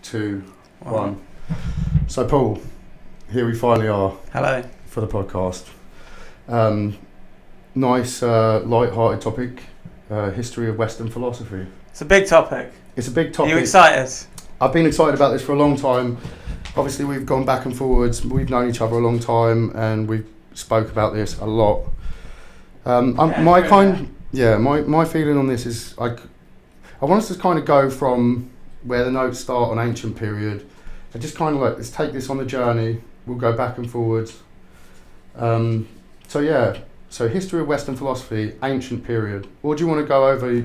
2, 1. So, Paul, here we finally are. Hello. For the podcast. Nice, light-hearted topic. History of Western philosophy. It's a big topic. It's a big topic. Are you excited? I've been excited about this for a long time. Obviously, we've gone back and forwards. We've known each other a long time, and we've spoke about this a lot. My feeling on this is I want us to kind of go from where the notes start on ancient period, and just kind of like let's take this on the journey. We'll go back and forwards. So history of Western philosophy, ancient period. Or do you want to go over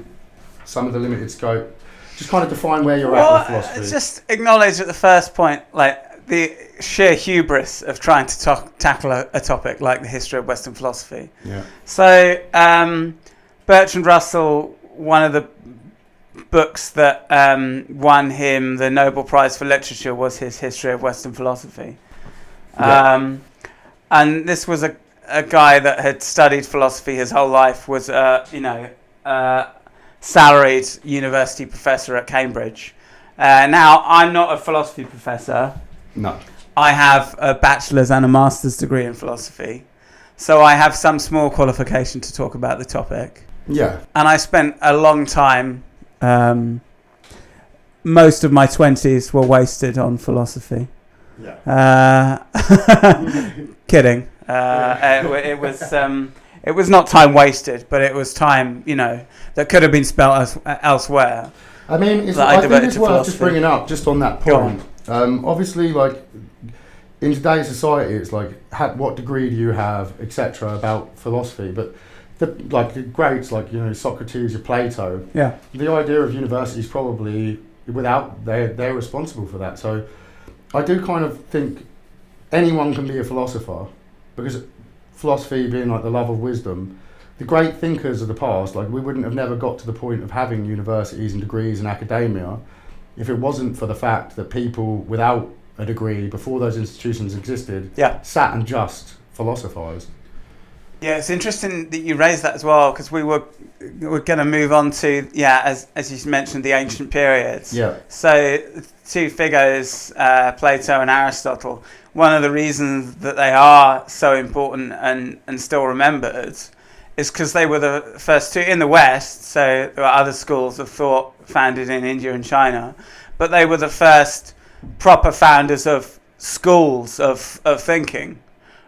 some of the limited scope? Just kind of define where you're at with philosophy. Just acknowledge at the first point, like the sheer hubris of trying to tackle a topic like the history of Western philosophy. Yeah. So Bertrand Russell, one of the books that won him the Nobel Prize for Literature was his History of Western Philosophy. Yeah. And this was a guy that had studied philosophy his whole life, was salaried university professor at Cambridge. Now, I'm not a philosophy professor. No. I have a bachelor's and a master's degree in philosophy. So I have some small qualification to talk about the topic. Yeah. And I spent a long time, most of my 20s were wasted on philosophy. Yeah. Kidding. It was not time wasted, but it was time, that could have been spent elsewhere. I mean, I think it's worth just bringing up just on that point. Obviously, like in today's society, it's like what degree do you have, etc. about philosophy, but the greats like Socrates or Plato. Yeah. The idea of university is probably without they're responsible for that. So I do kind of think anyone can be a philosopher, because philosophy being like the love of wisdom, the great thinkers of the past, like we wouldn't have never got to the point of having universities and degrees and academia if it wasn't for the fact that people without a degree before those institutions existed sat and just philosophized. Yeah, it's interesting that you raised that as well, because we're going to move on to as you mentioned, the ancient periods. Yeah. So two figures, Plato and Aristotle. One of the reasons that they are so important and still remembered is because they were the first two in the West. So there are other schools of thought founded in India and China, but they were the first proper founders of schools of thinking.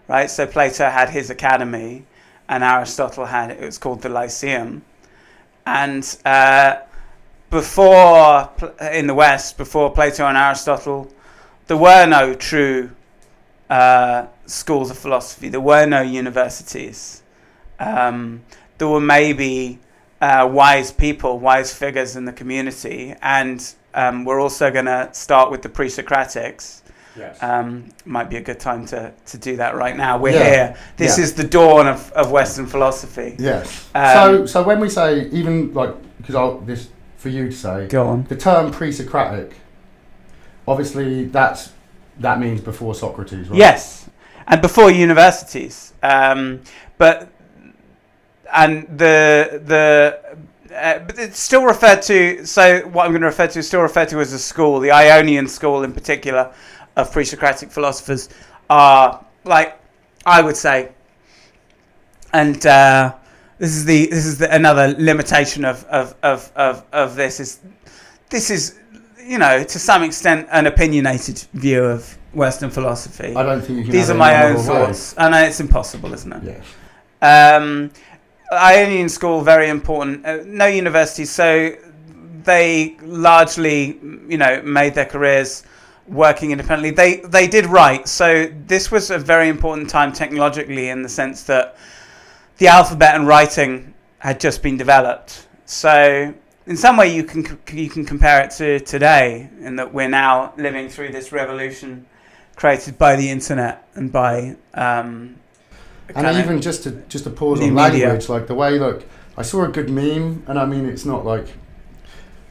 Right, so Plato had his academy, and Aristotle had it was called the Lyceum, and before in the West, before Plato and Aristotle, there were no true schools of philosophy. There were no universities. There were maybe wise people, wise figures in the community, and we're also going to start with the presocratics. Yes. Might be a good time to do that right now. We're here. This is the dawn of Western philosophy. Yes. So when we say, even like, because this for you to say, go on. The term pre-Socratic, obviously that means before Socrates, right? Yes, and before universities. But it's still referred to. So what I'm going to refer to is still referred to as a school. The Ionian school, in particular, of pre-Socratic philosophers are, like, I would say, and this is another limitation of this is to some extent an opinionated view of Western philosophy. I don't think you can. These are my own thoughts. I know it's impossible, isn't it? Yes. Ionian school, very important. No universities, so they largely, made their careers working independently. They did write, so this was a very important time technologically in the sense that the alphabet and writing had just been developed. So in some way you can compare it to today, in that we're now living through this revolution created by the internet and by and even just to pause on language, like the way, look, I saw a good meme, and I mean it's not like,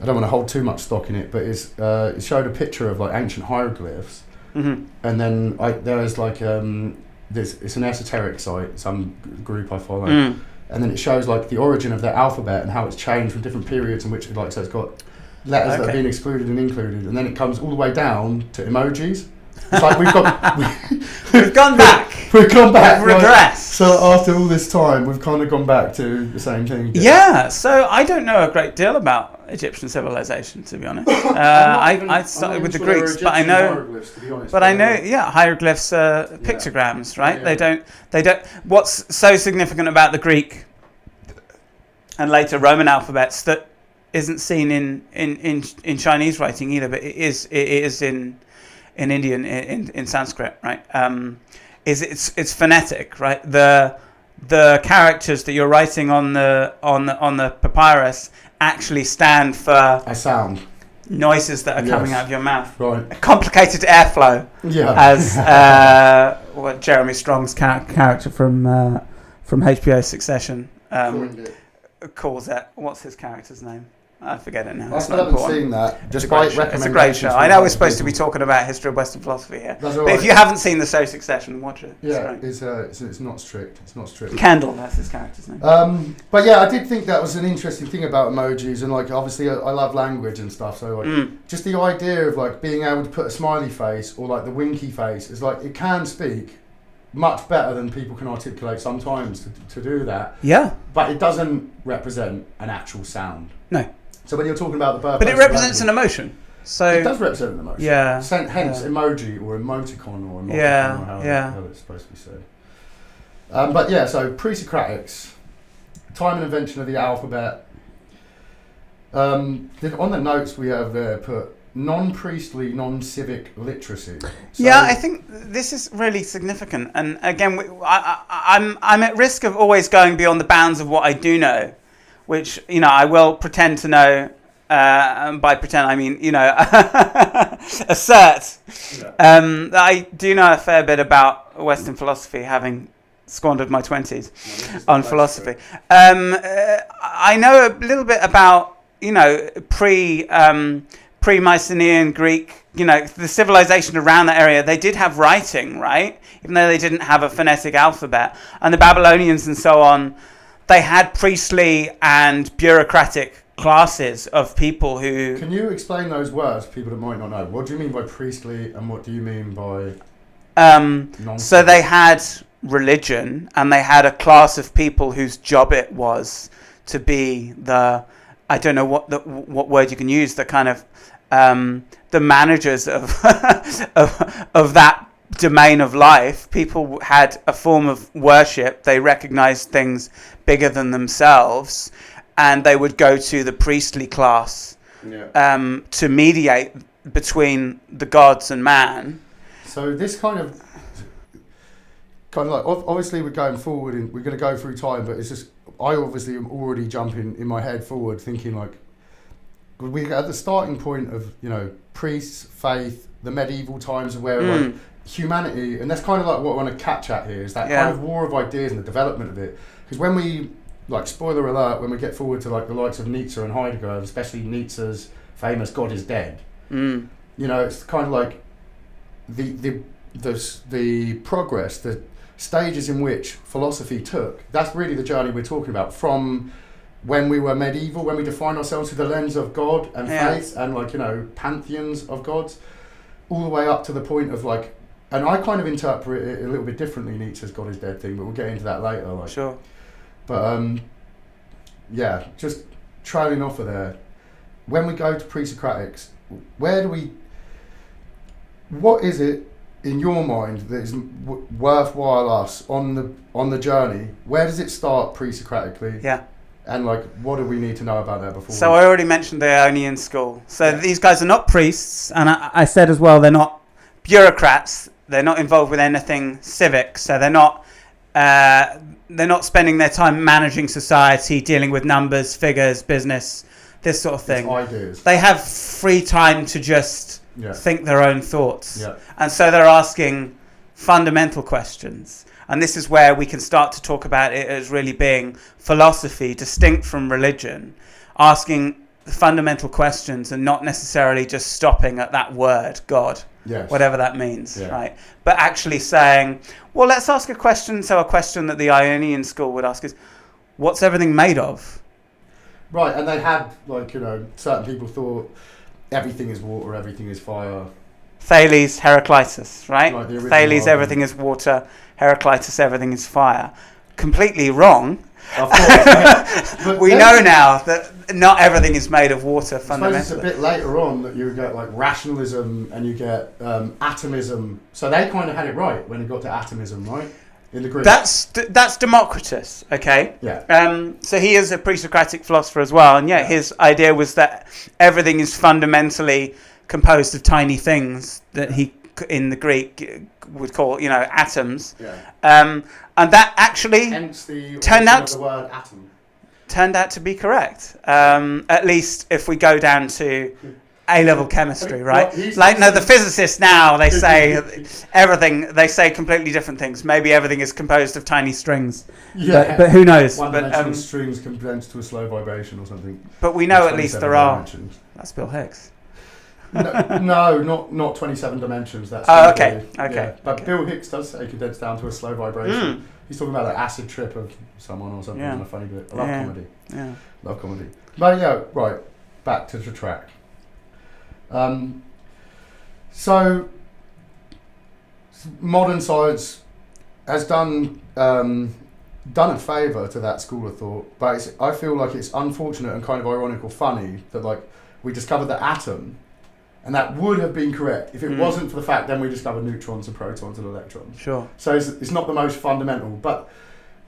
I don't want to hold too much stock in it, but it showed a picture of like ancient hieroglyphs, and then there's like it's an esoteric site, some group I follow, and then it shows like the origin of their alphabet and how it's changed from different periods in which, like, so it's got letters that have been excluded and included, and then it comes all the way down to emojis. It's like we've gone back. We've gone back. We've regressed. So after all this time, we've kind of gone back to the same thing again. Yeah. So I don't know a great deal about Egyptian civilization, to be honest. I started with the Greeks, but I know. But I know, hieroglyphs are pictograms, right? Yeah. They don't. What's so significant about the Greek and later Roman alphabets that isn't seen in Chinese writing either, but it is in Indian, in Sanskrit, right? It's phonetic, right? The characters that you're writing on the papyrus actually stand for a sound, noises that are coming out of your mouth. Right. A complicated airflow. Yeah. As what Jeremy Strong's character from HBO Succession calls it. What's his character's name? I forget it now. I still haven't seen that. It's a great show. I know we're supposed to be talking about history of Western philosophy here. But if you haven't seen the show Succession, watch it. It's not strict. It's not strict. Kendall, that's his character's name. But yeah, I did think that was an interesting thing about emojis, and like obviously I love language and stuff. So like just the idea of like being able to put a smiley face or like the winky face is like it can speak much better than people can articulate sometimes to do that. Yeah. But it doesn't represent an actual sound. No. So when you're talking about the birth, but it represents an emotion. So it does represent an emotion. Yeah. Hence emoji or emoticon or how it's supposed to be said. But yeah, so presocratics, time and invention of the alphabet. On the notes we have there put non-priestly, non-civic literacy. So yeah, I think this is really significant. And again, I'm at risk of always going beyond the bounds of what I do know, which, I will pretend to know, and by pretend I mean, assert that I do know a fair bit about Western philosophy, having squandered my 20s on philosophy. I know a little bit about, pre-Mycenaean Greek, the civilization around that area. They did have writing, right? Even though they didn't have a phonetic alphabet. And the Babylonians and so on, they had priestly and bureaucratic classes of people who... Can you explain those words, people that might not know? What do you mean by priestly and what do you mean by... So they had religion and they had a class of people whose job it was to be the... I don't know what word you can use, the kind of... the managers of of that domain of life. People had a form of worship. They recognized things bigger than themselves, and they would go to the priestly class to mediate between the gods and man. So this kind of like obviously we're going forward and we're going to go through time, but it's just I obviously am already jumping in my head forward, thinking like we're at the starting point of priests, faith, the medieval times where like humanity, and that's kind of like what I want to catch at here is that kind of war of ideas and the development of it. Because when we, like, spoiler alert, when we get forward to like the likes of Nietzsche and Heidegger, especially Nietzsche's famous "God is dead," it's kind of like the progress, the stages in which philosophy took. That's really the journey we're talking about from when we were medieval, when we defined ourselves through the lens of God and faith and pantheons of gods, all the way up to the point of like. And I kind of interpret it a little bit differently, Nietzsche's God is dead thing, but we'll get into that later. Like. Sure. But, just trailing off of there, when we go to presocratics, what is it in your mind that is worthwhile us on the journey? Where does it start presocratically? Yeah. And what do we need to know about that before? So I already mentioned the Ionian school. So these guys are not priests, and I said as well they're not bureaucrats. They're not involved with anything civic, so they're not spending their time managing society, dealing with numbers, figures, business, this sort of thing. It's ideas. They have free time to just think their own thoughts. Yeah. And so they're asking fundamental questions. And this is where we can start to talk about it as really being philosophy distinct from religion, asking fundamental questions and not necessarily just stopping at that word, God. Yes. Whatever that means, right? But actually saying, well, let's ask a question. So a question that the Ionian school would ask is, what's everything made of? Right, and they had, like, certain people thought everything is water, everything is fire. Thales, Heraclitus, right? Like the original Thales, argument. everything is water. Heraclitus, everything is fire. Completely wrong. Of course. Yeah. But We know now that not everything is made of water I suppose it's fundamentally. a bit later on that you get like rationalism and you get atomism. So they kind of had it right when it got to atomism, right? In the Greek. That's Democritus, okay? Yeah. So he is a pre-Socratic philosopher as well, and his idea was that everything is fundamentally composed of tiny things that he, in the Greek, would call, atoms. Yeah. And that actually Hence the turned out of the word atom. Turned out to be correct. At least if we go down to A-level chemistry, right? Well, the physicists now, they say everything, they say completely different things. Maybe everything is composed of tiny strings. Yeah. But who knows? One-dimensional strings condensed to a slow vibration or something. But we know at least there are. Dimensions. That's Bill Hicks. No, not 27 dimensions. That's okay. Yeah. But Bill Hicks does say condensed down to a slow vibration. He's talking about the acid trip of someone or something in a funny bit. I love comedy. Yeah. Love comedy. But yeah, right. Back to the track. So modern science has done a favour to that school of thought, but I feel like it's unfortunate and kind of ironic or funny that like we discovered the atom, and that would have been correct if it wasn't for the fact then we discovered neutrons and protons and electrons. Sure. So it's not the most fundamental, but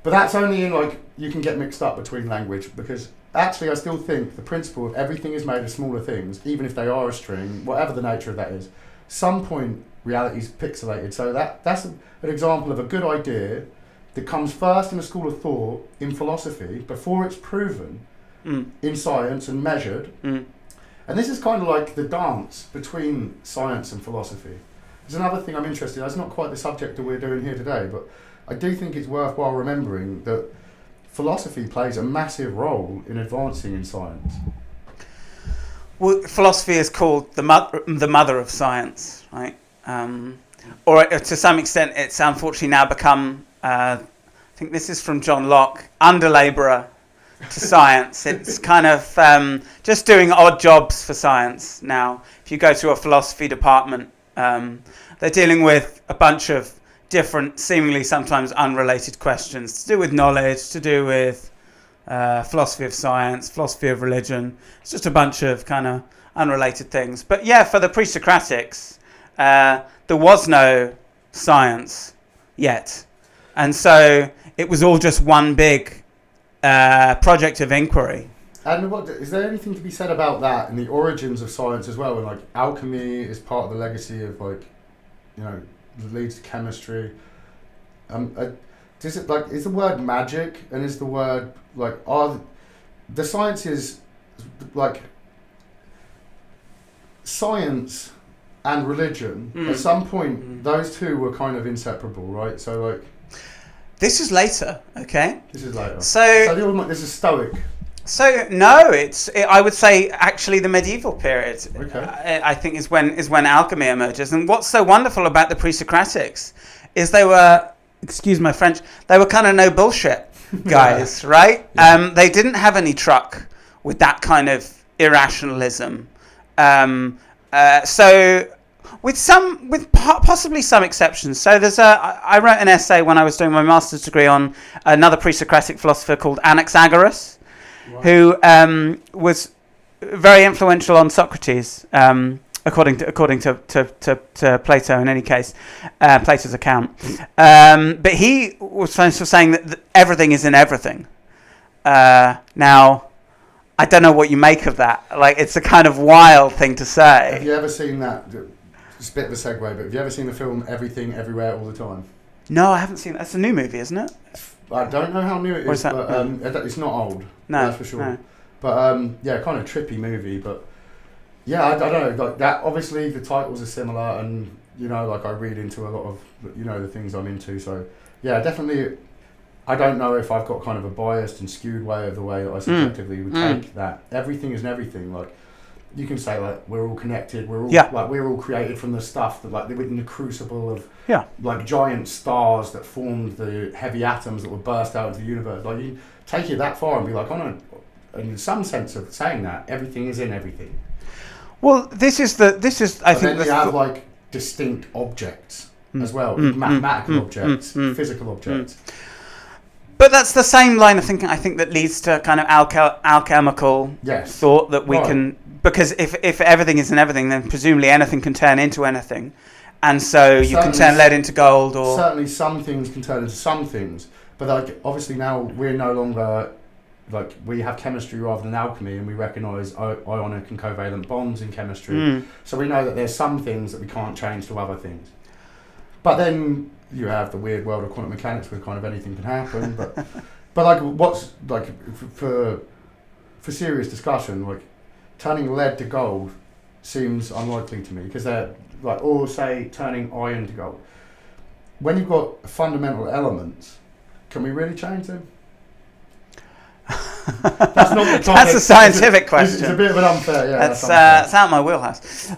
that's only in like you can get mixed up between language, because actually I still think the principle of everything is made of smaller things, even if they are a string, whatever the nature of that is. Some point reality is pixelated, so that's an example of a good idea that comes first in a school of thought in philosophy before it's proven in science and measured. And this is kind of like the dance between science and philosophy. There's another thing I'm interested in. It's not quite the subject that we're doing here today, but I do think it's worthwhile remembering that philosophy plays a massive role in advancing in science. Well, philosophy is called the mother of science, right? Or to some extent, it's unfortunately now become, I think this is from John Locke, under-labourer to science. It's kind of just doing odd jobs for science now. If you go to a philosophy department, they're dealing with a bunch of different, seemingly sometimes unrelated questions to do with knowledge, to do with philosophy of science, philosophy of religion. It's just a bunch of kind of unrelated things. But yeah, for the pre-Socratics, there was no science yet. And so it was all just one big project of inquiry. And is there anything to be said about that and the origins of science as well? And like alchemy is part of the legacy of leads to chemistry. Is the word magic and is the word are the sciences like science and religion at some point those two were kind of inseparable, right? So like this is later, okay? This is later. So this is Stoic. So no, I would say actually the medieval period. Okay. I think is when alchemy emerges. And what's so wonderful about the pre-Socratics is they were, excuse my French, they were kind of no bullshit guys, right? Yeah. They didn't have any truck with that kind of irrationalism. So with possibly some exceptions. So I wrote an essay when I was doing my master's degree on another pre-Socratic philosopher called Anaxagoras. Right. Who was very influential on Socrates, according to Plato. In any case, Plato's account. But he was saying that everything is in everything. Now, I don't know what you make of that. Like, it's a kind of wild thing to say. Have you ever seen that? It's a bit of a segue, but have you ever seen the film Everything, Everywhere, All the Time? No, I haven't seen that. It's a new movie, isn't it? I don't know how new it is, but it's not old. No, that's for sure. No. But yeah, kind of trippy movie. But yeah, I don't know. Like that, obviously the titles are similar, and I read into a lot of the things I'm into. So yeah, definitely. I don't know if I've got kind of a biased and skewed way of the way that I subjectively would take that. Everything is in everything. Like you can say like we're all connected. We're all we're all created from the stuff that they're within the crucible of like giant stars that formed the heavy atoms that were burst out into the universe. Like you take it that far and be like, oh no, in some sense of saying that, everything is in everything. Well, this is I think then you have like distinct objects as well, mathematical objects, physical objects. But that's the same line of thinking, I think, that leads to kind of alchemical thought that we can, because if everything is in everything, then presumably anything can turn into anything, and so you can turn lead into gold, or certainly some things can turn into some things. But like obviously now we're no longer like we have chemistry rather than alchemy, and we recognise ionic and covalent bonds in chemistry. So we know that there's some things that we can't change to other things. But then you have the weird world of quantum mechanics where kind of anything can happen. But like what's like for serious discussion, like turning lead to gold seems unlikely to me, because they're like, or say turning iron to gold. When you've got fundamental elements, can we really change them? That's not the topic. That's a scientific question. It's a bit of an unfair. Yeah, that's out of my wheelhouse.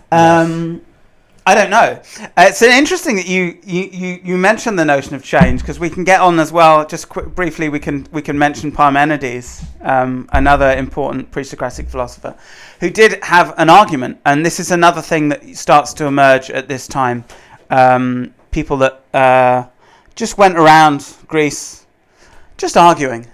I don't know. It's interesting that you mentioned the notion of change, because we can get on as well. Just briefly, we can mention Parmenides, another important pre-Socratic philosopher, who did have an argument, and this is another thing that starts to emerge at this time. People that just went around Greece, just arguing,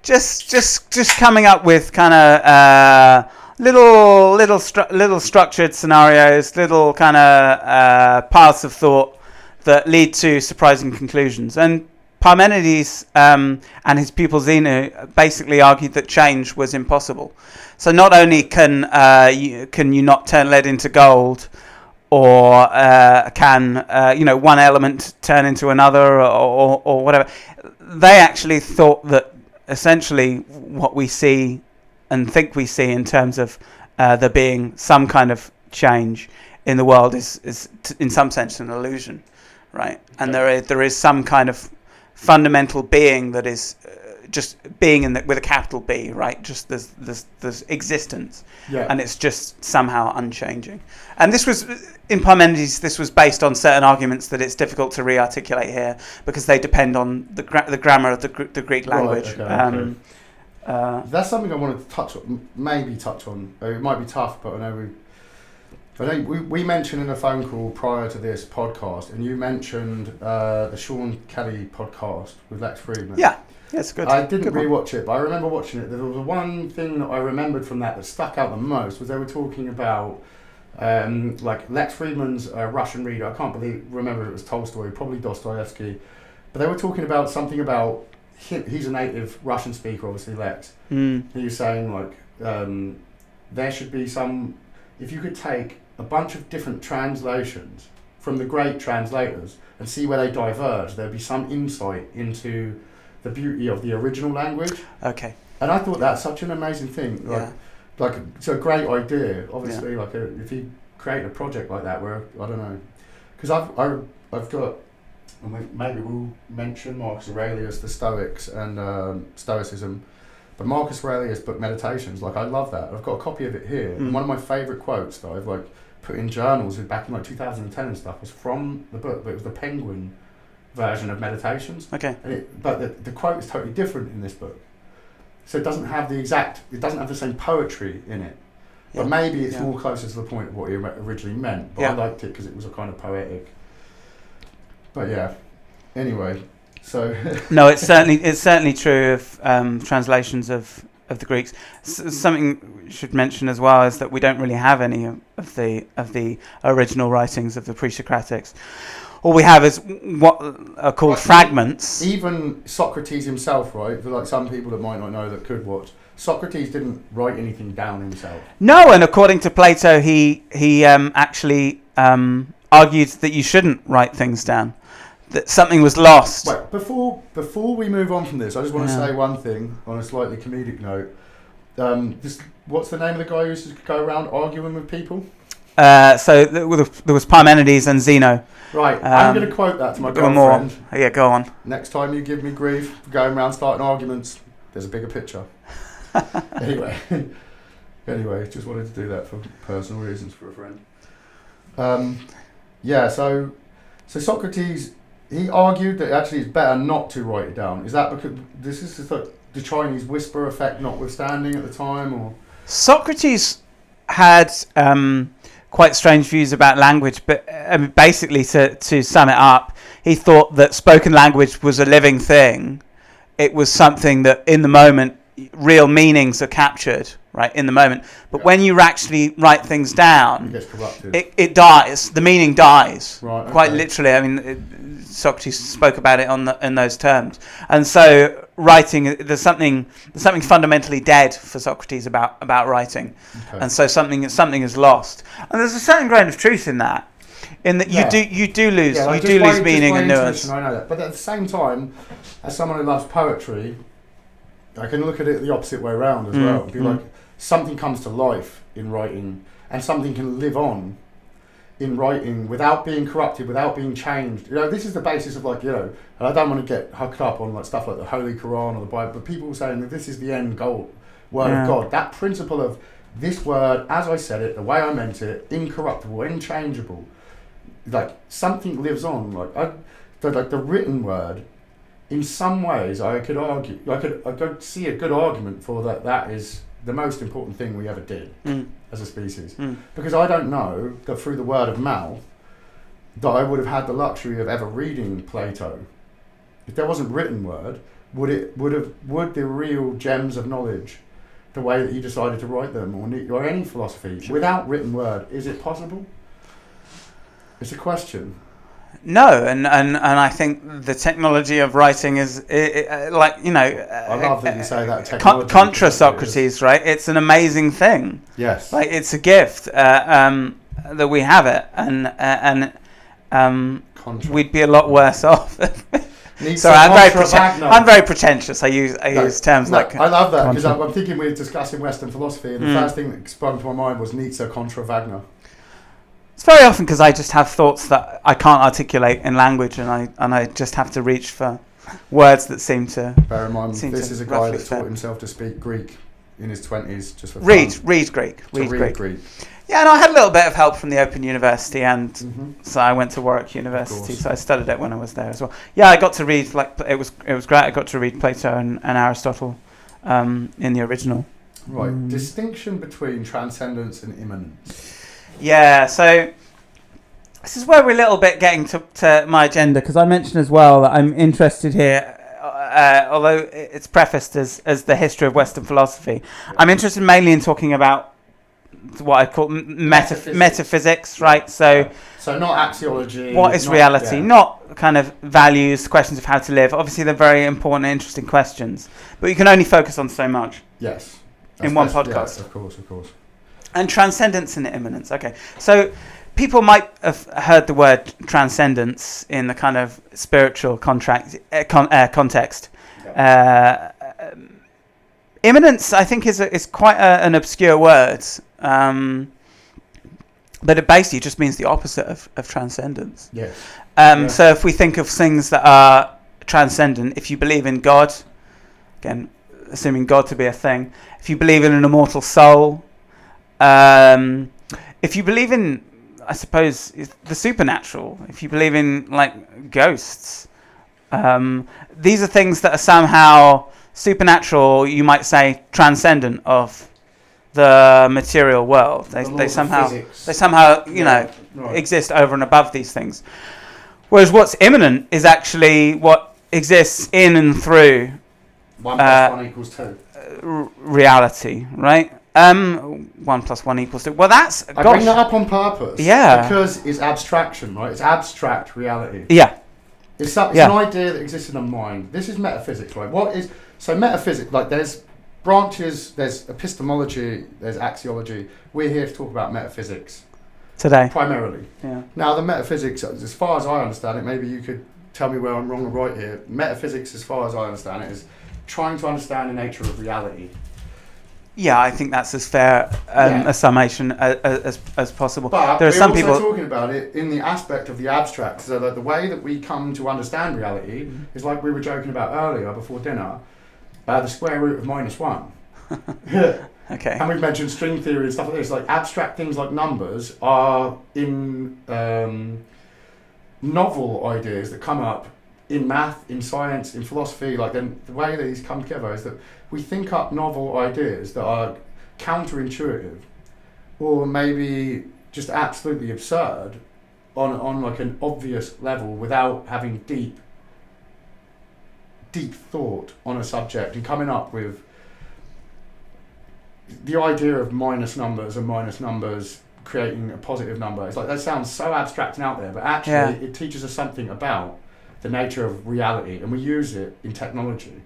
just coming up with kind of little structured scenarios, little kind of paths of thought that lead to surprising conclusions. And Parmenides and his pupil Zeno basically argued that change was impossible. So not only can you not turn lead into gold, or can one element turn into another, or whatever. They actually thought that essentially what we see and think we see in terms of there being some kind of change in the world is in some sense an illusion, right? And there is some kind of fundamental being that is just being with a capital B, right? Just there's existence, and it's just somehow unchanging. And this was in Parmenides. This was based on certain arguments that it's difficult to re-articulate here because they depend on the grammar of the Greek language. Right, okay. That's something I wanted to touch on. It might be tough, but I know we mentioned in a phone call prior to this podcast, and you mentioned the Sean Kelly podcast with Lex Friedman. Yeah, it's good. I didn't rewatch it, but I remember watching it. There was one thing that I remembered from that stuck out the most was they were talking about like Lex Friedman's Russian reader. I can't remember if it was Tolstoy, probably Dostoevsky, but they were talking about something about he's a native Russian speaker, obviously Lex. He was saying like there should be some, if you could take a bunch of different translations from the great translators and see where they diverge, there'd be some insight into the beauty of the original language. Okay. And I thought that's such an amazing thing. Like it's a great idea. Obviously, like if you create a project like that, where I don't know, because I've got. Maybe we'll mention Marcus Aurelius, the Stoics, and Stoicism. But Marcus Aurelius' book Meditations, like I love that. I've got a copy of it here. And one of my favourite quotes that I've like put in journals back in like 2010 and stuff was from the book, but it was the Penguin version of Meditations. Okay. But the quote is totally different in this book. So it doesn't have the same poetry in it. But maybe it's more closer to the point of what he originally meant. But I liked it because it was a kind of poetic. But yeah, anyway, so no, it's certainly true of translations of the Greeks. Something we should mention as well is that we don't really have any of the original writings of the pre-Socratics. All we have is what are called fragments. Even Socrates himself, right? For like some people that might not know that could watch, Socrates didn't write anything down himself. No, and according to Plato, he actually argued that you shouldn't write things down, that something was lost. Wait, before we move on from this, I just want to say one thing on a slightly comedic note. What's the name of the guy who used to go around arguing with people? So there was Parmenides and Zeno. Right, I'm going to quote that to my girlfriend. Yeah, go on. Next time you give me grief for going around starting arguments, there's a bigger picture. Anyway, just wanted to do that for personal reasons for a friend. So Socrates, he argued that actually it's better not to write it down. Is that because this is just like, the Chinese whisper effect notwithstanding at the time, or Socrates had quite strange views about language, but basically, to sum it up, he thought that spoken language was a living thing. It was something that, in the moment, real meanings are captured, right, in the moment. But when you actually write things down, it gets corrupted. It dies. The meaning dies. Right, okay. Quite literally. I mean, Socrates spoke about it in those terms. And so, writing, there's something fundamentally dead for Socrates about writing. Okay. And so something is lost. And there's a certain grain of truth in that. In that you do lose meaning and nuance. I know that, but at the same time, as someone who loves poetry, I can look at it the opposite way around as well. Be like, something comes to life in writing, and something can live on in writing without being corrupted, without being changed. You know, this is the basis of, like, you know, and I don't want to get hooked up on like stuff like the Holy Quran or the Bible, but people saying that this is the end goal, word of God. That principle of this word, as I said it, the way I meant it, incorruptible, unchangeable. Like, something lives on. Like the written word, in some ways, I could argue, I could see a good argument for that. That is the most important thing we ever did as a species, because I don't know that through the word of mouth that I would have had the luxury of ever reading Plato. If there wasn't written word, would the real gems of knowledge, the way that he decided to write them, or any philosophy, without written word, is it possible? It's a question. No, and I think the technology of writing is like, you know. I love that you say that. Technology contra Socrates, right? It's an amazing thing. Yes. Like, it's a gift that we have it, and we'd be a lot worse off. So I'm very pretentious. I use terms like. I love that, because I'm thinking we're discussing Western philosophy, and the first thing that sprung to my mind was Nietzsche contra Wagner. It's very often because I just have thoughts that I can't articulate in language, and I just have to reach for words that seem to. Bear in mind, this is a guy that taught himself to speak Greek in his 20s, just for fun. Read Greek. Yeah, and I had a little bit of help from the Open University, and so I went to Warwick University, so I studied it when I was there as well. Yeah, I got to read, like, it was great. I got to read Plato and Aristotle in the original. Right, distinction between transcendence and immanence. Yeah, so this is where we're a little bit getting to my agenda, because I mentioned as well that I'm interested here, although it's prefaced as the history of Western philosophy. I'm interested mainly in talking about what I call metaphysics, right? So not axiology. What is reality? Not kind of values, questions of how to live. Obviously, they're very important and interesting questions, but you can only focus on so much. Yes. In one podcast. Yes, of course. And transcendence and immanence. Okay, so people might have heard the word transcendence in the kind of spiritual context. Immanence, I think, is quite an obscure word, but it basically just means the opposite of transcendence. Yes. So if we think of things that are transcendent, if you believe in God, again, assuming God to be a thing, if you believe in an immortal soul, if you believe in, I suppose, the supernatural, if you believe in, like, ghosts, these are things that are somehow supernatural, you might say transcendent of the material world. They somehow exist over and above these things. Whereas what's immanent is actually what exists in and through 1 + 1 = 2. Reality, right? 1 + 1 = 2. Well, that's. I bring that up on purpose. Yeah. Because it's abstraction, right? It's abstract reality. Yeah. It's an idea that exists in a mind. This is metaphysics, right? So metaphysics, like, there's branches, there's epistemology, there's axiology. We're here to talk about metaphysics today, primarily. Yeah. Now, the metaphysics, as far as I understand it, maybe you could tell me where I'm wrong or right here. Metaphysics, as far as I understand it, is trying to understand the nature of reality. Yeah, I think that's as fair a summation as possible. But there are some people talking about it in the aspect of the abstract. So that the way that we come to understand reality is like we were joking about earlier before dinner, the square root of -1. Okay. And we've mentioned string theory and stuff like this. Like, abstract things like numbers are in novel ideas that come up in math, in science, in philosophy, like then the way that these come together is that we think up novel ideas that are counterintuitive or maybe just absolutely absurd on like an obvious level without having deep thought on a subject and coming up with the idea of minus numbers creating a positive number. It's like that sounds so abstract and out there, but actually it teaches us something about the nature of reality, and we use it in technology,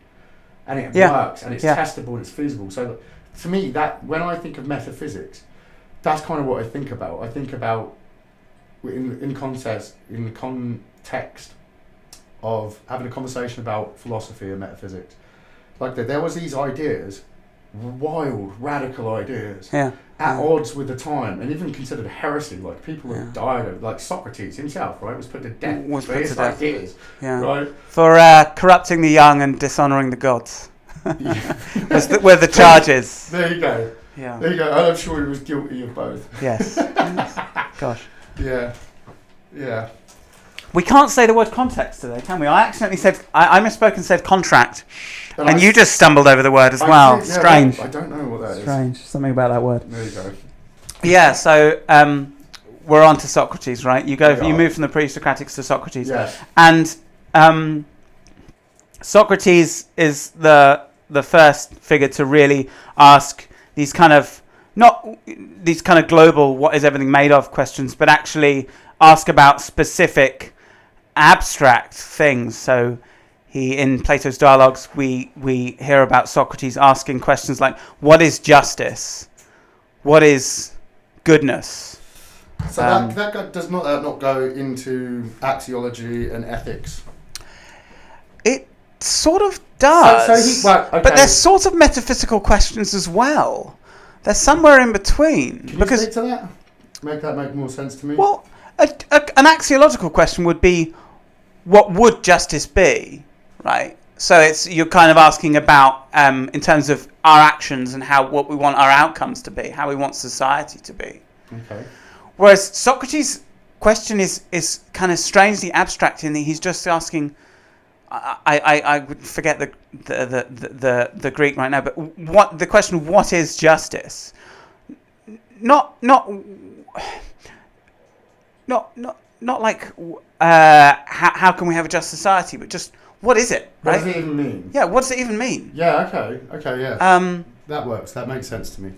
and it works, and it's testable, and it's feasible. So to me, that when I think of metaphysics, that's kind of what I think about. I think about in the context of having a conversation about philosophy and metaphysics, like that there was these ideas, wild, radical ideas, at odds with the time, and even considered heresy. Like people have died of, like Socrates himself, right, was put to death for his ideas, right, for corrupting the young and dishonouring the gods. Were the charges. There you go. Yeah. There you go. I'm sure he was guilty of both. Yes. Gosh. Yeah. We can't say the word context today, can we? I accidentally said, I misspoke and said contract. And you just stumbled over the word as well. Strange. I don't know what that is. Strange. Something about that word. There you go. Yeah, so we're on to Socrates, right? You move from the presocratics to Socrates. Yes. And Socrates is the first figure to really ask these kind of, not these kind of global what is everything made of questions, but actually ask about specific abstract things. So in Plato's dialogues, we hear about Socrates asking questions like, what is justice? What is goodness? So that does not go into axiology and ethics? It sort of does. But there's sort of metaphysical questions as well. They're somewhere in between. Can you speak to that? Make more sense to me? Well, an axiological question would be, what would justice be? Right, so you're kind of asking about in terms of our actions and what we want our outcomes to be, how we want society to be. Okay. Whereas Socrates' question is kind of strangely abstract in that he's just asking. I would forget the Greek right now, but the question of what is justice? Not like how can we have a just society, but just what is it? Right? What does it even mean? Yeah, what does it even mean? Yeah, okay, yeah. That works. That makes sense to me.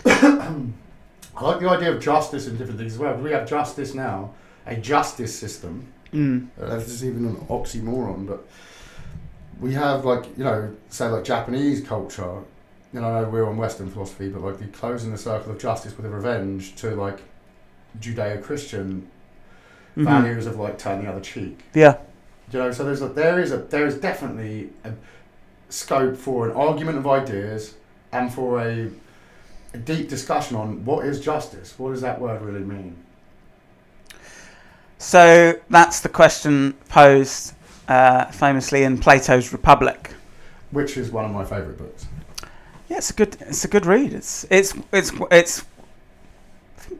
I like the idea of justice and different things as well. We have justice now, a justice system. This is even an oxymoron, but we have say Japanese culture. I know we're on Western philosophy, but like the closing the circle of justice with a revenge to like Judeo-Christian values of like turn the other cheek. Yeah. So there is definitely a scope for an argument of ideas and for a deep discussion on what is justice. What does that word really mean? So that's the question posed famously in Plato's Republic, which is one of my favourite books. Yeah, it's a good read. It's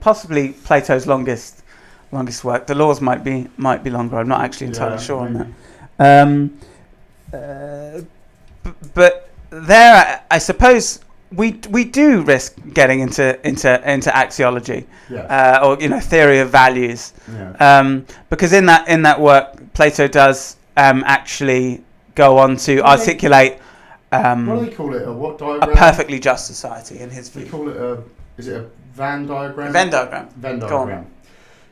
possibly Plato's longest work. The Laws might be longer. I'm not actually entirely sure on that. But there, I suppose we do risk getting into axiology, or theory of values, because in that work Plato does actually go on to articulate. What do they call it? What diagram? A perfectly just society in his view. They call it is it a Venn diagram? Venn diagram. Venn diagram.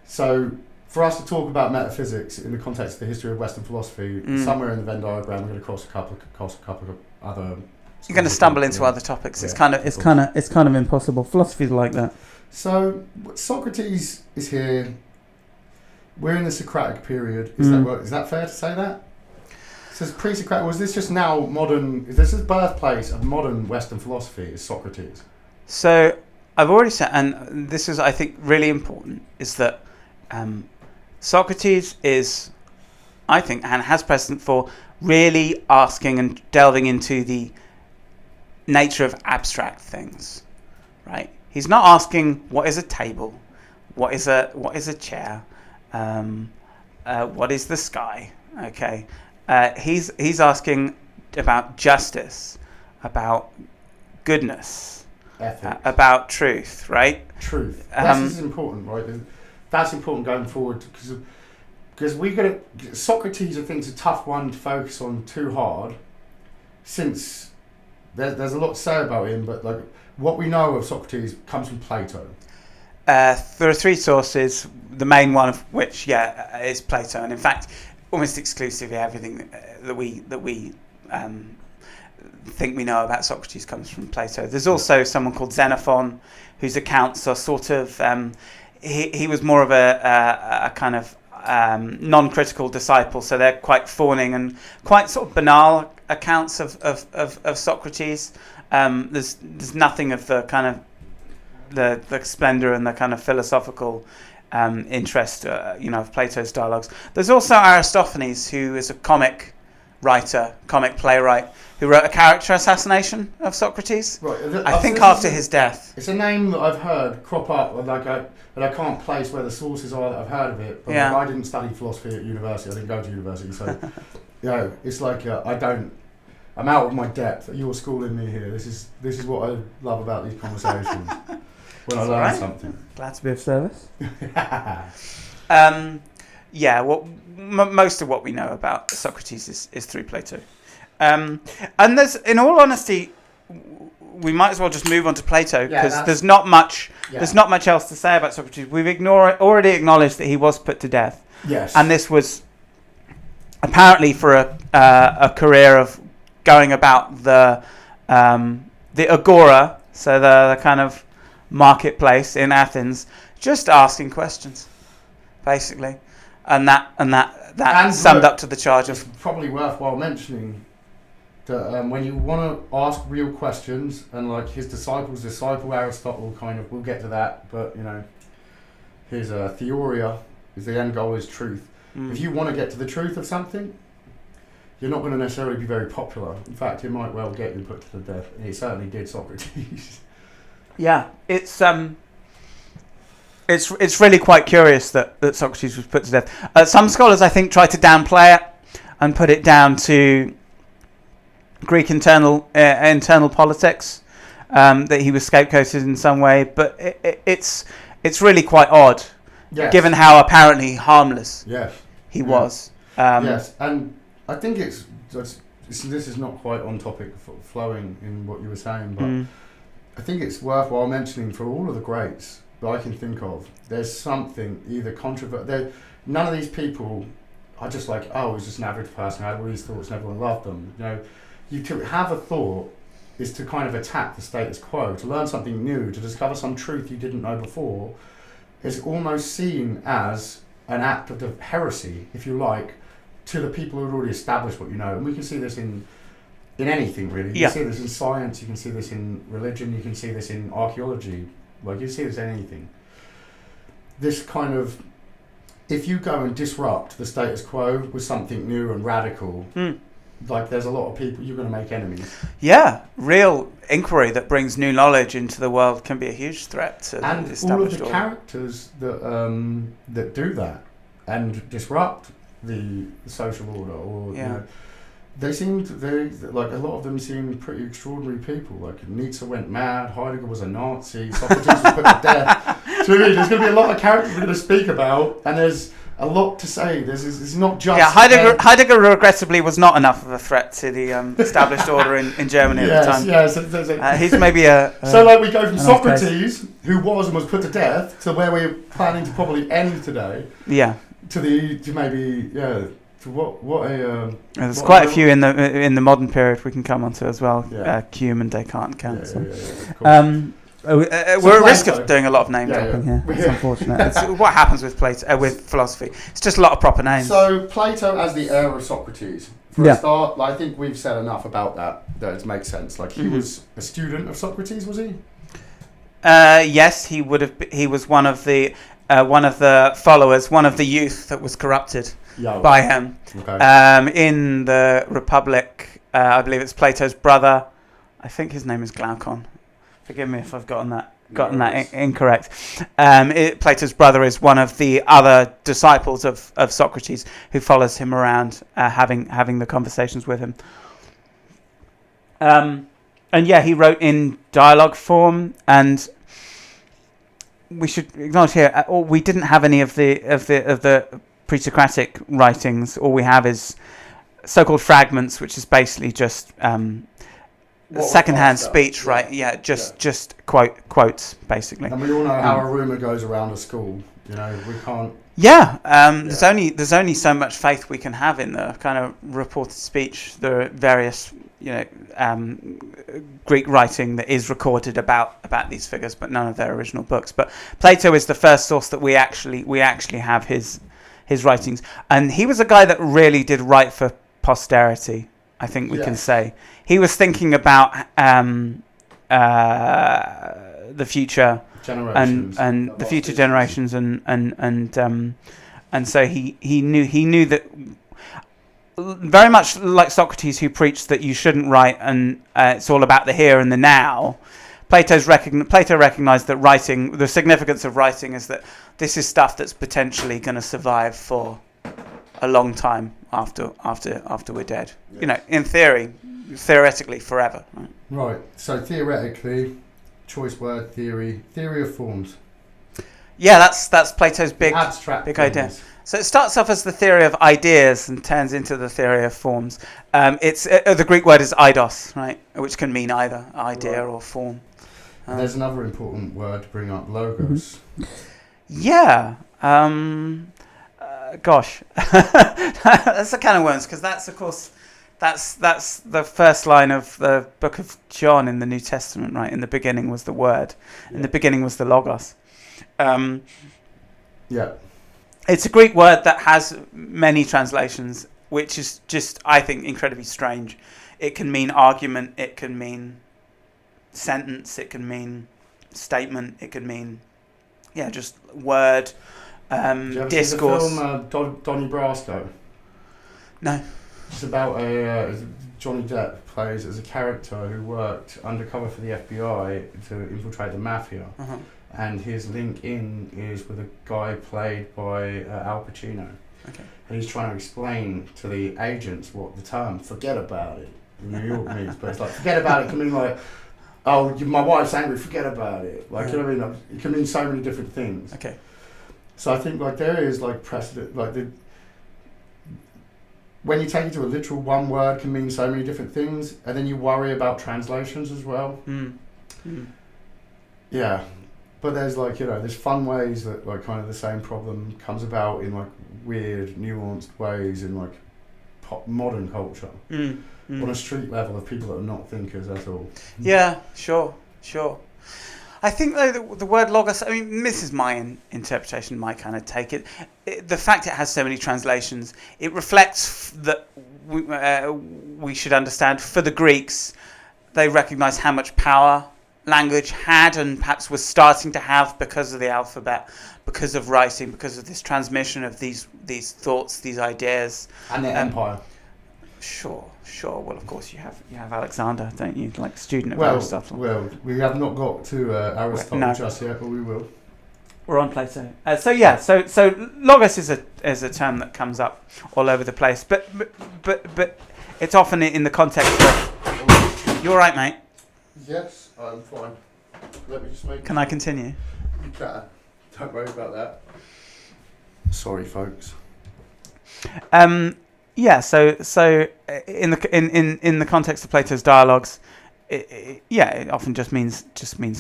So for us to talk about metaphysics in the context of the history of Western philosophy, somewhere in the Venn diagram we're going to cross a couple of other. You're going to stumble into other topics. Yeah, it's kind of impossible. Philosophy's like that. So Socrates is here. We're in the Socratic period. Is that fair to say that? So it's pre-Socratic. Was this just now modern? Is this the birthplace of modern Western philosophy? Is Socrates? So I've already said, and this is I think really important, is that Socrates is, I think, and has precedent for really asking and delving into the nature of abstract things, right? He's not asking what is a table, what is a chair, what is the sky? Okay, he's asking about justice, about goodness, Ethics. about truth, right? Truth. This is important, right? That's important going forward because we got to. Socrates, I think, is a tough one to focus on too hard, since there's a lot to say about him. But like what we know of Socrates comes from Plato. There are three sources. The main one of which, is Plato, and in fact, almost exclusively everything that we think we know about Socrates comes from Plato. There's also someone called Xenophon, whose accounts are sort of he was more of a kind of non-critical disciple, so they're quite fawning and quite sort of banal accounts of Socrates. There's nothing of the kind of the splendor and the kind of philosophical interest, of Plato's dialogues. There's also Aristophanes, who is a comic playwright, who wrote a character assassination of Socrates. Right. I think after his death. It's a name that I've heard crop up, but I can't place where the sources are that I've heard of it. But I didn't study philosophy at university. I didn't go to university, so it's like I'm out of my depth. You're schooling me here. This is what I love about these conversations. When I learn something. Glad to be of service. Most of what we know about Socrates is through Plato. And there's, in all honesty, we might as well just move on to Plato, because there's not much else to say about Socrates. We've already acknowledged that he was put to death. Yes. And this was apparently for a career of going about the agora, so the kind of marketplace in Athens, just asking questions, basically, and that summed up to the charge of. It's probably worthwhile mentioning that when you want to ask real questions, and like his disciple Aristotle, kind of, we'll get to that, but his theoria is the end goal is truth. If you want to get to the truth of something, you're not going to necessarily be very popular. In fact, it might well get you put to the death, and it certainly did Socrates. Yeah, it's really quite curious that Socrates was put to death. Some scholars, I think, try to downplay it and put it down to Greek internal politics, that he was scapegoated in some way. But it's really quite odd, given how apparently harmless he was. Yes, and I think this is not quite on topic, flowing in what you were saying, but. I think it's worthwhile mentioning for all of the greats that I can think of, there's something either controversial. None of these people are just like, he's just an average person, had all these thoughts and everyone loved them. You to have a thought is to kind of attack the status quo, to learn something new, to discover some truth you didn't know before, is almost seen as an act of heresy, if you like, to the people who had already established what you know. And we can see this in anything, really. You can see this in science, you can see this in religion, you can see this in archaeology, you can see this in anything. This kind of, if you go and disrupt the status quo with something new and radical, there's a lot of people, you're going to make enemies. Yeah, real inquiry that brings new knowledge into the world can be a huge threat to the established order. And all of the characters that do that and disrupt the social order, or they a lot of them seem pretty extraordinary people. Like Nietzsche went mad, Heidegger was a Nazi, Socrates was put to death. So there's going to be a lot of characters we're going to speak about, and there's a lot to say. It's not just... Yeah, Heidegger regrettably was not enough of a threat to the established order in Germany at the time. Yes. He's maybe a... So we go from Socrates, who was and was put to death, to where we're planning to probably end today. Yeah. There's quite a few in the modern period we can come onto as well. Hume and Descartes and we're at risk of doing a lot of name dropping here. It's unfortunate. It's what happens with Plato, with philosophy. It's just a lot of proper names. So Plato as the heir of Socrates. For a start, I think we've said enough about that it makes sense. He was a student of Socrates, was he? Yes, he would have. He was one of the followers, one of the youth that was corrupted by him. Okay. In the Republic, I believe it's Plato's brother. I think his name is Glaucon. Forgive me if I've gotten that gotten that incorrect. Plato's brother is one of the other disciples of Socrates who follows him around, having the conversations with him. And yeah, he wrote in dialogue form, and we should acknowledge here, we didn't have any of the pre-Socratic writings. All we have is so-called fragments, which is basically just second-hand speech, right? Yeah, just quotes, basically. And we all know how a rumour goes around a school. You know, we can't. Yeah, there's only so much faith we can have in the kind of reported speech. There are various, Greek writing that is recorded about these figures, but none of their original books. But Plato is the first source that we actually have his writings, and he was a guy that really did write for posterity. I think we can say he was thinking about the future generations and the future generations, and so he knew that, very much like Socrates, who preached that you shouldn't write and it's all about the here and the now. Plato recognized that writing, the significance of writing is that this is stuff that's potentially going to survive for a long time after we're dead. Yeah. In theoretically forever. Right. So theoretically, choice word, theory of forms. Yeah, that's Plato's big abstract idea. So it starts off as the theory of ideas and turns into the theory of forms. It's the Greek word is eidos, right, which can mean either idea or form. There's another important word to bring up, logos. Yeah. Gosh, that's a can of worms, because that's, of course, that's the first line of the book of John in the New Testament, right? In the beginning was the Word. Yeah. In the beginning was the Logos. It's a Greek word that has many translations, which is just, I think, incredibly strange. It can mean argument, it can mean sentence, it can mean statement, it can mean, just word. Discourse. See the film Donnie Brasco? No. It's about Johnny Depp plays as a character who worked undercover for the FBI to infiltrate the mafia, and his link in is with a guy played by Al Pacino. Okay. And he's trying to explain to the agents what the term "forget about it" in New York means, but it's like forget about it can mean like, oh, my wife's angry, forget about it. Like, you know what I mean? It can mean so many different things. Okay. So I think there is precedent, when you take it to a literal, one word can mean so many different things, and then you worry about translations as well. Yeah, but there's there's fun ways that kind of the same problem comes about in weird, nuanced ways in modern culture on a street level of people that are not thinkers at all. Yeah, sure. I think, though, the word logos, I mean, this is my interpretation, my kind of take. The fact it has so many translations, it reflects that we should understand, for the Greeks, they recognise how much power language had and perhaps was starting to have because of the alphabet, because of writing, because of this transmission of these thoughts, these ideas. And their empire. Sure. Well, of course, you have Alexander, don't you? Like student of Aristotle. Well, we have not got to Aristotle just yet, but we will. We're on Plato. So logos is a term that comes up all over the place, but it's often in the context of. You all right, mate? Yes, I'm fine. Let me just make. Can I continue? You can. Don't worry about that. Sorry, folks. Yeah, so in the context of Plato's dialogues, it often just means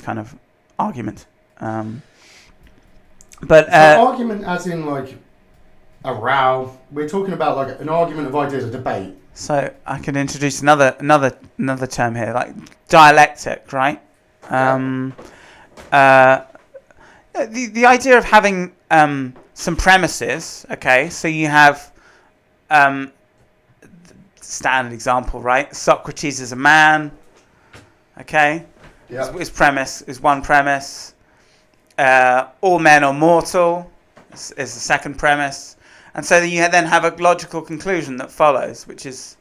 kind of argument. But argument, as in a row. We're talking about an argument of ideas, a debate. So I can introduce another term here, like dialectic, right? The idea of having some premises. Okay, so you have. Standard example, right? Socrates is a man. Okay. Yeah. His premise is one premise. All men are mortal is the second premise, and so you then have a logical conclusion that follows, which is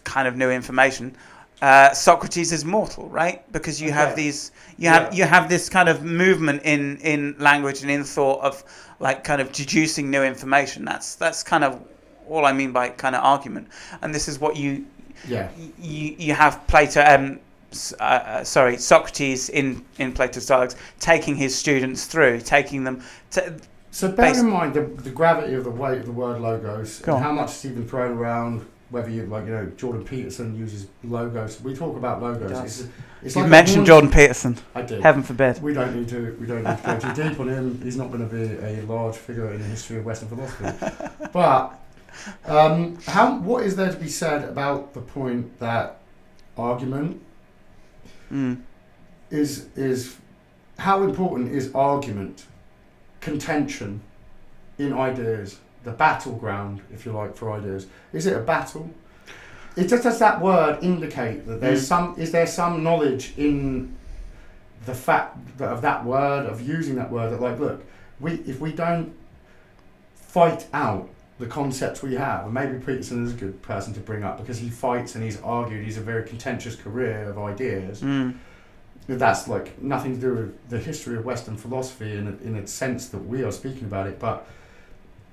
kind of new information. Socrates is mortal, right? Because you have these, you Yeah. have this kind of movement in language and in thought of like kind of deducing new information. That's kind of all I mean by kind of argument. And this is what Yeah. you have Plato. Socrates in Plato's dialogues, taking his students through, taking them to. So bear in mind the gravity of the weight of the word logos, Go and on. how much it's even thrown around. Whether you Jordan Peterson uses logos. We talk about logos. It's You like mentioned Jordan Peterson. I did. Heaven forbid. We don't need to go too deep on him. He's not going to be a large figure in the history of Western philosophy. But what is there to be said about the point that argument is how important is argument, contention in ideas, the battleground, if you like, for ideas? Is it a battle? It just does that word indicate that there's is there some knowledge in the fact of that word, of using that word, that like, look, if we don't fight out the concepts we have, and maybe Peterson is a good person to bring up because he fights and he's argued, he's a very contentious career of ideas. That's like nothing to do with the history of Western philosophy in a sense that we are speaking about it, but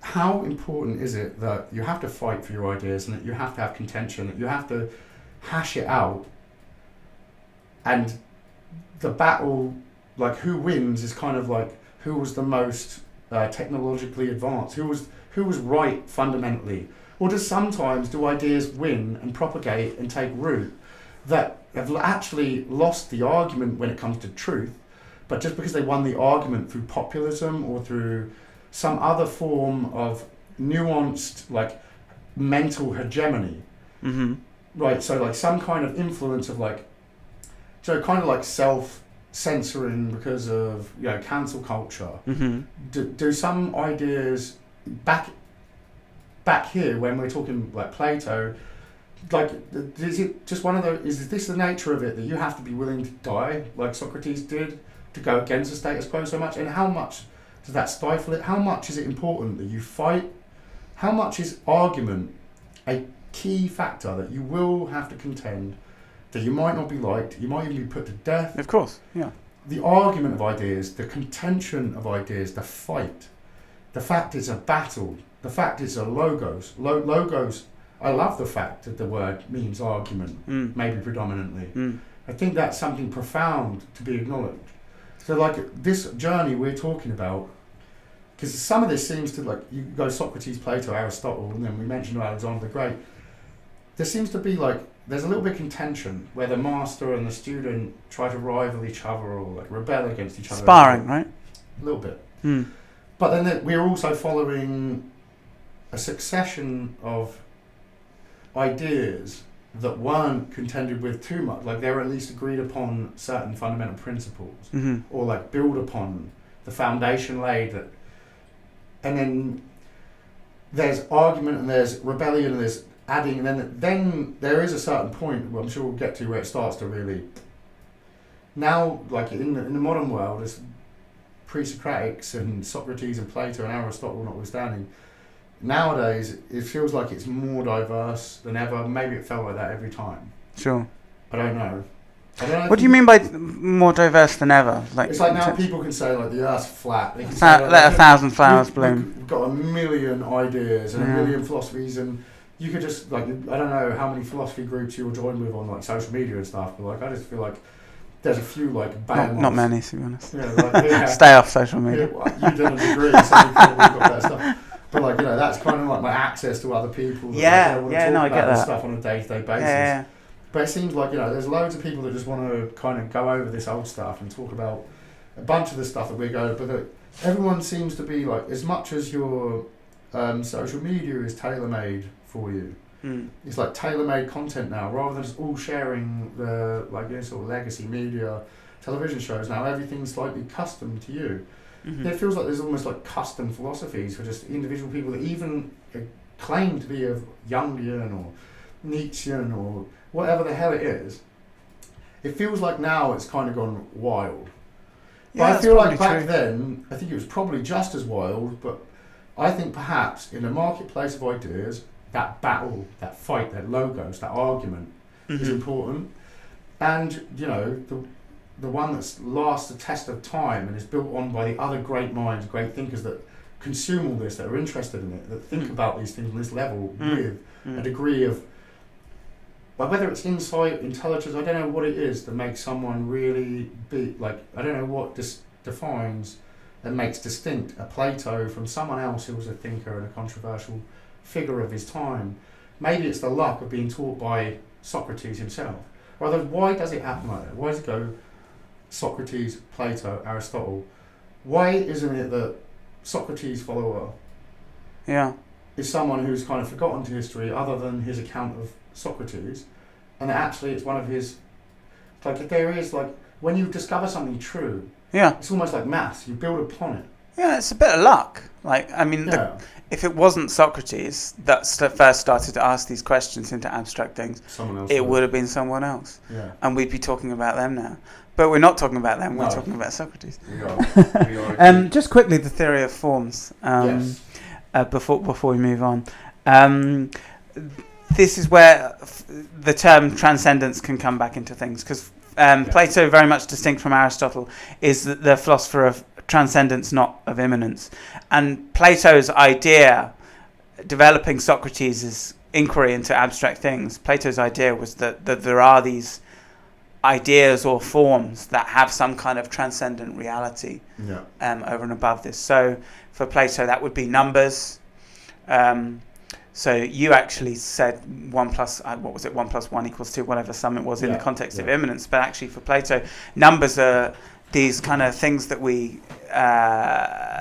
how important is it that you have to fight for your ideas and that you have to have contention, that you have to hash it out, and the battle, like who wins, is kind of like who was the most technologically advanced, who was right fundamentally, or do ideas win and propagate and take root that have actually lost the argument when it comes to truth, but just because they won the argument through populism or through some other form of nuanced, like, mental hegemony. Right, so like some kind of influence of like, so kind of like self-censoring because of, cancel culture. Do some ideas back here when we're talking like Plato, like, is it just one of those, is this the nature of it, that you have to be willing to die like Socrates did to go against the status quo so much? And how much does that stifle it? How much is it important that you fight? How much is argument a key factor that you will have to contend, that you might not be liked, you might even be put to death? Of course, yeah. The argument of ideas, the contention of ideas, the fight, the fact it's a battle, the fact it's a logos. Logos, I love the fact that the word means argument, maybe predominantly. I think that's something profound to be acknowledged. So like this journey we're talking about, because some of this seems to, like, you go Socrates, Plato, Aristotle, and then we mentioned Alexander the Great. There seems to be like, there's a little bit of contention where the master and the student try to rival each other or like rebel against each other. Sparring, right? A little bit. But then we're also following a succession of ideas that weren't contended with too much, like they were at least agreed upon certain fundamental principles, or like build upon the foundation laid, that, and then there's argument and there's rebellion and there's adding, and then there is a certain point, I'm sure we'll get to, where it starts to really, now like in the modern world, it's presocratics and Socrates and Plato and Aristotle notwithstanding. Nowadays, it feels like it's more diverse than ever. Maybe it felt like that every time. Sure. I don't know. What do you mean by more diverse than ever? Like, it's like now people can say like the Earth's flat. They can say, let a thousand flowers bloom. We've got a million ideas and a million philosophies, and you could just like, I don't know how many philosophy groups you'll join with on like social media and stuff, but like I just feel like there's a few like not many, to be honest. Yeah, Stay off social media. You didn't agree, so you probably got that stuff. But like, that's kind of like my access to other people. I get that stuff on a day-to-day basis. Yeah. But it seems like, there's loads of people that just want to kind of go over this old stuff and talk about a bunch of the stuff that we're going. But everyone seems to be like, as much as your social media is tailor-made for you, it's like tailor-made content now, rather than just all sharing the sort of legacy media television shows. Now everything's slightly custom to you. It feels like there's almost like custom philosophies for just individual people that even claim to be of Jungian or Nietzschean or whatever the hell it is. It feels like now it's kind of gone wild. But I feel like back then, I think it was probably just as wild, but I think perhaps in a marketplace of ideas, that battle, that fight, that logos, that argument, is important, and the one that's lasts the test of time and is built on by the other great minds, great thinkers that consume all this, that are interested in it, that think about these things on this level with a degree of, whether it's insight, intelligence, I don't know what it is that makes someone really be, I don't know what defines and makes distinct a Plato from someone else who was a thinker and a controversial figure of his time. Maybe it's the luck of being taught by Socrates himself. Rather, why does it happen like that? Why does it go Socrates, Plato, Aristotle? Why isn't it that Socrates' follower is someone who's kind of forgotten to history other than his account of Socrates, and actually it's one of his, there is, when you discover something true, it's almost like maths, you build upon it. Yeah, it's a bit of luck. If it wasn't Socrates that first started to ask these questions into abstract things, it would have been someone else. Yeah. And we'd be talking about them now. But we're not talking about them, we're talking about Socrates. We are. Just quickly, the theory of forms, before we move on. This is where the term transcendence can come back into things, because Plato, very much distinct from Aristotle, is the philosopher of transcendence, not of immanence. And Plato's idea, developing Socrates' inquiry into abstract things, Plato's idea was that there are these ideas or forms that have some kind of transcendent reality over and above this. So for Plato, that would be numbers. So you actually said 1 plus 1 equals 2, whatever sum it was in the context of immanence. But actually for Plato, numbers are these kind of things that we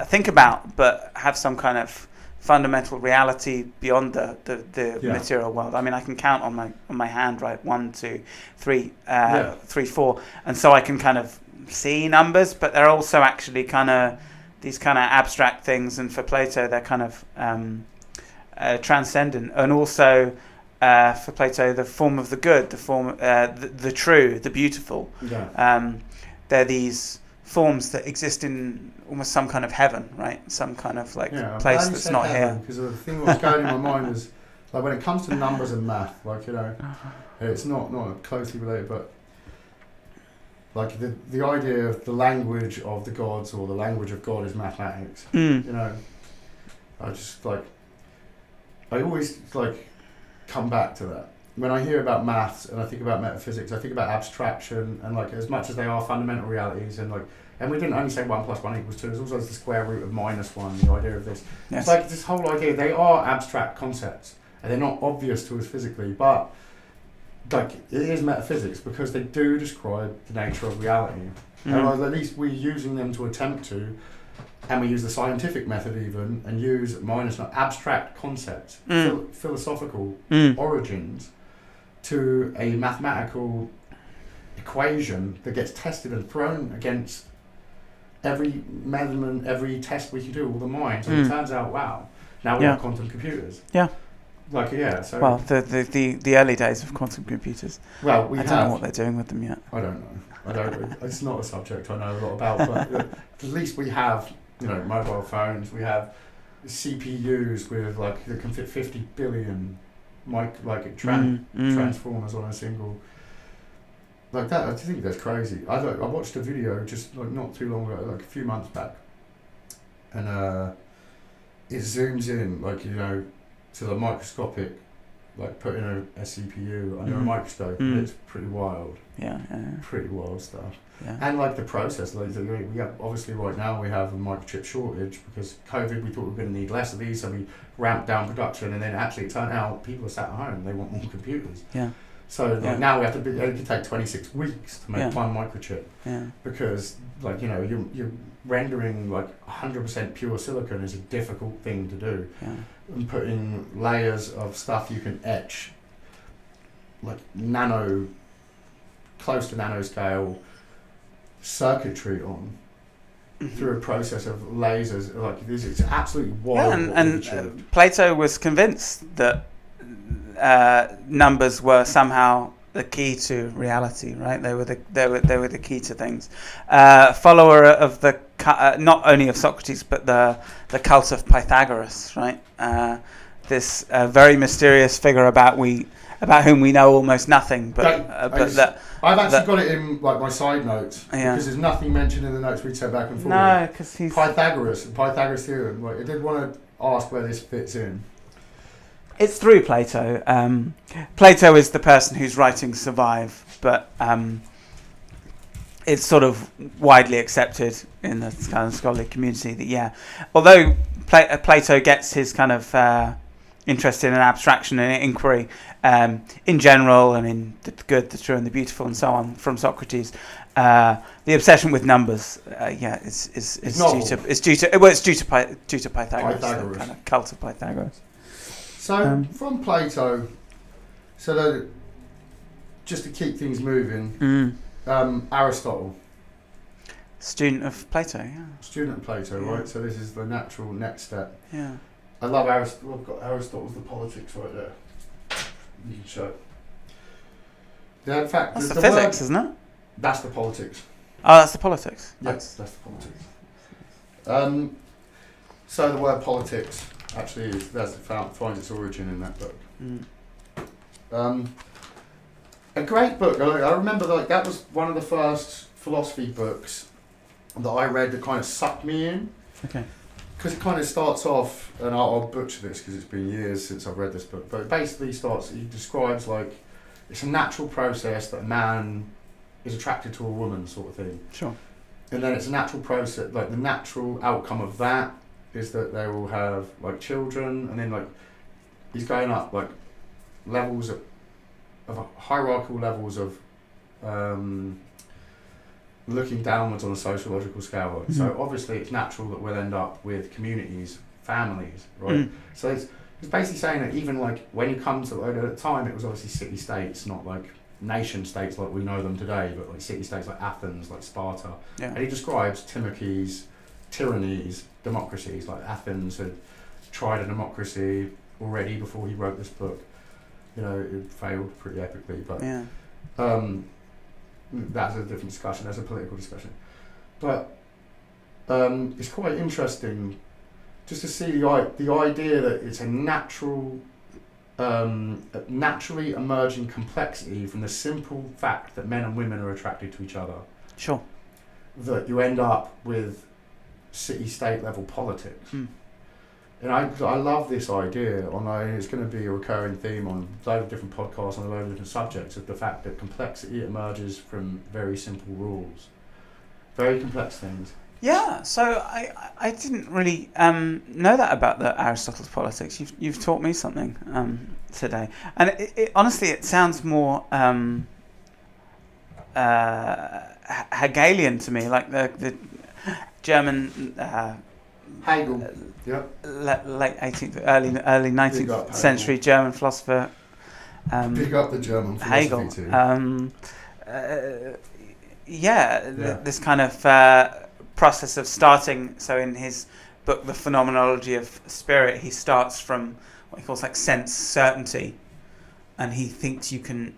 think about, but have some kind of fundamental reality beyond the material world. I mean, I can count on my hand, right? 1, 2, 3, 3, 4, and so I can kind of see numbers, but they're also actually kind of these kind of abstract things. And for Plato, they're kind of transcendent, and also for Plato, the form of the good, the form, the true, the beautiful. They're these forms that exist in almost some kind of heaven, right? Some kind of place that's not here. Because the thing that's going in my mind is, when it comes to numbers and math, it's not closely related, but the idea of the language of the gods, or the language of God, is mathematics. I just I always come back to that. When I hear about maths and I think about metaphysics, I think about abstraction, and as much as they are fundamental realities, and we didn't only say 1 plus 1 equals 2, there's also the square root of -1, the idea of this. Yes. It's this whole idea, they are abstract concepts, and they're not obvious to us physically, but it is metaphysics, because they do describe the nature of reality. And at least we're using them to attempt to, and we use the scientific method even, and use abstract concepts, philosophical origins, to a mathematical equation that gets tested and thrown against every measurement, every test we can do, all the minds, and it turns out, wow, now we have quantum computers. Yeah. So well, the early days of quantum computers. Well, I don't know what they're doing with them yet. I don't know. It's not a subject I know a lot about, but at least we have, mobile phones. We have CPUs with that can fit 50 billion transformers on a single. That, I think that's crazy. I watched a video just not too long ago, a few months back, and it zooms in to the microscopic, putting a CPU under a microscope. And it's pretty wild. Pretty wild stuff. Yeah. And the process, we have, obviously right now we have a microchip shortage because COVID. We thought we were going to need less of these, so we ramped down production, and then actually it turned out people are sat at home. They want more computers. Yeah. So now we have to. It can take 26 weeks to make one microchip. Yeah. Because you're rendering 100% pure silicon is a difficult thing to do. Yeah. And putting layers of stuff you can etch, close to nanoscale circuitry on through a process of lasers this. It's absolutely wild. Yeah, and Plato was convinced that numbers were somehow the key to reality, right? They were the key to things. Follower of the not only of Socrates but the cult of Pythagoras, right? this very mysterious figure about whom we know almost nothing, I've actually got it in like my side notes because there's nothing mentioned in the notes we take back and forth. No, because he's Pythagoras theorem. Like, I did want to ask where this fits in. It's through Plato. Plato is the person whose writings survive, but it's sort of widely accepted in the kind of scholarly community that although Plato gets his kind of interest in abstraction and inquiry in general, and in the good, the true, and the beautiful, and so on from Socrates, the obsession with numbers, it's due to Pythagoras, the kind of cult of Pythagoras. So from Plato, just to keep things moving, Aristotle, student of Plato, student of Plato, right? So this is the natural next step. Yeah. I love Aristotle. I've got Aristotle's The Politics right there. You can show it. Yeah, in fact, that's the physics, isn't it? That's the Politics. Oh, that's the Politics. Yes, that's the Politics. So the word politics actually finds its origin in that book. A great book. I remember that was one of the first philosophy books that I read that kind of sucked me in. Okay. Because it kind of starts off, and I'll butcher this because it's been years since I've read this book, but it basically he describes like it's a natural process that a man is attracted to a woman, sort of thing. Sure. And then it's a natural process, like the natural outcome of that is that they will have like children, and then like he's going up like levels of hierarchical levels of looking downwards on a sociological scale. Mm-hmm. So obviously it's natural that we'll end up with communities, families, right? So it's basically saying that even like when you come to, at the time it was obviously city-states, not like nation-states like we know them today, but like city-states like Athens, like Sparta. Yeah. And he describes tyrannies, democracies, like Athens had tried a democracy already before he wrote this book. You know, it failed pretty epically, but that's a different discussion. That's a political discussion. But it's quite interesting just to see the idea that it's a naturally emerging complexity from the simple fact that men and women are attracted to each other. Sure. That you end up with city-state level politics. And I love this idea, it's going to be a recurring theme on a load of different podcasts on a load of different subjects, of the fact that complexity emerges from very simple rules. Very complex things. Yeah, so I didn't really know that about the Aristotle's Politics. You've taught me something today. And it honestly, it sounds more Hegelian to me, like the German... Hegel, late 18th, early 19th century German philosopher. Pick up the German philosophy Hegel. This kind of process of starting. So in his book, The Phenomenology of Spirit, he starts from what he calls like sense certainty, and he thinks you can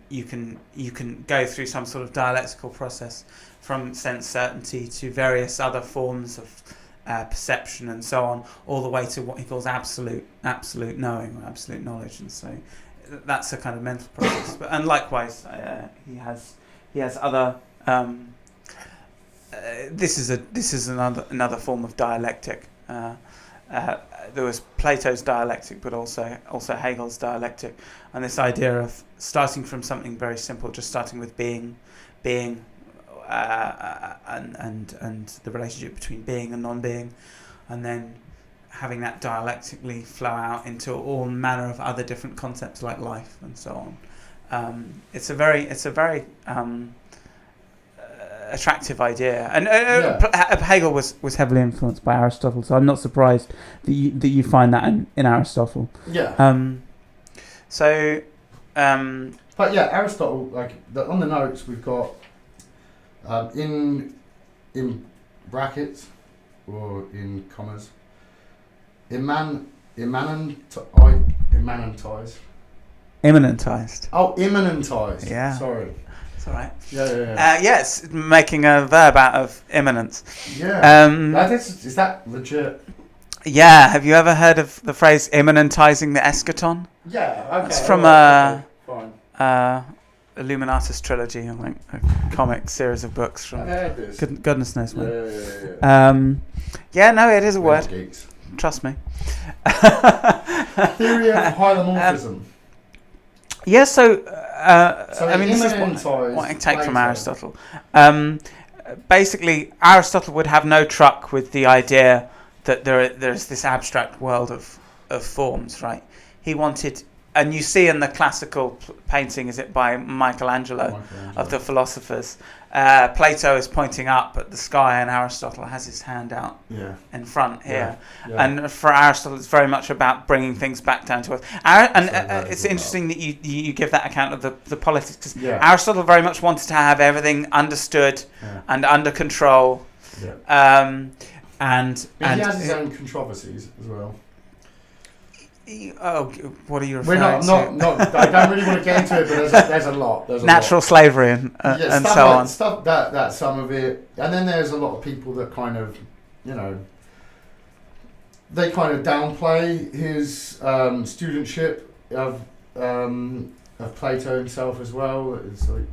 go through some sort of dialectical process from sense certainty to various other forms of perception and so on, all the way to what he calls absolute knowing or absolute knowledge. And so that's a kind of mental process. And likewise, he has other. This is another form of dialectic. There was Plato's dialectic, but also Hegel's dialectic, and this idea of starting from something very simple, just starting with being. And the relationship between being and non-being, and then having that dialectically flow out into all manner of other different concepts like life and so on. It's a very attractive idea, and Hegel was heavily influenced by Aristotle, so I'm not surprised that you find that in Aristotle. Yeah. But yeah, Aristotle, like on the notes we've got. In brackets or in commas, immanentized. Oh, immanentized. Yeah. Sorry. It's all right. Yeah. Yes, making a verb out of immanence. Yeah. Is that legit? Yeah, have you ever heard of the phrase immanentizing the eschaton? Yeah, okay. It's from okay, fine. Illuminatus trilogy, I think, a comic series of books from I've heard this. goodness knows when. Yeah. Yeah, no, it is a We're word. geeks. Trust me. Theory of hylomorphism. Yeah, so So I mean, this is what I take from Aristotle. Basically, Aristotle would have no truck with the idea that there's this abstract world of forms, right? He wanted, and you see in the classical painting, is it by Michelangelo, of the philosophers, Plato is pointing up at the sky and Aristotle has his hand out in front here. Yeah. And for Aristotle, it's very much about bringing things back down to earth. It's interesting that you give that account of the politics, because Aristotle very much wanted to have everything understood and under control. Yeah. And he has his own controversies as well. What are you referring to? I don't really want to get into it, but there's a lot. Natural slavery and so on. Stuff that some of it, and then there's a lot of people that kind of, they kind of downplay his studentship of Plato himself as well. It's like,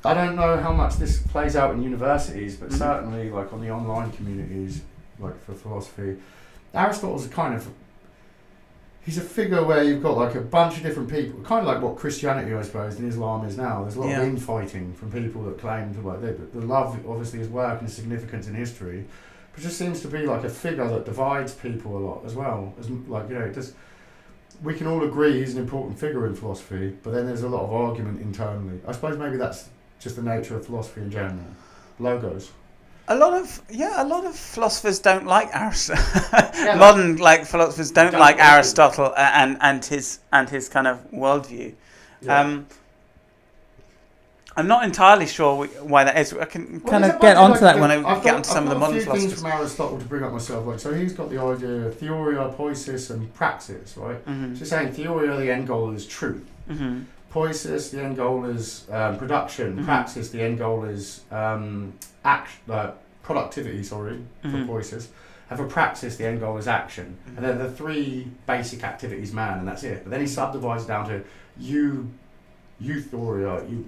I don't know how much this plays out in universities, but certainly like on the online communities, like for philosophy, Aristotle's he's a figure where you've got like a bunch of different people, kind of like what Christianity, I suppose, and Islam is now. There's a lot of infighting from people that claim to like the love, obviously, his work and his significance in history, but just seems to be like a figure that divides people a lot as well. As like it just, we can all agree he's an important figure in philosophy, but then there's a lot of argument internally. I suppose maybe that's just the nature of philosophy in general. Logos. A lot of philosophers don't like Aristotle. Modern philosophers don't like Aristotle and his kind of worldview. Yeah. I'm not entirely sure why that is. I can kind of get onto that when I get onto some of the modern philosophers. I've got a few things from Aristotle to bring up myself. So he's got the idea of theoria, poiesis, and praxis, right? Mm-hmm. So he's saying theoria, the end goal is truth. Mm-hmm. Poiesis, the end goal is production. Mm-hmm. Praxis, the end goal is productivity, for poiesis. And for praxis, the end goal is action. Mm-hmm. And then the three basic activities, man, and that's it. But then he subdivides down to theoria, you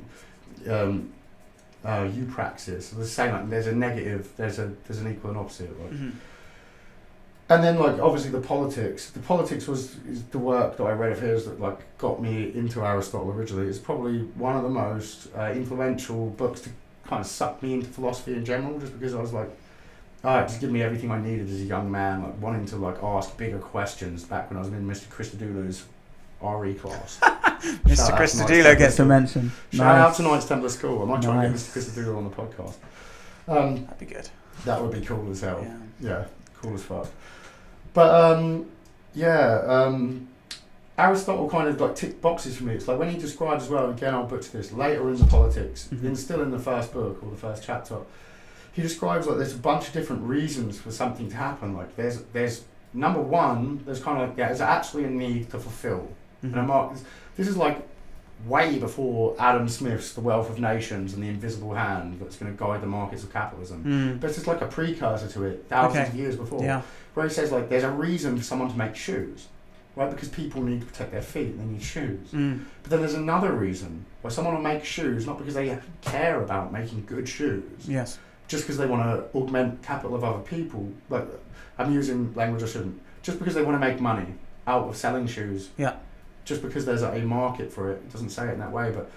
praxis. So the same, there's a negative, there's an equal and opposite, right? Mm-hmm. And then, obviously, the politics. The politics is the work that I read of his that got me into Aristotle originally. It's probably one of the most influential books to kind of suck me into philosophy in general, just because I was like, just give me everything I needed as a young man, wanting to ask bigger questions back when I was in Mr. Christodoulou's RE class. Mr. Christodoulou gets a mention. Shout out to Knights Templar School. I might try and get Mr. Christodoulou on the podcast. That'd be good. That would be cool as hell. Yeah, cool as fuck. But Aristotle kind of ticked boxes for me. It's like when he describes as well, again I'll butcher this, later in the politics, still in the first book or the first chapter, he describes there's a bunch of different reasons for something to happen. There's number one, there's kind of there's actually a need to fulfill. And this is way before Adam Smith's The Wealth of Nations and the Invisible Hand that's going to guide the markets of capitalism. But it's just a precursor to it, thousands of years before. Yeah. Where he says there's a reason for someone to make shoes, right? Because people need to protect their feet, they need shoes. But then there's another reason why someone will make shoes, not because they care about making good shoes. Yes. Just because they want to augment capital of other people. I'm using language I shouldn't. Just because they want to make money out of selling shoes. Yeah. Just because there's a market for it. It doesn't say it in that way, but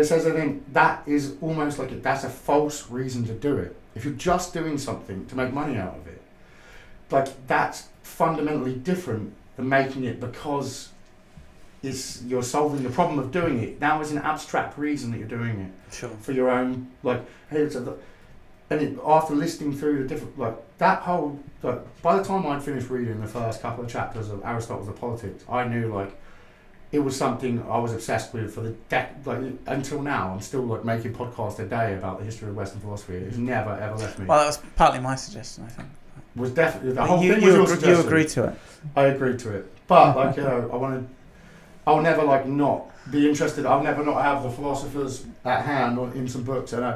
it says, I think that is almost that's a false reason to do it. If you're just doing something to make money out of it, that's fundamentally different than making it because you're solving the problem of doing it. Now is an abstract reason that you're doing it. Sure. For your own, after listening through the different, that whole, by the time I'd finished reading the first couple of chapters of Aristotle's The Politics, I knew, it was something I was obsessed with for until now. I'm still making podcasts a day about the history of Western philosophy. It's never ever left me. Well, that was partly my suggestion, I think. Was definitely the whole thing was your suggestion. You agreed to it. I agreed to it, but I'll never not be interested. I'll never not have the philosophers at hand in some books, and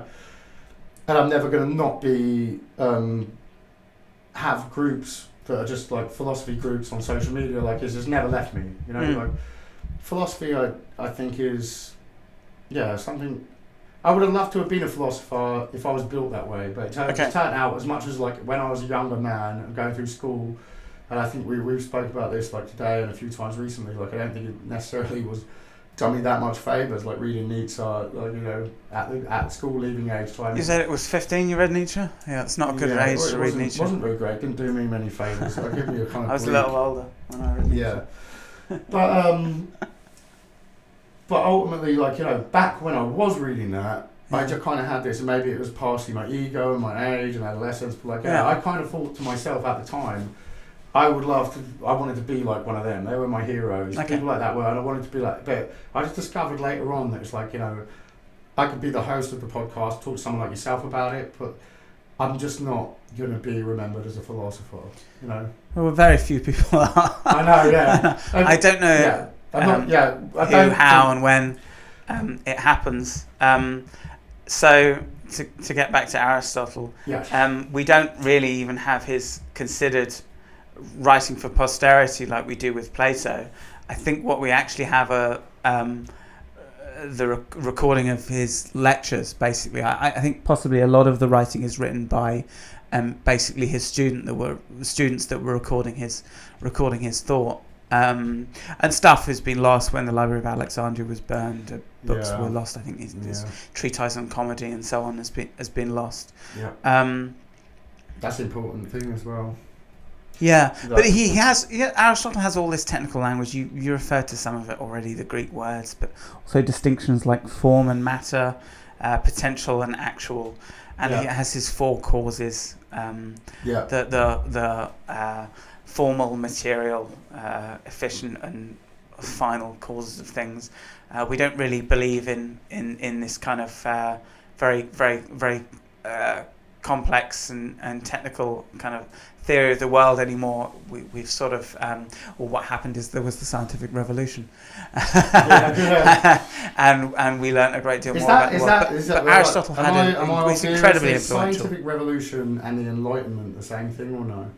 I'm never going to not be have groups that are just like philosophy groups on social media, like it's just never left me. You know, like philosophy, I think is, something. I would have loved to have been a philosopher if I was built that way, but it turned out, as much as like when I was a younger man and going through school, and I think we've spoke about this like today and a few times recently, like I don't think it necessarily was done me that much favours, like reading Nietzsche, like, you know, at school leaving age time. You said it was 15 you read Nietzsche? Yeah, it's not a good age to read Nietzsche. It wasn't very great, didn't do me many favours. I give me a kind of I was a little older when I read Nietzsche. But ultimately, like, you know, back when I was reading that, I just kind of had this, and maybe it was partially my ego and my age and adolescence, but like, I kind of thought to myself at the time, I wanted to be like one of them. They were my heroes. People like that were, and I wanted to be like, but I just discovered later on that it's like, you know, I could be the host of the podcast, talk to someone like yourself about it, but I'm just not going to be remembered as a philosopher, you know. Well, very few people are. I know, yeah. I don't know who, how, and when it happens. So to get back to Aristotle, we don't really even have his considered writing for posterity like we do with Plato. I think what we actually have are the recording of his lectures. Basically, I think possibly a lot of the writing is written by basically his students that were recording his thought. And stuff has been lost when the Library of Alexandria was burned. Books were lost. I think his treatise on comedy and so on has been lost. Yeah. That's an important thing as well. Yeah, but Aristotle has all this technical language. You referred to some of it already, the Greek words, but also distinctions like form and matter, potential and actual, and he has his four causes. The formal, material, efficient, and final causes of things. We don't really believe in this kind of very, very, very complex and technical kind of theory of the world anymore. We've sort of what happened is there was the scientific revolution, and we learnt a great deal more about the world. But Aristotle was incredibly influential. Scientific revolution and the Enlightenment the same thing or no?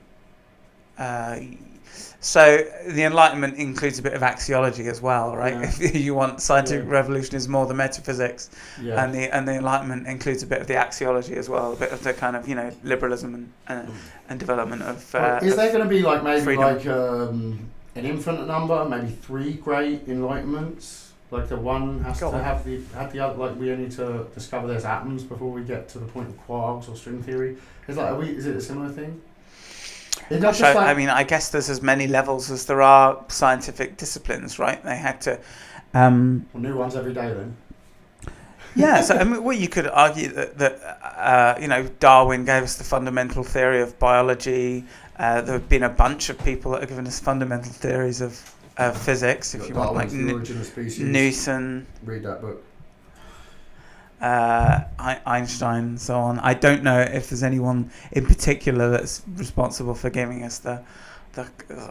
So the Enlightenment includes a bit of axiology as well, right? Yeah. If you want, scientific revolution is more the metaphysics, and the Enlightenment includes a bit of the axiology as well, a bit of the kind of, you know, liberalism and development of. Is there going to be like maybe freedom. Like an infinite number, maybe 3 great Enlightenments? Like the one has to have the other. Like we only need to discover there's atoms before we get to the point of quarks or string theory. Is it a similar thing? Gosh, I mean, I guess there's as many levels as there are scientific disciplines, right? They had to... new ones every day, then. Yeah, so I mean, well, you could argue that you know, Darwin gave us the fundamental theory of biology. There have been a bunch of people that have given us fundamental theories of physics, if you want, like Newton. Read that book. Einstein and so on. I don't know if there's anyone in particular that's responsible for giving us the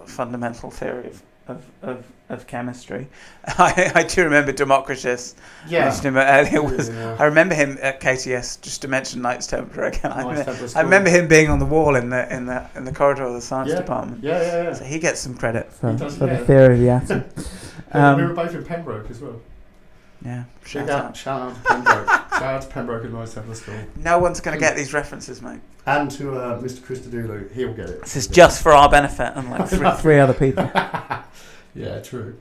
fundamental theory of chemistry. I do remember Democritus. I mentioned him earlier. I remember him at KTS, just to mention Knight's Templar again. I remember him being on the wall in the corridor of the science department. Yeah. So he gets some credit for the theory of the atom. We were both in Pembroke as well. Yeah, shout out to Pembroke. Shout out to Pembroke and Knights Templar School. No one's going to get these references, mate. And to Mr. Christodoulou, he'll get it. This is just for our benefit, unlike three other people. Yeah, true.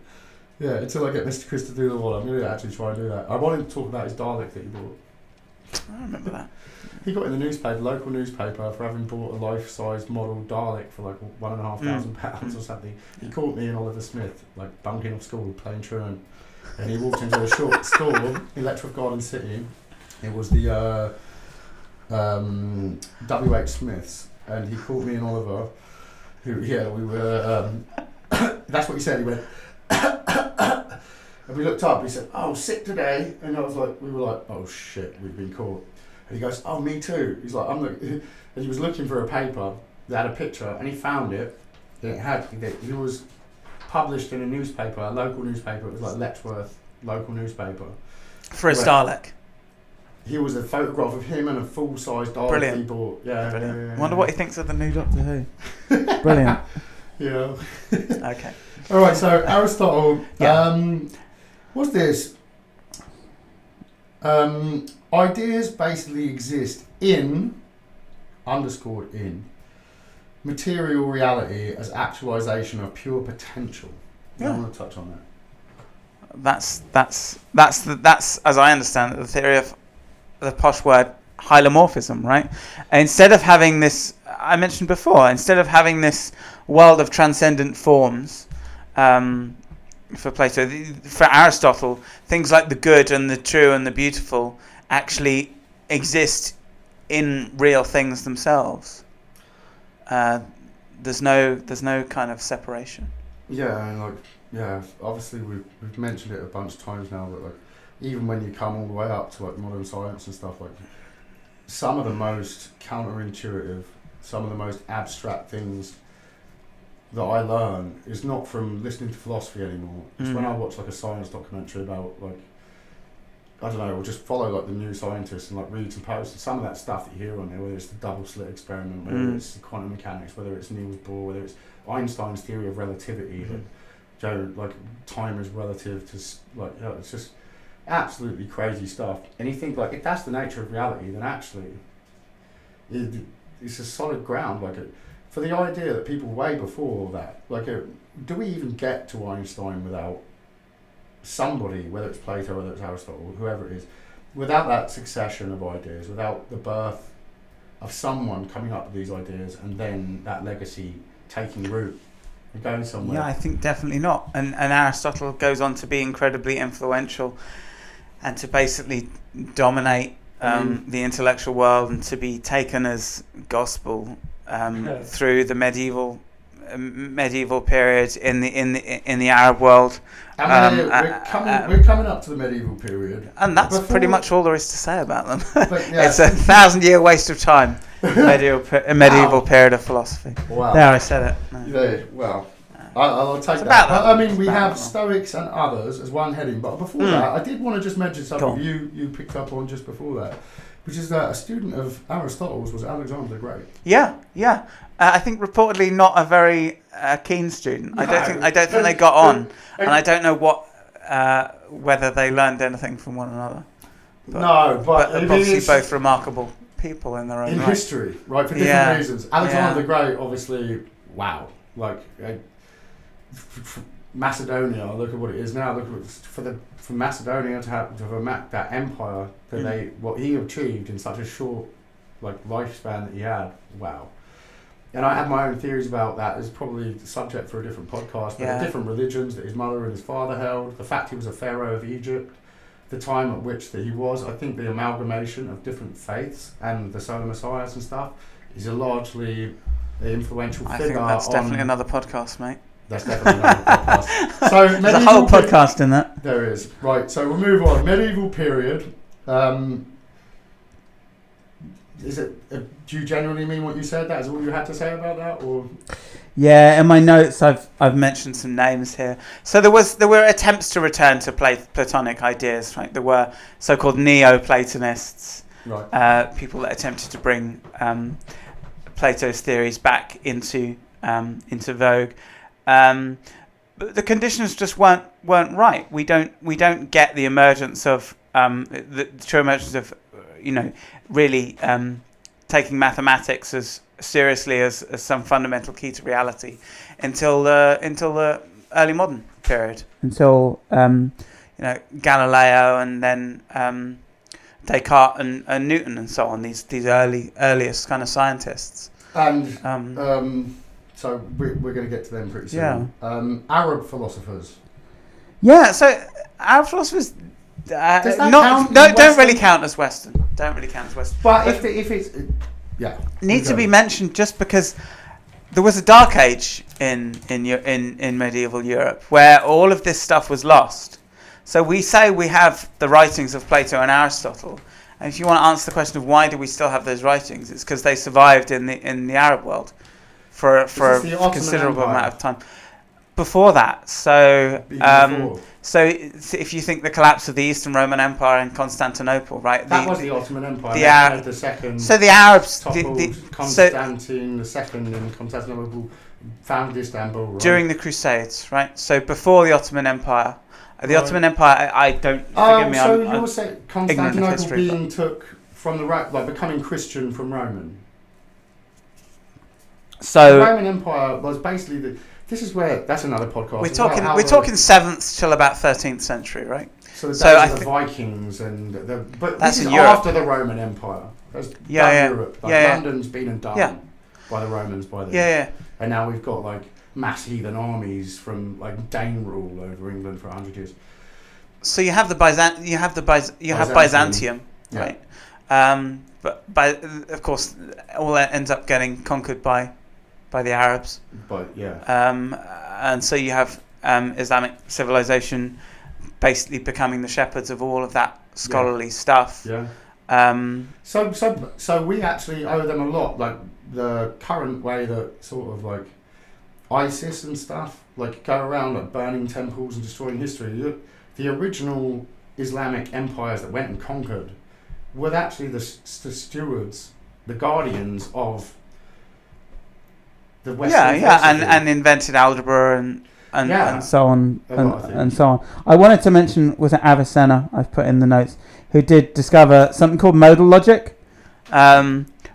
Yeah, until I get Mr. Christodoulou on, I'm going to actually try and do that. I wanted to talk about his Dalek that he bought. I remember that. He got in the newspaper, local newspaper, for having bought a life-sized model Dalek for like £1,500 or something. He caught me and Oliver Smith, like bunking off school, playing truant. And he walked into a short store in Letchworth Garden City. It was the W.H. Smiths, and he called me and Oliver, who, we were, that's what he said, he went, and we looked up, he said, "Oh, sick today," and we were like, "Oh shit, we've been caught." And he goes, "Oh, me too." He's like, and he was looking for a paper that had a picture, and he found it, and he was published in a newspaper, a local newspaper. It was like Letchworth local newspaper. For his Dalek. he was a photograph of him and a full-size doll. Brilliant. People, yeah. Wonder what he thinks of the new Doctor Who. Brilliant. Yeah. Okay. All right. So Aristotle. Yeah. What's this? Ideas basically exist in material reality as actualization of pure potential. Yeah. I want to touch on that. That's as I understand it, the theory of the posh word hylomorphism, right? Instead of having this, I mentioned before, instead of having this world of transcendent forms, for Plato, for Aristotle, things like the good and the true and the beautiful actually exist in real things themselves. There's no kind of separation. Yeah, and obviously we've mentioned it a bunch of times now, but like even when you come all the way up to like modern science and stuff, like some of the most counterintuitive, some of the most abstract things that I learn is not from listening to philosophy anymore. It's when I watch like a science documentary about like, I don't know, or just follow like the new scientists and like read some posts and some of that stuff that you hear on there, whether it's the double slit experiment, whether it's quantum mechanics, whether it's Niels Bohr, whether it's Einstein's theory of relativity, like time is relative to it's just absolutely crazy stuff. And you think like if that's the nature of reality, then actually it's a solid ground. For the idea that people way before that, do we even get to Einstein without somebody, whether it's Plato, whether it's Aristotle, whoever it is, without that succession of ideas, without the birth of someone coming up with these ideas and then that legacy taking root and going somewhere? Yeah, I think definitely not. And Aristotle goes on to be incredibly influential and to basically dominate the intellectual world and to be taken as gospel through the medieval period in the Arab world. We're coming up to the medieval period, and that's pretty much all there is to say about them. Yeah. It's a 1,000-year waste of time. Medieval period of philosophy. Wow. There, I said it. No. Yeah, well, I'll take that. We have Stoics and others as one heading, but before that, I did want to just mention something you picked up on just before that, which is that a student of Aristotle's was Alexander the Great. Yeah. I think reportedly not a very keen student. No. I don't think they got on, and I don't know whether they learned anything from one another. But obviously both remarkable people in their own right. History, right? For different reasons. Alexander the Great, obviously, wow. Macedonia, look at what it is now. Look at for Macedonia to have that empire what he achieved in such a short lifespan that he had. Wow. And I have my own theories about that. It's probably the subject for a different podcast. But the different religions that his mother and his father held, the fact he was a pharaoh of Egypt, the time at which that he was, I think the amalgamation of different faiths and the solar messiahs and stuff is a largely influential figure. I think that's definitely another podcast, mate. That's definitely another podcast. So there's a whole podcast in that. There is. Right, so we'll move on. Medieval period. Do you genuinely mean what you said? That is all you had to say about that, or? Yeah, in my notes I've mentioned some names here. So there were attempts to return to Platonic ideas, right? There were so-called Neo-Platonists, right. People that attempted to bring Plato's theories back into vogue. But the conditions just weren't right. We don't get the emergence of the true emergence of really taking mathematics as seriously as some fundamental key to reality until the early modern period, until Galileo and then Descartes and Newton and so on, these earliest kind of scientists. And so we're going to get to them pretty soon. Yeah. Arab philosophers. Yeah, so Arab philosophers don't really count as Western. But if it's needs to be mentioned just because there was a dark age in medieval Europe where all of this stuff was lost. So we say we have the writings of Plato and Aristotle, and if you want to answer the question of why do we still have those writings, it's because they survived in the Arab world for a considerable amount of time. before that. So Before. so if you think the collapse of the Eastern Roman Empire in Constantinople, right? That was the Ottoman Empire. The second. So the Arabs, Constantine the second in Constantinople founded Istanbul. Right? During the Crusades, right? So before the Ottoman Empire. The Ottoman Empire, I don't, forgive me, so I'm you're saying Constantinople being took from like becoming Christian from Roman? So the Roman Empire was basically this is where, that's another podcast. We're talking 7th till about 13th century, right? So the days of the Vikings but that's this is Europe. after the Roman Empire. That's Europe. London's been undone by the Romans by then. And now we've got like mass heathen armies from like Dane rule over England for 100 years. So you have Byzantium, right? But of course, all that ends up getting conquered by the Arabs. And so you have Islamic civilization basically becoming the shepherds of all of that scholarly stuff. Yeah. So we actually owe them a lot. Like the current way that sort of like ISIS and stuff like go around like burning temples and destroying history. The original Islamic empires that went and conquered were actually the stewards, the guardians of the Western philosophy. and invented algebra and so on and so on. I wanted to mention, was it Avicenna, I've put in the notes, who did discover something called modal logic,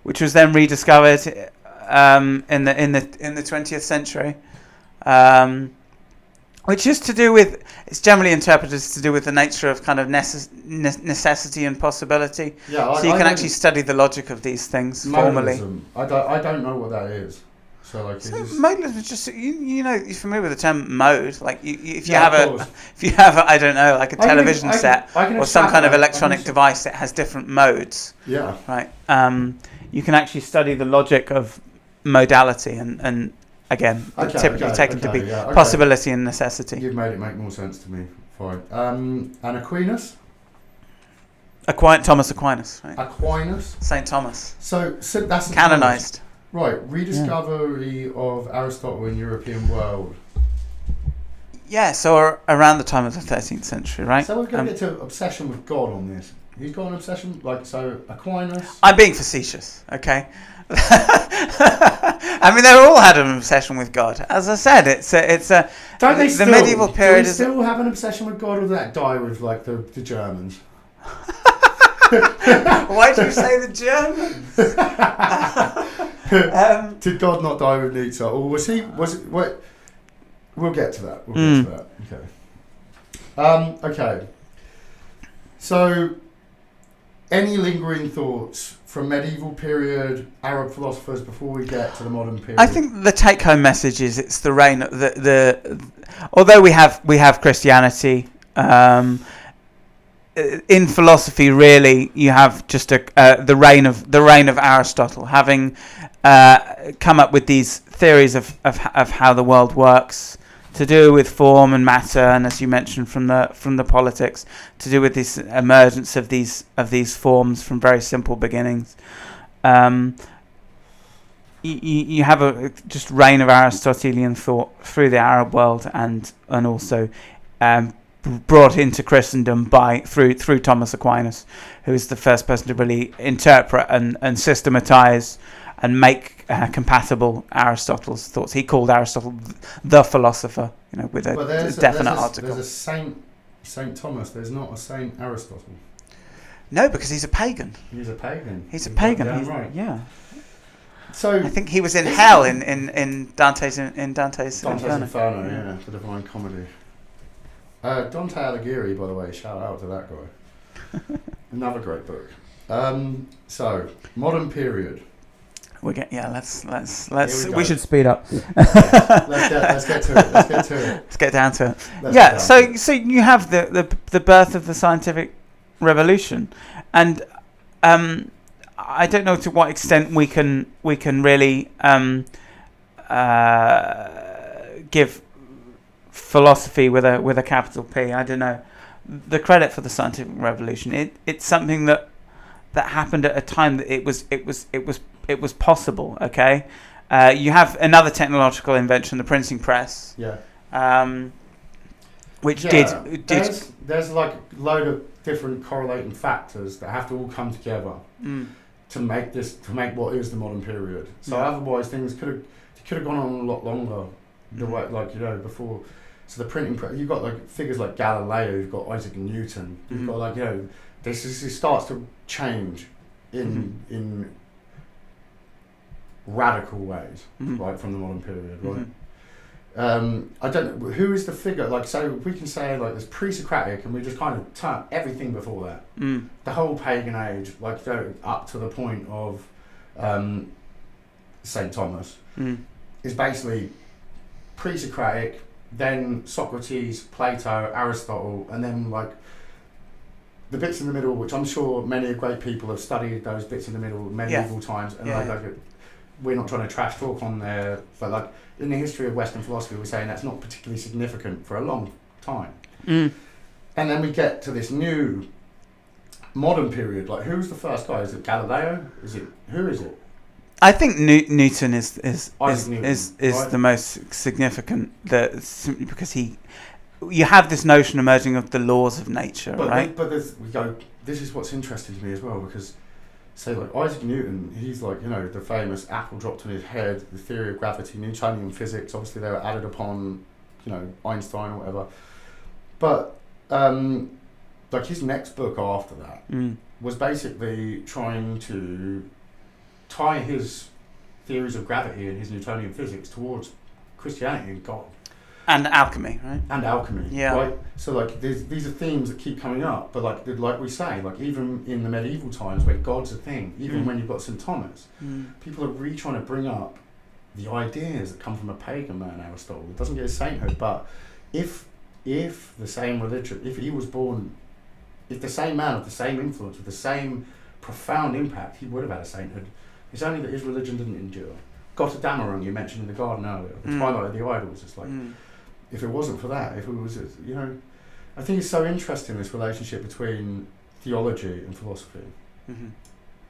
which was then rediscovered in the 20th century, which is to do with, it's generally interpreted as to do with the nature of kind of necessity and possibility. Yeah, so you can actually study the logic of these things formally. I don't know what that is. So like modalism is just you're familiar with the term mode, like if you have I don't know, like a television set or some kind of electronic device that has different modes. Yeah. Right. You can actually study the logic of modality and again typically taken to be possibility and necessity. You've made it make more sense to me. Fine. And Aquinas. Thomas Aquinas. Right? Aquinas. Saint Thomas. So that's canonized. Right, rediscovery of Aristotle in European world. Yeah, so around the time of the 13th century, right? So we're going to get to obsession with God on this. He's got an obsession, like, so Aquinas... I'm being facetious, okay? I mean, they all had an obsession with God. As I said, it's a don't they the medieval period do they still have an obsession with God, or did that die with, like, the Germans? Why do you say the Germans? Did God not die with Nietzsche, or was it? We'll get to that. Okay. So, any lingering thoughts from medieval period Arab philosophers before we get to the modern period? I think the take-home message is it's the reign of although we have Christianity. In philosophy, really, you have just the reign of Aristotle, having come up with these theories of how the world works, to do with form and matter, and as you mentioned from the politics, to do with this emergence of these forms from very simple beginnings. You have a just reign of Aristotelian thought through the Arab world, and also brought into Christendom through Thomas Aquinas, who is the first person to really interpret and systematize and make compatible Aristotle's thoughts. He called Aristotle the philosopher, with a definite article. There's a Saint Thomas. There's not a Saint Aristotle. No, because he's a pagan. He's a pagan. Right. Yeah. So I think he was in hell in Dante's Inferno. Yeah, the Divine Comedy. Dante Alighieri, by the way, shout out to that guy. Another great book. So modern period. We should speed up. Let's get to it. Let's get down to it. So you have the birth of the scientific revolution, and I don't know to what extent we can really give philosophy with a capital P. I don't know the credit for the scientific revolution. It's something that happened at a time that it was possible. Okay, you have another technological invention, the printing press. Yeah. which Yeah, did there's like a load of different correlating factors that have to all come together to make what is the modern period. So otherwise things could have gone on a lot longer. The way, like, you know, before. So the printing press, you've got like figures like Galileo, you've got Isaac Newton, you've got, like, you know, it starts to change in radical ways, right, from the modern period, right? I don't know, who is the figure, like, so we can say, like, there's pre-Socratic, and we just kind of turn everything before that. The whole pagan age, like, up to the point of St. Thomas, is basically pre-Socratic, then Socrates, Plato, Aristotle, and then, like, the bits in the middle, which I'm sure many great people have studied those bits in the middle medieval times, and like we're not trying to trash talk on there, but, like, in the history of Western philosophy, we're saying that's not particularly significant for a long time. And then we get to this new modern period. Like, who's the first guy? Is it Galileo? Who is it? I think Newton is right? the most significant, because you have this notion emerging of the laws of nature, right? But this is what's interesting to me as well, because, say, like, Isaac Newton, he's, like, you know, the famous apple dropped on his head, the theory of gravity, Newtonian physics. Obviously they were added upon, you know, Einstein or whatever. But like, his next book after that was basically trying to tie his theories of gravity and his Newtonian physics towards Christianity and God. And alchemy, right? And alchemy, yeah. Right? So, like, these are themes that keep coming up, but, like we say, like, even in the medieval times where God's a thing, even when you've got St. Thomas, people are really trying to bring up the ideas that come from a pagan man, Aristotle. It doesn't get his sainthood, but if the same religion, if he was born, if the same man with the same influence, with the same profound impact, he would have had a sainthood. It's only that his religion didn't endure. Gotterdammerung, you mentioned in the garden earlier, the twilight of the idols. It's like, if it wasn't for that, if it was, you know, I think it's so interesting, this relationship between theology and philosophy.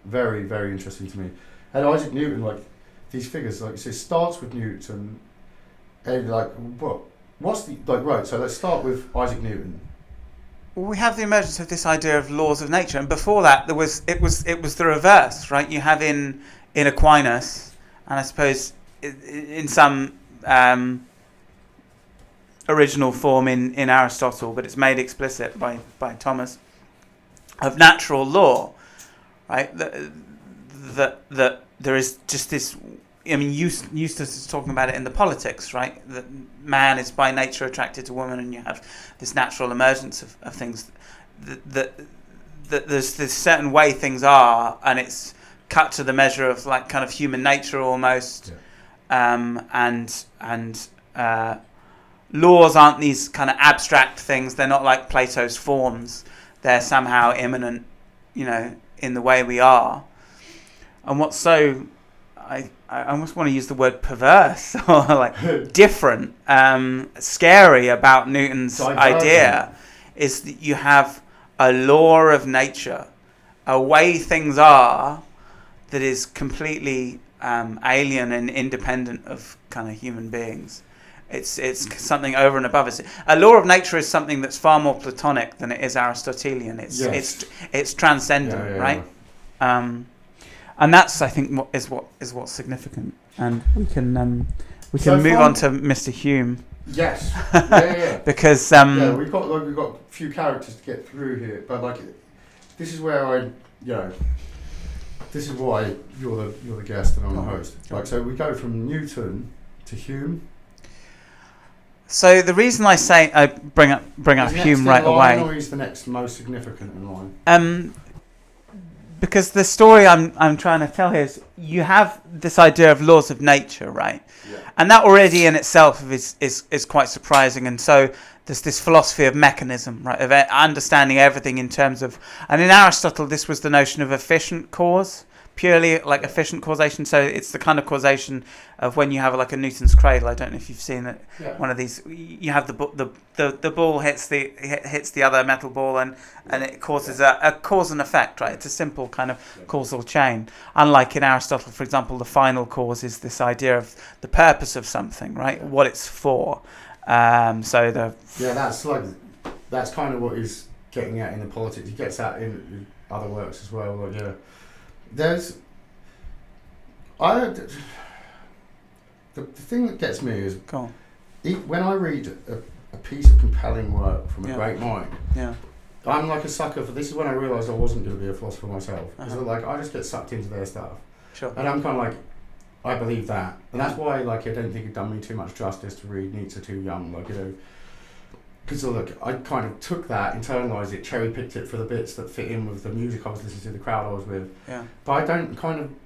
Very, very interesting to me. And Isaac Newton, like, these figures, like, so it starts with Newton, and, like, what's the, like, right, so let's start with Isaac Newton. We have the emergence of this idea of laws of nature, and before that, it was the reverse, right? You have in Aquinas, and I suppose in some original form in Aristotle, but it's made explicit by Thomas, of natural law, right? That there is just this. I mean, Eustace is talking about it in the Politics, right? That man is by nature attracted to woman, and you have this natural emergence of things. That there's this certain way things are, and it's cut to the measure of, like, kind of human nature almost. And laws aren't these kind of abstract things. They're not like Plato's forms. They're somehow immanent, you know, in the way we are. And what's so, I almost want to use the word perverse or, like, different, scary about Newton's idea is that you have a law of nature, a way things are that is completely alien and independent of kind of human beings. It's something over and above us. A law of nature is something that's far more Platonic than it is Aristotelian. It's transcendent, right? And that's, I think, what's significant. And we can move on to Mr. Hume. Yes. Yeah. Because we've got a few characters to get through here, but, like, this is where this is why you're the guest and I'm the host. Like, so we go from Newton to Hume. So the reason I bring up Hume right away. Or is the next most significant in line? Because the story I'm trying to tell here is you have this idea of laws of nature, right? Yeah. And that already in itself is quite surprising. And so there's this philosophy of mechanism, right, of understanding everything in terms of, and in Aristotle this was the notion of efficient cause, purely like efficient causation. So it's the kind of causation of when you have, like, a Newton's cradle. I don't know if you've seen it. Yeah. One of these, you have the ball hits the other metal ball and it causes a cause and effect, right? It's a simple kind of causal chain. Unlike in Aristotle, for example, the final cause is this idea of the purpose of something, right? What it's for. So the that's kind of what he's getting at in the politics. He gets at in other works as well. Like there's the thing that gets me is when I read a piece of compelling work from a great mind. Yeah. I'm like a sucker for this. Is when I realised I wasn't going to be a philosopher myself. Because like I just get sucked into their stuff. Sure. And I'm kind of like, I believe that, and that's why like I don't think it done me too much justice to read Nietzsche too young. Like because look, I kind of took that, internalised it, cherry picked it for the bits that fit in with the music I was listening to, the crowd I was with. Yeah. But I don't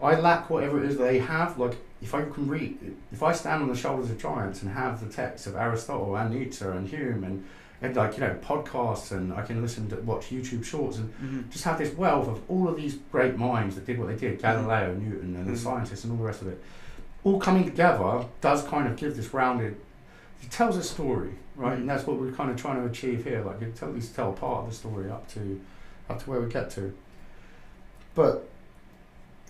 I lack whatever it is they have. Like if I stand on the shoulders of giants and have the texts of Aristotle and Nietzsche and Hume and like podcasts, and I can watch YouTube shorts and just have this wealth of all of these great minds that did what they did, Galileo, Newton, and the scientists and all the rest of it, all coming together does kind of give this rounded. It tells a story, right? And that's what we're kind of trying to achieve here. Like it at least tell part of the story up to where we get to. But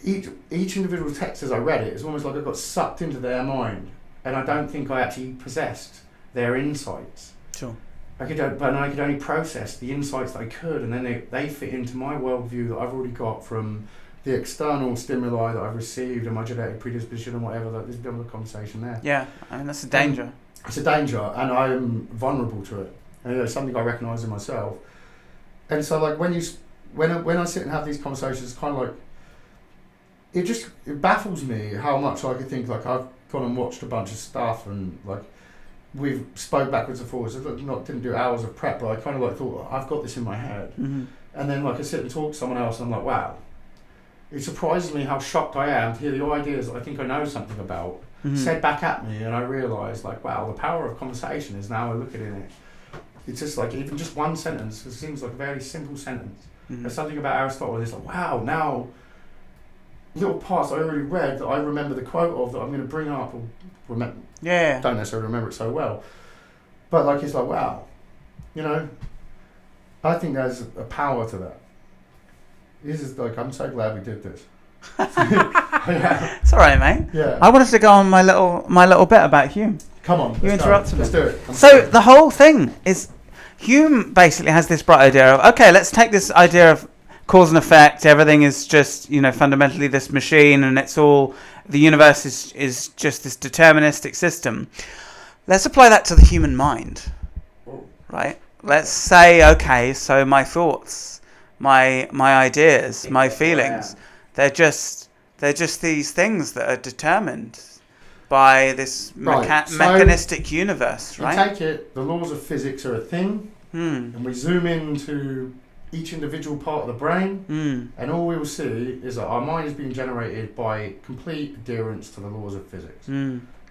each individual text as I read it, it's almost like I got sucked into their mind, and I don't think I actually possessed their insights. Sure. I could only process the insights that I could, and then they fit into my worldview that I've already got from the external stimuli that I've received and my genetic predisposition and whatever. There's a bit of a conversation there. Yeah, I mean that's a danger. It's a danger, and I am vulnerable to it. And it's something I recognise in myself. And so, like when I sit and have these conversations, it's kind of like it baffles me how much I could think like I've gone and watched a bunch of stuff and like. We've spoke backwards and forwards. I didn't do hours of prep, but I kind of like thought I've got this in my head, and then like I sit and talk to someone else, and I'm like, wow. It surprises me how shocked I am to hear the ideas that I think I know something about said back at me, and I realise like, wow, the power of conversation is now I look at it. It's just like even just one sentence. It seems like a very simple sentence. There's something about Aristotle. And it's like, wow, now. Little parts I already read that I remember the quote of that I'm going to bring up or remember. Yeah. Don't necessarily remember it so well, but like it's like wow, I think there's a power to that. This is like I'm so glad we did this. Yeah. It's all right, mate. Yeah. I wanted to go on my little bit about Hume. Come on. You interrupted me. Let's do it. So the whole thing is Hume basically has this bright idea of okay, let's take this idea of cause and effect, everything is just, fundamentally this machine and it's all, the universe is just this deterministic system. Let's apply that to the human mind, right? Let's say, okay, so my thoughts, my ideas, my feelings, they're just these things that are determined by this mechanistic universe, right? You take it, the laws of physics are a thing, and we zoom into each individual part of the brain, and all we will see is that our mind is being generated by complete adherence to the laws of physics,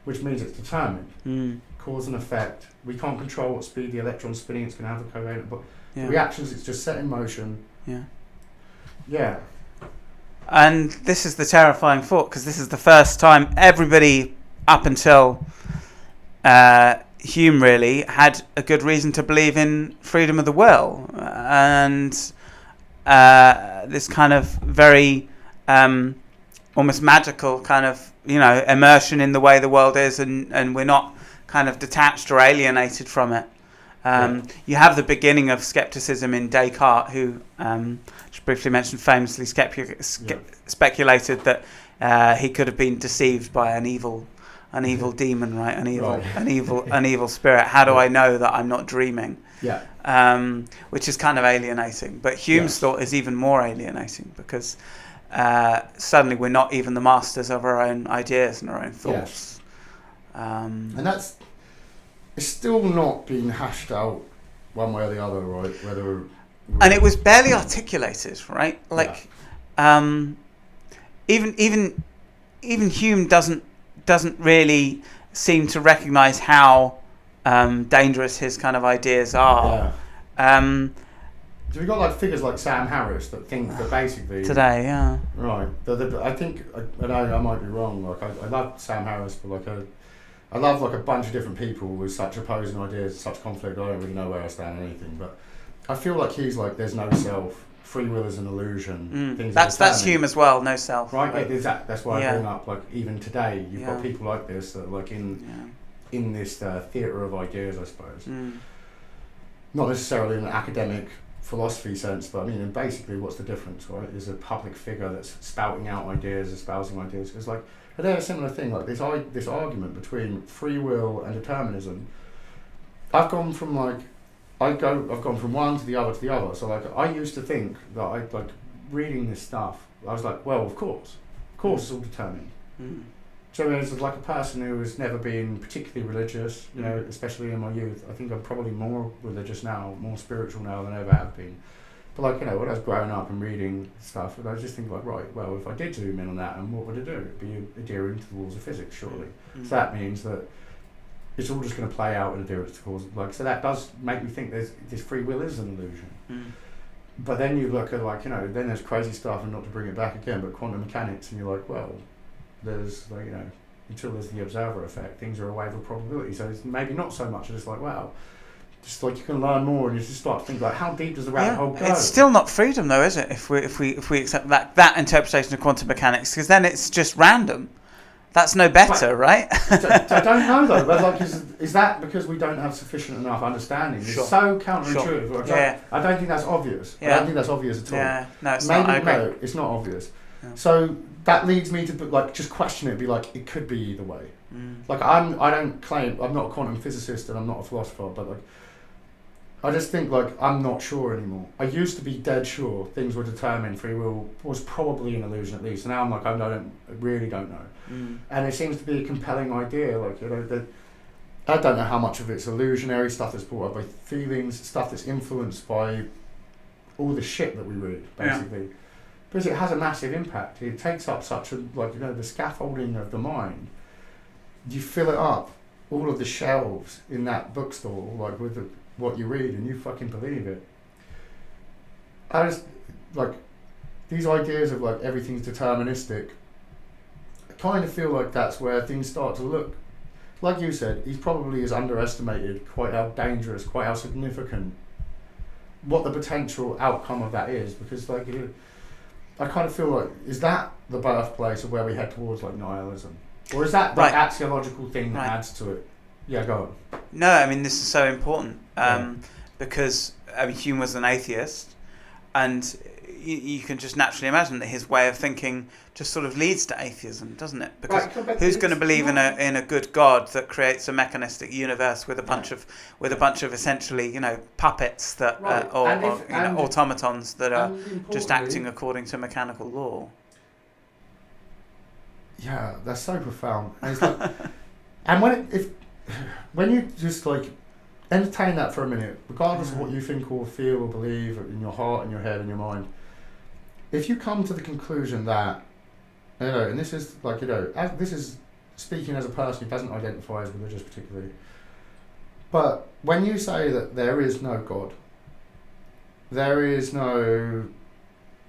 which means it's determined. Cause and effect. We can't control what speed the electron's spinning, it's going to have a covalent, but reactions, it's just set in motion. Yeah. And this is the terrifying thought, because this is the first time everybody up until Hume really had a good reason to believe in freedom of the will and this kind of very almost magical kind of immersion in the way the world is, and we're not kind of detached or alienated from it. You have the beginning of skepticism in Descartes, who just briefly mentioned, famously speculated that he could have been deceived by an evil demon, right? An evil spirit. How do I know that I'm not dreaming? Yeah. Which is kind of alienating. But Hume's thought is even more alienating, because suddenly we're not even the masters of our own ideas and our own thoughts. And it's still not been hashed out one way or the other, right? And it was barely articulated, right? Like, even Hume doesn't really seem to recognise how dangerous his kind of ideas are. So we've got like figures like Sam Harris that think that basically today, right. I think I know I might be wrong. Like I love Sam Harris, but I love like a bunch of different people with such opposing ideas, such conflict. I don't really know where I stand on anything, but I feel like he's like there's no self. Free will is an illusion. That's Hume as well. No self. Right. That's why I bring up like even today you've got people like this that like in in this theatre of ideas, I suppose. Not necessarily in an academic philosophy sense, but I mean, basically, what's the difference, right? Is a public figure that's spouting out ideas, espousing ideas. It's like, are they a similar thing? Like this argument between free will and determinism. I've gone from one to the other. So like, I used to think that I like reading this stuff. I was like, well, of course, it's all determined. So as like a person who has never been particularly religious, you know, especially in my youth, I think I'm probably more religious now, more spiritual now than I ever have been. But like, you know, when I was growing up and reading stuff, I was just thinking like, right, well, if I did zoom in on that, and what would it do? It'd be adhering to the laws of physics, surely. So that means that it's all just going to play out in adherence to cause. Like, so that does make me think this free will is an illusion. But then you look at like, you know, then there's crazy stuff, and not to bring it back again, but quantum mechanics, and you're like, well, there's like, you know, until there's the observer effect, things are a wave of probability. So it's maybe not so much as like, wow, just like you can learn more, and you just start to think like, how deep does the rabbit hole go? It's still not freedom though, is it? If we accept that interpretation of quantum mechanics, because then it's just random. That's no better, right? I don't know though. But like, is that because we don't have sufficient enough understanding? It's so counterintuitive. Sure. I don't think that's obvious. I don't think that's obvious at all. Yeah, no, it's maybe, not. I agree. No, it's not obvious. Yeah. So that leads me to like just question it. Be like, it could be either way. Like I don't claim I'm not a quantum physicist and I'm not a philosopher, but like I just think like I'm not sure anymore. I used to be dead sure things were determined. Free will was probably an illusion at least. And now I'm like I really don't know. And it seems to be a compelling idea. Like, you know, that I don't know how much of it's illusionary stuff that's brought up by feelings, stuff that's influenced by all the shit that we read, basically. Yeah. Because it has a massive impact. It takes up such a, like, you know, the scaffolding of the mind. You fill it up, all of the shelves in that bookstore, like with what you read, and you fucking believe it. I just, like, these ideas of like everything's deterministic, I kind of feel like that's where things start to look. Like you said, he probably has underestimated quite how dangerous, quite how significant, what the potential outcome of that is. Because like, I kind of feel like, is that the birthplace of where we head towards like nihilism? Or is that the axiological thing that adds to it? Yeah, go on. No, I mean, this is so important because I mean, Hume was an atheist, and you can just naturally imagine that his way of thinking just sort of leads to atheism, doesn't it? Because who's going to believe in a good God that creates a mechanistic universe with a bunch of essentially, you know, puppets that or automatons that are just acting according to mechanical law? Yeah, that's so profound. And it's like, and when you just like entertain that for a minute, regardless of what you think or feel or believe in your heart and your head and your mind, if you come to the conclusion that, you know, and this is like, you know, this is speaking as a person who doesn't identify as religious particularly, but when you say that there is no God, there is no,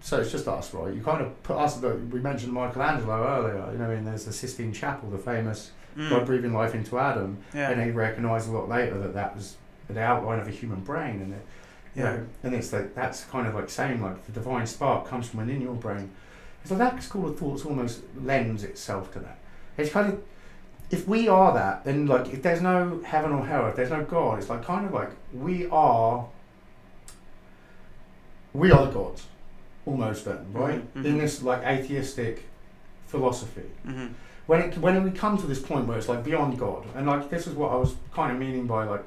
so it's just us, right? You kind of put us, we mentioned Michelangelo earlier, you know, and there's the Sistine Chapel, the famous God breathing life into Adam, and he recognised a lot later that was the outline of a human brain, and you know, and it's like, that's kind of like saying like the divine spark comes from within your brain. So that school of thoughts almost lends itself to that. It's kind of, if we are that, then like if there's no heaven or hell, if there's no God, it's like kind of like we are the gods, almost then, right? In this like atheistic philosophy. When we come to this point where it's like beyond God, and like this is what I was kind of meaning by like,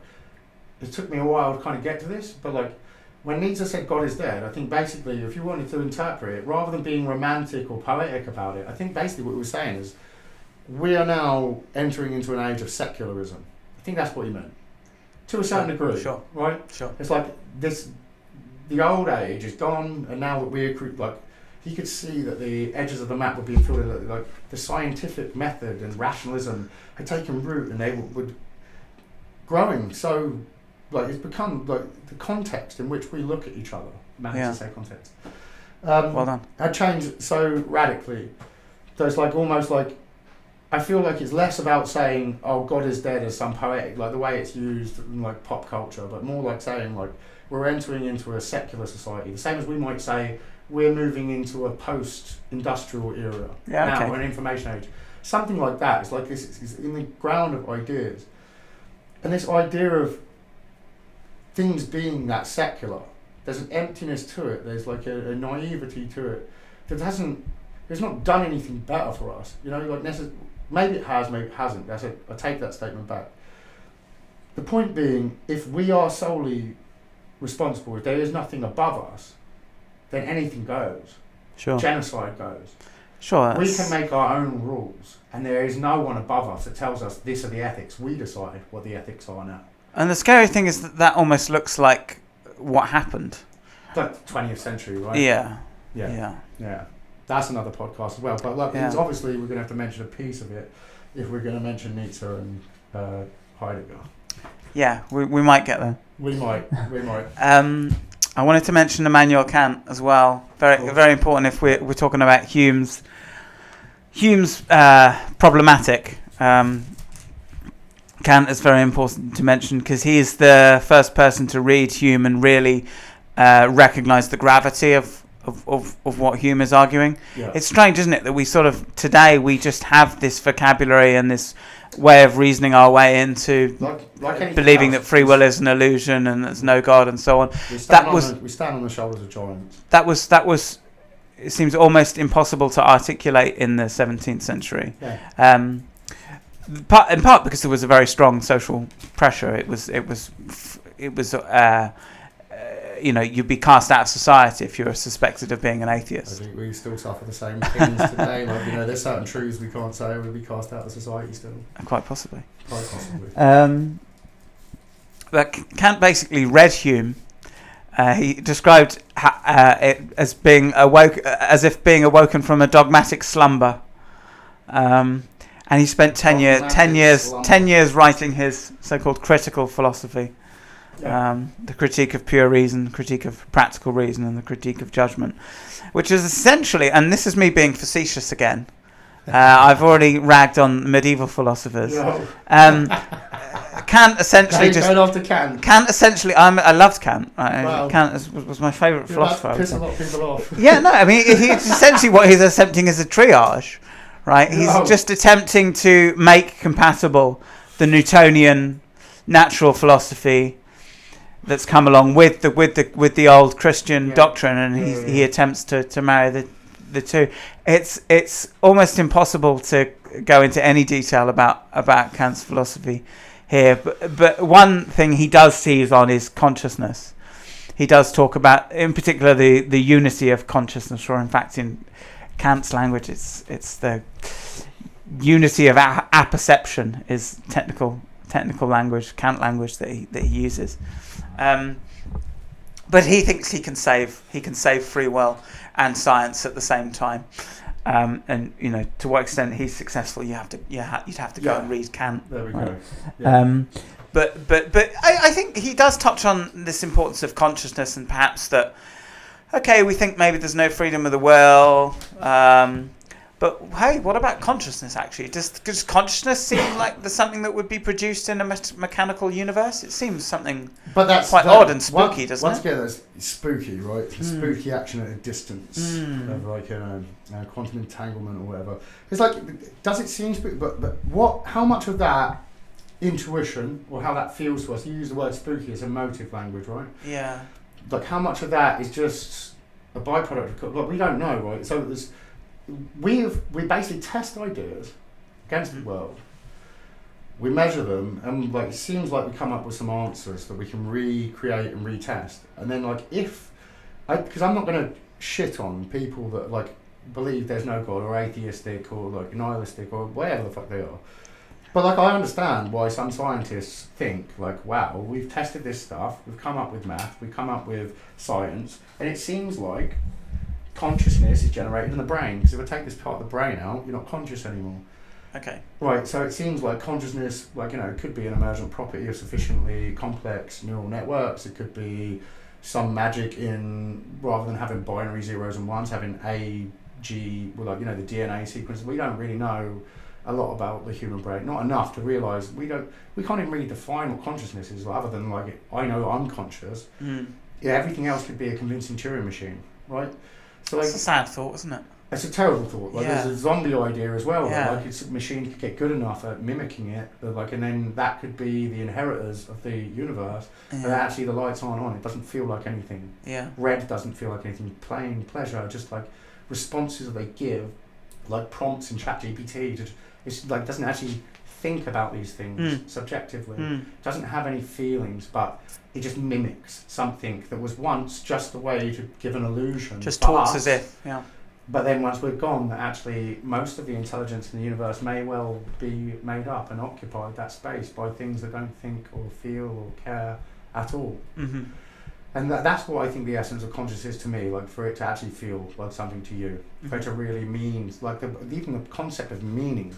it took me a while to kind of get to this, but like when Nietzsche said God is dead, I think basically if you wanted to interpret it, rather than being romantic or poetic about it, I think basically what he was saying is we are now entering into an age of secularism. I think that's what he meant, to a certain degree, right? Sure. It's like the old age is gone, and now that we're like, he could see that the edges of the map were being filled in, like the scientific method and rationalism had taken root, and they would growing. So, like, it's become like the context in which we look at each other. Managed to say context. Well done. Had changed so radically. So it's like almost like, I feel like it's less about saying, "Oh, God is dead" as some poetic, like the way it's used in like pop culture, but more like saying like we're entering into a secular society, the same as we might say we're moving into a post-industrial era now, an information age. Something like that. It's like this is in the ground of ideas. And this idea of things being that secular, there's an emptiness to it. There's like a naivety to it that it's not done anything better for us. You know, like maybe it has, maybe it hasn't. I take that statement back. The point being, if we are solely responsible, if there is nothing above us, then anything goes. Sure. Genocide goes. Sure. We can make our own rules, and there is no one above us that tells us this are the ethics. We decide what the ethics are now. And the scary thing is that almost looks like what happened. But 20th century, right? Yeah. That's another podcast as well. But look, Yeah. obviously we're going to have to mention a piece of it if we're going to mention Nietzsche and Heidegger. Yeah, we might get there. We might. I wanted to mention Immanuel Kant as well. Very important if we're talking about Hume's problematic. Kant is very important to mention because he is the first person to read Hume and really recognise the gravity of what Hume is arguing. Yeah. It's strange, isn't it, that we sort of today we just have this vocabulary and this way of reasoning our way into like believing else, that free will is an illusion and there's no God and so on. We stand on the shoulders of giants. That was it seems almost impossible to articulate in the 17th century. Yeah. In part because there was a very strong social pressure. It was you'd be cast out of society if you were suspected of being an atheist. I think we still suffer the same things today. Like, there's certain truths we can't say, we'll be cast out of society still. Quite possibly. But Kant basically read Hume. He described it as being as if being awoken from a dogmatic slumber. And he spent 10 years writing his so-called critical philosophy. Yeah. The critique of pure reason, critique of practical reason, and the critique of judgment, which is essentially, and this is me being facetious again, I've already ragged on medieval philosophers. No. Kant essentially Kant essentially, I loved Kant. Right? Wow. Kant was my favourite philosopher. Piss a lot of people off. Yeah, no, I mean, he's essentially what he's attempting is a triage, right? He's just attempting to make compatible the Newtonian natural philosophy that's come along with the old Christian doctrine, and he attempts to marry the two. It's almost impossible to go into any detail about Kant's philosophy here, but one thing he does seize on is consciousness. He does talk about, in particular, the unity of consciousness, or in fact, in Kant's language, it's the unity of apperception is technical language, Kant language that he uses. But he thinks he can save free will and science at the same time. And to what extent he's successful, you'd have to go and read Kant. There we right? go. Yeah. But I think he does touch on this importance of consciousness, and perhaps that we think maybe there's no freedom of the will. But hey, what about consciousness? Actually, does consciousness seem like there's something that would be produced in a mechanical universe? It seems something quite odd and spooky, doesn't it? Once again, that's spooky, right? It's spooky action at a distance, of like quantum entanglement or whatever. It's like, does it seem spooky? But what? How much of that intuition, or how that feels to us? You use the word spooky as emotive language, right? Yeah. Like, how much of that is just a byproduct of? Like, we don't know, right? So there's. We basically test ideas against the world. We measure them, and it seems like we come up with some answers that we can recreate and retest. And then because I'm not going to shit on people that believe there's no God, or atheistic, or nihilistic, or whatever the fuck they are. But I understand why some scientists think wow, we've tested this stuff, we've come up with math, we've come up with science, and it seems like consciousness is generated in the brain, because if I take this part of the brain out, you're not conscious anymore. Okay. Right, so it seems like consciousness, it could be an emergent property of sufficiently complex neural networks. It could be some magic in, rather than having binary zeros and ones, having A, G, the DNA sequence. We don't really know a lot about the human brain, not enough to realise we can't even really define what consciousness is, other than I know I'm conscious. Yeah, everything else could be a convincing Turing machine, right? So it's a sad thought, isn't it? It's a terrible thought. Like there's a zombie idea as well. Yeah. Like it's machines could get good enough at mimicking it, like, and then that could be the inheritors of the universe. And actually, the lights aren't on. It doesn't feel like anything. Yeah. Red doesn't feel like anything. Plain pleasure, just like responses that they give, like prompts in ChatGPT. It's like doesn't actually think about these things subjectively. It doesn't have any feelings, but it just mimics something that was once just a way to give an illusion. Just talks as if. Yeah. But then once we're gone, that actually most of the intelligence in the universe may well be made up and occupied that space by things that don't think or feel or care at all. Mm-hmm. And that's what I think the essence of consciousness is to me, like for it to actually feel like something to you, for it to really mean, like even the concept of meaning.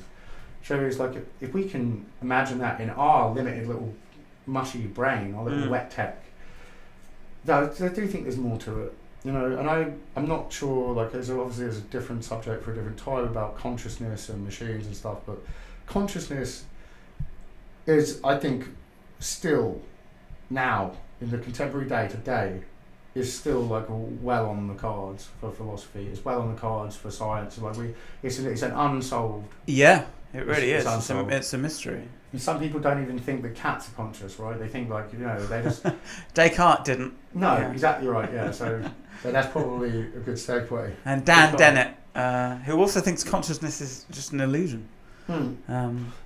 So it's like if we can imagine that in our limited little mushy brain, our little wet tech, I do think there's more to it. You know, and I'm not sure, like, there's a different subject for a different time about consciousness and machines and stuff, but consciousness is, I think, still now, in the contemporary day today, is still, like, well on the cards for philosophy. It's well on the cards for science. Like, it's an unsolved... Yeah, it really is. It's a mystery. And some people don't even think that cats are conscious, right? They think, like, you know, they just... Descartes didn't. No, exactly right, yeah, so that's probably a good segue. And Dan Dennett, who also thinks consciousness is just an illusion.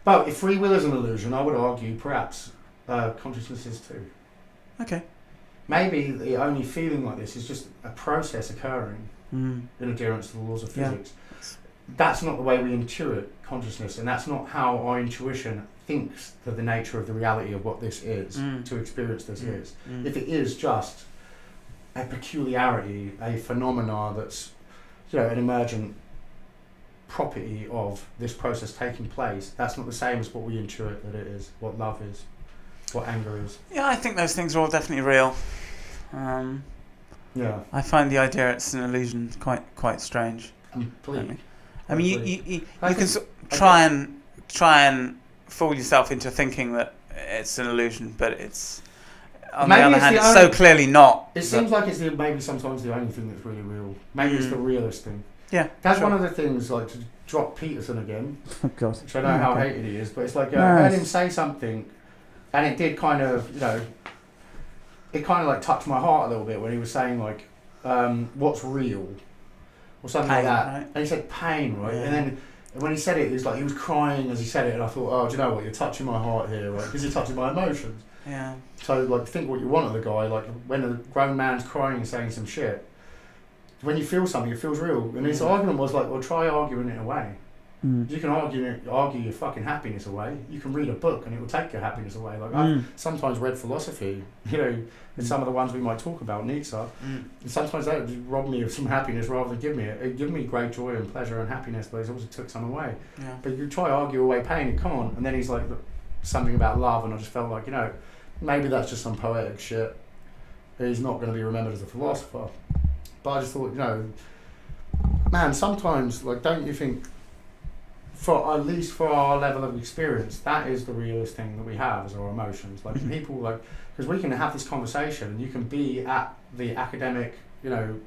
But if free will is an illusion, I would argue perhaps consciousness is too. Okay. Maybe the only feeling like this is just a process occurring in adherence to the laws of physics. That's not the way we intuit consciousness, and that's not how our intuition thinks that the nature of the reality of what this is, to experience this is. If it is just a peculiarity, a phenomena that's, you know, an emergent property of this process taking place, that's not the same as what we intuit that it is, what love is, what anger is. Yeah, I think those things are all definitely real. Yeah. I find the idea it's an illusion quite strange. Completely. I mean, you can try and fool yourself into thinking that it's an illusion, but it's on the other hand, it's so clearly not. It seems like it's maybe sometimes the only thing that's really real. Maybe it's the realest thing. Yeah, that's one of the things. Like to drop Peterson again, oh God, which I know how hated he is, but it's like I heard him say something, and it did kind of, you know, it kind of like touched my heart a little bit when he was saying like, what's real. Or something pain, like that, right? And he said pain, right? Yeah. And then when he said it was like he was crying as he said it, and I thought, oh, do you know what? You're touching my heart here, right? Because you're touching my emotions. Yeah. So like, think what you want of the guy. Like when a grown man's crying and saying some shit, when you feel something, it feels real. And his argument was like, well, try arguing it away. You can argue your fucking happiness away. You can read a book and it will take your happiness away. Like I've sometimes read philosophy, you know, and some of the ones we might talk about, Nietzsche, and sometimes that would rob me of some happiness rather than give me it. It gave me great joy and pleasure and happiness, but it also took some away. Yeah. But you try to argue away pain, you can't. And then he's like something about love, and I just felt like, you know, maybe that's just some poetic shit. He's not going to be remembered as a philosopher. But I just thought, you know, man, sometimes, like, don't you think, for at least for our level of experience, that is the realest thing that we have is our emotions. Like people, like, because we can have this conversation and you can be at the academic, you know,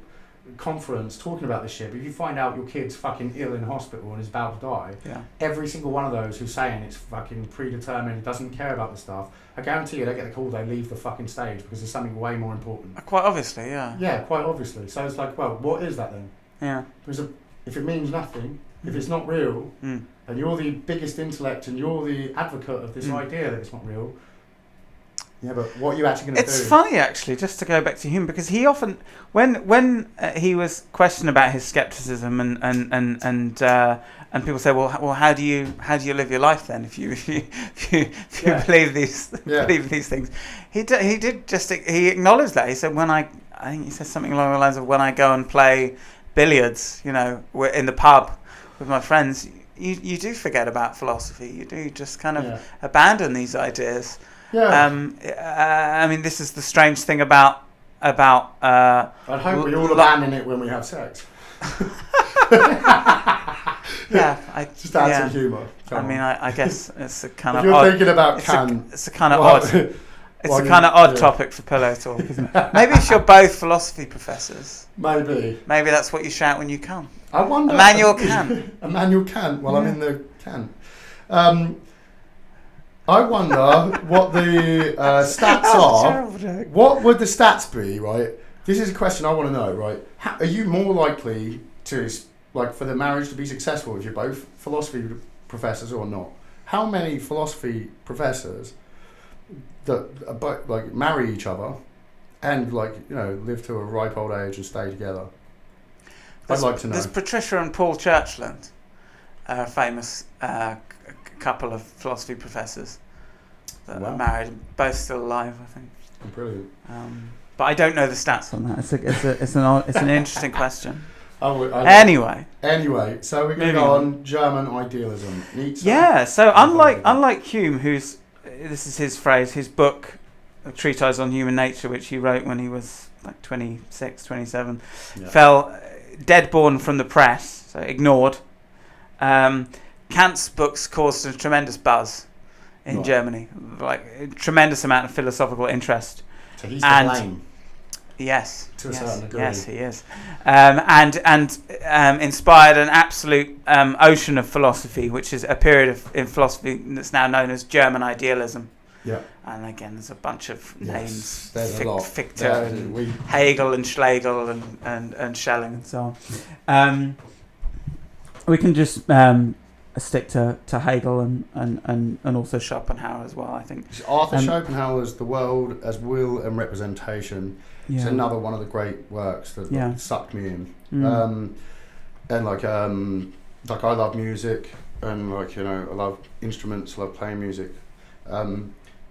conference talking about this shit, but if you find out your kid's fucking ill in hospital and is about to die, every single one of those who's saying it's fucking predetermined, doesn't care about the stuff, I guarantee you they get the call, they leave the fucking stage because there's something way more important. Quite obviously, yeah. Yeah, quite obviously. So it's like, well, what is that then? Yeah. Because if it means nothing, if it's not real, and you're the biggest intellect and you're the advocate of this idea that it's not real, yeah, but what are you actually going to do? It's funny, actually, just to go back to Hume, because he often, when he was questioned about his skepticism, and people say, well, how do you live your life then if you believe these things? He acknowledged that. He said, I think he said something along the lines of, when I go and play billiards, you know, in the pub with my friends, you do forget about philosophy. You do just kind of abandon these ideas. Yeah. I mean, this is the strange thing about. I'd hope we all abandon it when we have sex. Just add some humour. I mean, I guess it's a kind if of. You're odd. thinking about it's a kind of odd. It's a kind of odd topic for pillow talk, isn't it? Maybe if you're both philosophy professors. Maybe That's what you shout when you come. I wonder. Immanuel Kant. Immanuel Kant. Well, I'm in the Kant. I wonder what the stats are. What would the stats be, right? This is a question I want to know, right? Are you more likely to, like, for the marriage to be successful if you're both philosophy professors or not? How many philosophy professors that like marry each other and, like, you know, live to a ripe old age and stay together? I'd like to know. There's Patricia and Paul Churchland, a famous couple of philosophy professors that are married, both still alive, I think. Brilliant. But I don't know the stats on that. It's an interesting question. Anyway, so we're going to go on German idealism. Nietzsche. Yeah. So unlike Hume, this is his phrase, his book, A Treatise on Human Nature, which he wrote when he was like 26, 27, fell dead-born from the press, so ignored. Kant's books caused a tremendous buzz in Germany, like a tremendous amount of philosophical interest. So he's to blame. Yes, to a certain degree. Yes, he is, and inspired an absolute ocean of philosophy, which is a period in philosophy that's now known as German idealism. Yeah. And again, there's a bunch of names: there's a lot. Fichte and Hegel and Schlegel and Schelling and so on. We can just stick to Hegel and also Schopenhauer as well, I think. Arthur Schopenhauer's The World as Will and Representation. It's another one of the great works that sucked me in. And like I love music, and, like, you know, I love instruments, I love playing music. I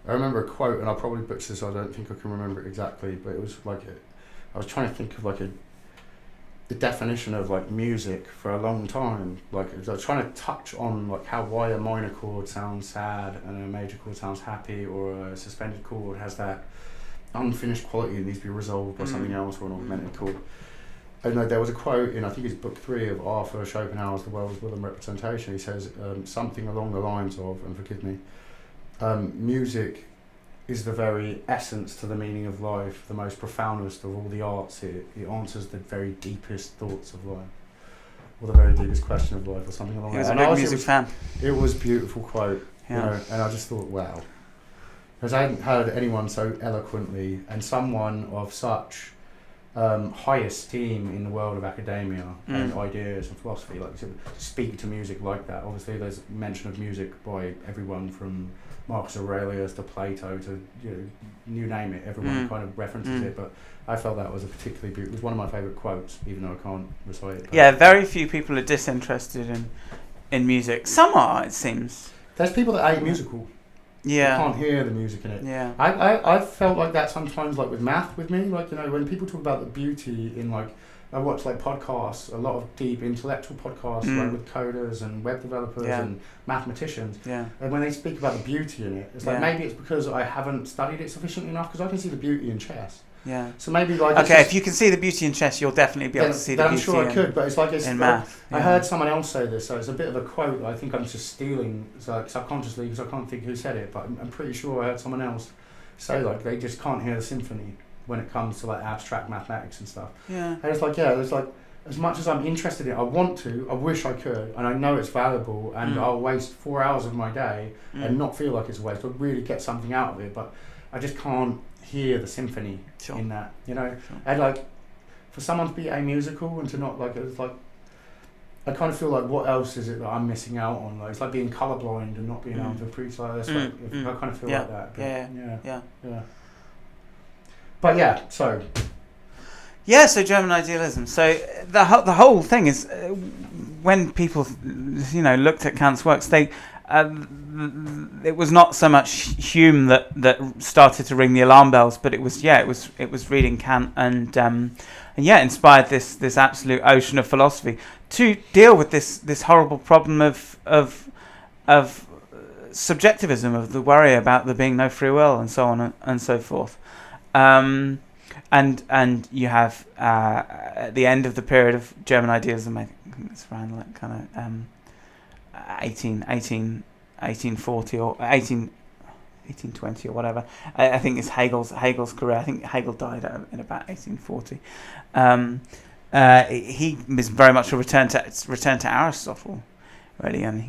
remember a quote, and I'll probably butcher this, I don't think I can remember it exactly, but it was like I was trying to think of like the definition of, like, music for a long time. Like, I was trying to touch on, like, why a minor chord sounds sad and a major chord sounds happy, or a suspended chord has that unfinished quality that needs to be resolved by something else, or an augmented chord. And there was a quote in, I think it's book 3 of Arthur Schopenhauer's The World as Will and Representation. He says something along the lines of, and forgive me, music is the very essence to the meaning of life, the most profoundest of all the arts. It answers the very deepest thoughts of life, or the very deepest question of life, or something along that. He was a big music fan. It was a beautiful quote, you know, and I just thought, wow. Because I hadn't heard anyone so eloquently, and someone of such high esteem in the world of academia and ideas and philosophy, like, to speak to music like that. Obviously there's mention of music by everyone from Marcus Aurelius to Plato to, you know, you name it, everyone kind of references it, but I felt that was a particularly beautiful, it was one of my favourite quotes, even though I can't recite it. Yeah, very few people are disinterested in music. Some are, it seems. There's people that hate musical. Yeah. You can't hear the music in it. Yeah. I felt like that sometimes, like with math with me, like, you know, when people talk about the beauty in, like, I watch, like, podcasts, a lot of deep intellectual podcasts, like with coders and web developers and mathematicians. Yeah. And when they speak about the beauty in it, it's like, maybe it's because I haven't studied it sufficiently enough, because I can see the beauty in chess. Yeah. So maybe, like, okay, if you can see the beauty in chess, you'll definitely be able to see the beauty. I'm sure I could, but it's like in math. I heard someone else say this, so it's a bit of a quote. I think I'm just stealing, like, subconsciously, because I can't think who said it, but I'm pretty sure I heard someone else say, like, they just can't hear the symphony when it comes to, like, abstract mathematics and stuff. Yeah. And it's like, it's like, as much as I'm interested in it, I want to, I wish I could, and I know it's valuable, and I'll waste 4 hours of my day and not feel like it's a waste. I'll really get something out of it, but I just can't hear the symphony in that, you know. And, like, for someone to be amusical and to not, like, it's like, I kind of feel like, what else is it that I'm missing out on? Like, it's like being colourblind and not being able to appreciate this. Like, I kind of feel like that. But yeah. But yeah, so. Yeah, so German idealism. So the whole thing is, when people, you know, looked at Kant's works, they it was not so much Hume that started to ring the alarm bells, but it was reading Kant and inspired this absolute ocean of philosophy to deal with this horrible problem of subjectivism, of the worry about there being no free will and so on and so forth. And you have at the end of the period of German idealism, I think it's around like kind of 1840 or 18. 1820 or whatever. I think it's Hegel's career. I think Hegel died in about 1840. He is very much a return to Aristotle, really, and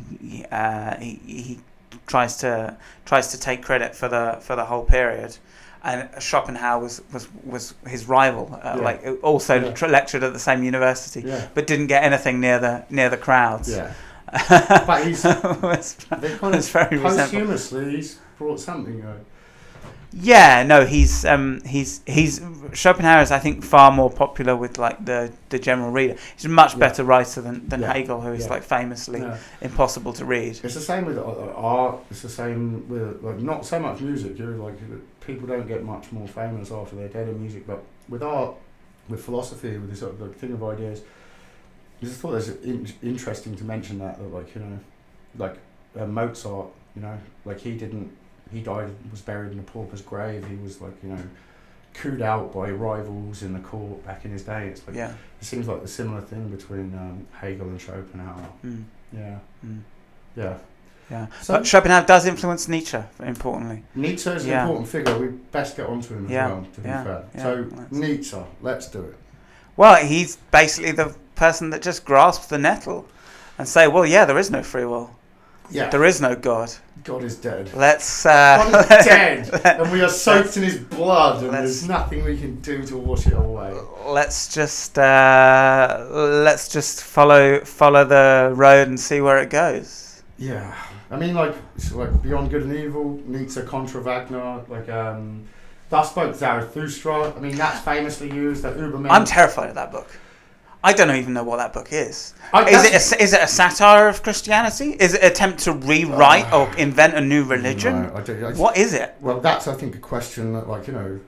he tries to take credit for the whole period. And Schopenhauer was his rival, also lectured at the same university, but didn't get anything near the crowds. Yeah. But he's very posthumously he's brought something. Yeah, no, he's Schopenhauer is, I think, far more popular with like the general reader. He's a much better writer than Hegel, who is like famously impossible to read. It's the same with art. It's the same with like, not so much music. People don't get much more famous after they're dead in music, but with art, with philosophy, with this sort of like, thing of ideas. I just thought it was interesting to mention that Mozart, like he died, was buried in a pauper's grave. He was like, cooed out by rivals in the court back in his day. It's like, it seems like a similar thing between Hegel and Schopenhauer. Mm. Yeah. Mm. Yeah. Yeah. So, but Schopenhauer does influence Nietzsche, importantly. Nietzsche is an important figure. We best get onto him as well, to be fair. Yeah. So, Nietzsche, let's do it. Well, he's basically the person that just grasps the nettle and say, well, there is no free will. Yeah. There is no God. God is dead. God is dead, and we are soaked in his blood, and there's nothing we can do to wash it away. Let's just follow the road and see where it goes. Yeah, I mean, like Beyond Good and Evil, Nietzsche contra Wagner, Thus Spoke Zarathustra. I mean, that's famously used. That Ubermensch. I'm terrified of that book. I don't even know what that book is. Is it a satire of Christianity? Is it an attempt to rewrite or invent a new religion? No, what is it? Well, that's, I think, a question that,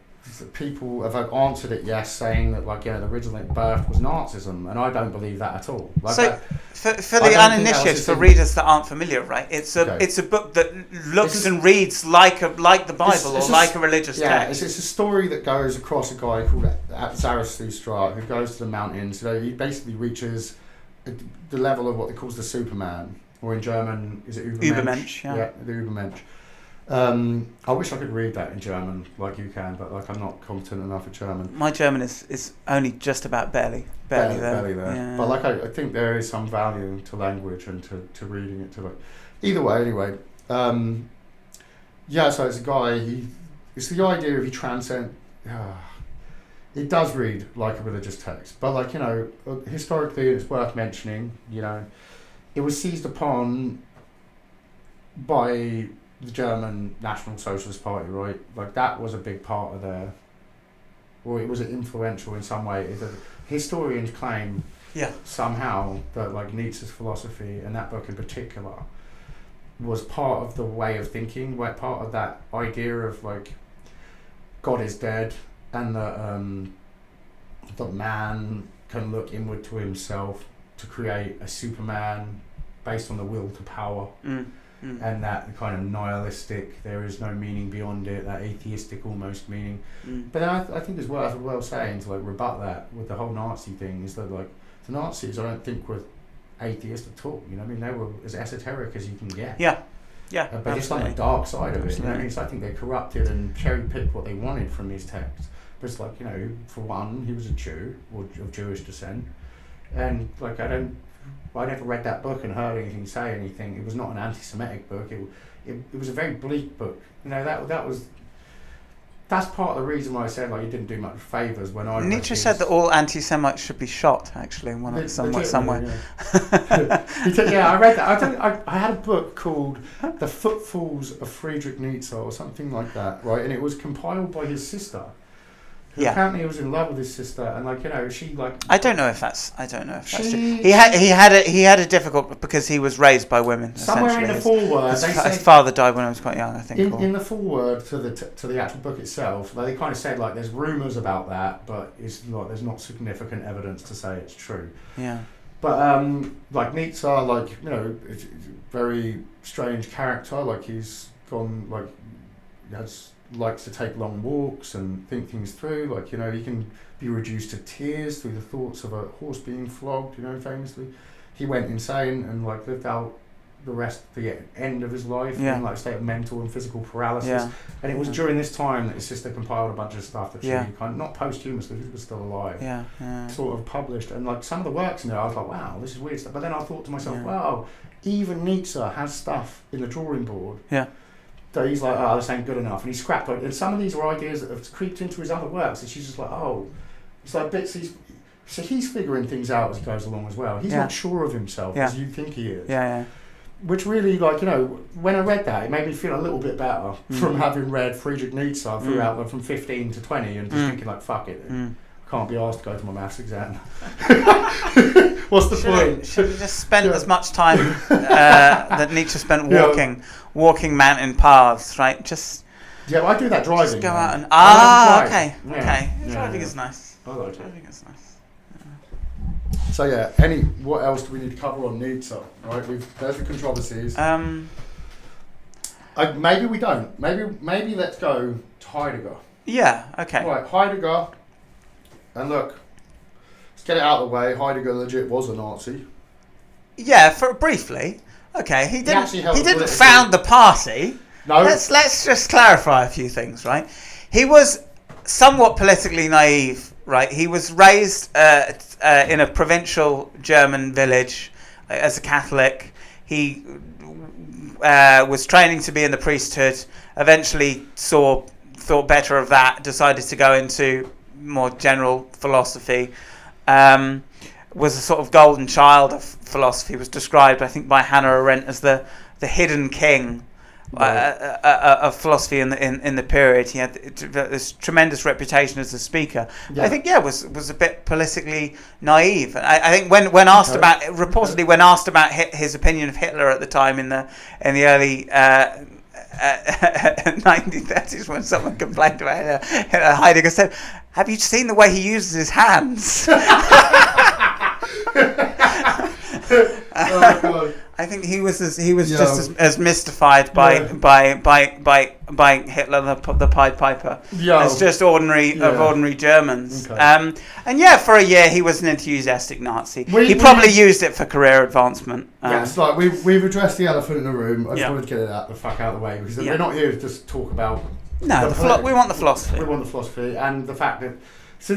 people have answered it, saying that, the original birth was Nazism, and I don't believe that at all. For the uninitiated, for readers that aren't familiar, right? It's a book that looks and reads like the Bible or like a religious text. It's a story that goes across a guy called Zarathustra who goes to the mountains. He basically reaches the level of what he calls the Superman, or in German, is it Ubermensch? Yeah, the Ubermensch. I wish I could read that in German like you can, but I'm not competent enough at German. My German is only just about barely there. Yeah. But I think there is some value to language and to reading it either way anyway. So it's a guy, it's the idea of he transcend. It does read like a religious text, but historically it's worth mentioning, it was seized upon by the German National Socialist Party, right? That was a big part of it was influential in some way. Historians claim somehow that Nietzsche's philosophy, and that book in particular, was part of the way of thinking, part of that idea of God is dead, and that man can look inward to himself to create a Superman based on the will to power. And that kind of nihilistic, there is no meaning beyond it, that atheistic almost meaning. But then I think it's well saying to rebut that with the whole Nazi thing, is that the Nazis, I don't think were atheist at all. They were as esoteric as you can get. But it's the dark side of it. So I think they corrupted and cherry picked what they wanted from these texts. But it's for one, he was a Jew or of Jewish descent, and I never read that book and heard anything say anything. It was not an anti-Semitic book. It was a very bleak book. That's part of the reason why I said he didn't do much favours when I. Nietzsche said that all anti-Semites should be shot. Actually, somewhere. Yeah, I read that. I had a book called The Footfalls of Friedrich Nietzsche or something like that, right? And it was compiled by his sister. Apparently he was in love with his sister, and she I don't know if that's true. He had a difficult because he was raised by women. Somewhere in the foreword, his father died when I was quite young, I think. In the foreword to the actual book itself, they kind of said there's rumours about that, but it's there's not significant evidence to say it's true. Yeah. But Nietzsche, it's a very strange character. He's gone likes to take long walks and think things through. He can be reduced to tears through the thoughts of a horse being flogged. Famously, he went insane and lived out the end of his life Yeah. in like a state of mental and physical paralysis. Yeah. And it was during this time that his sister compiled a bunch of stuff that she Yeah. kind of, not posthumously, he was still alive, Yeah. Yeah. sort of published. And like some of the works in there, I was like, wow, this is weird stuff. But then I thought to myself, Yeah. wow, even Nietzsche has stuff in the drawing board. Yeah. So he's like, oh, this ain't good enough. And he scrapped it. And some of these are ideas that have creeped into his other works. And she's just like, oh, it's like bits. So he's figuring things out as he goes along as well. He's Yeah. not sure of himself Yeah. as you think he is. Yeah. Which really, like, you know, when I read that, it made me feel a little bit better from having read Friedrich Nietzsche throughout from 15 to 20 and just thinking, like, fuck it. Can't be asked to go to my maths exam. What's the point? Should have just spent as much time that Nietzsche spent walking mountain paths, right? Just I do that driving. Just go man. out and okay. Driving is nice. I like Driving is nice. So what else do we need to cover on Nietzsche? Right, there's the controversies. Maybe we don't. Maybe let's go to Heidegger. Yeah. Okay. Right, Heidegger. And look, let's get it out of the way. Heidegger legit was a Nazi. Yeah, for briefly. Okay, he didn't found the party. No. Let's just clarify a few things, right? He was somewhat politically naive, right? He was raised in a provincial German village as a Catholic. He was training to be in the priesthood. Eventually thought better of that. Decided to go into more general philosophy. Was a sort of golden child of philosophy. Was described, I think, by Hannah Arendt as the hidden king of philosophy in the period. He had this tremendous reputation as a speaker. I think was a bit politically naive. I think when asked about his opinion of Hitler at the time in the early 1930s, when someone complained about Hitler, Heidegger said, "Have you seen the way he uses his hands?" Oh, God. I think he was just as mystified by Hitler the Pied Piper as just ordinary Germans. Okay. And for a year he was an enthusiastic Nazi. He probably used it for career advancement. It's like we've addressed the elephant in the room. I just wanted to get it the fuck out of the way because we're not here to just talk about. No, we want the philosophy. We want the philosophy and the fact that. So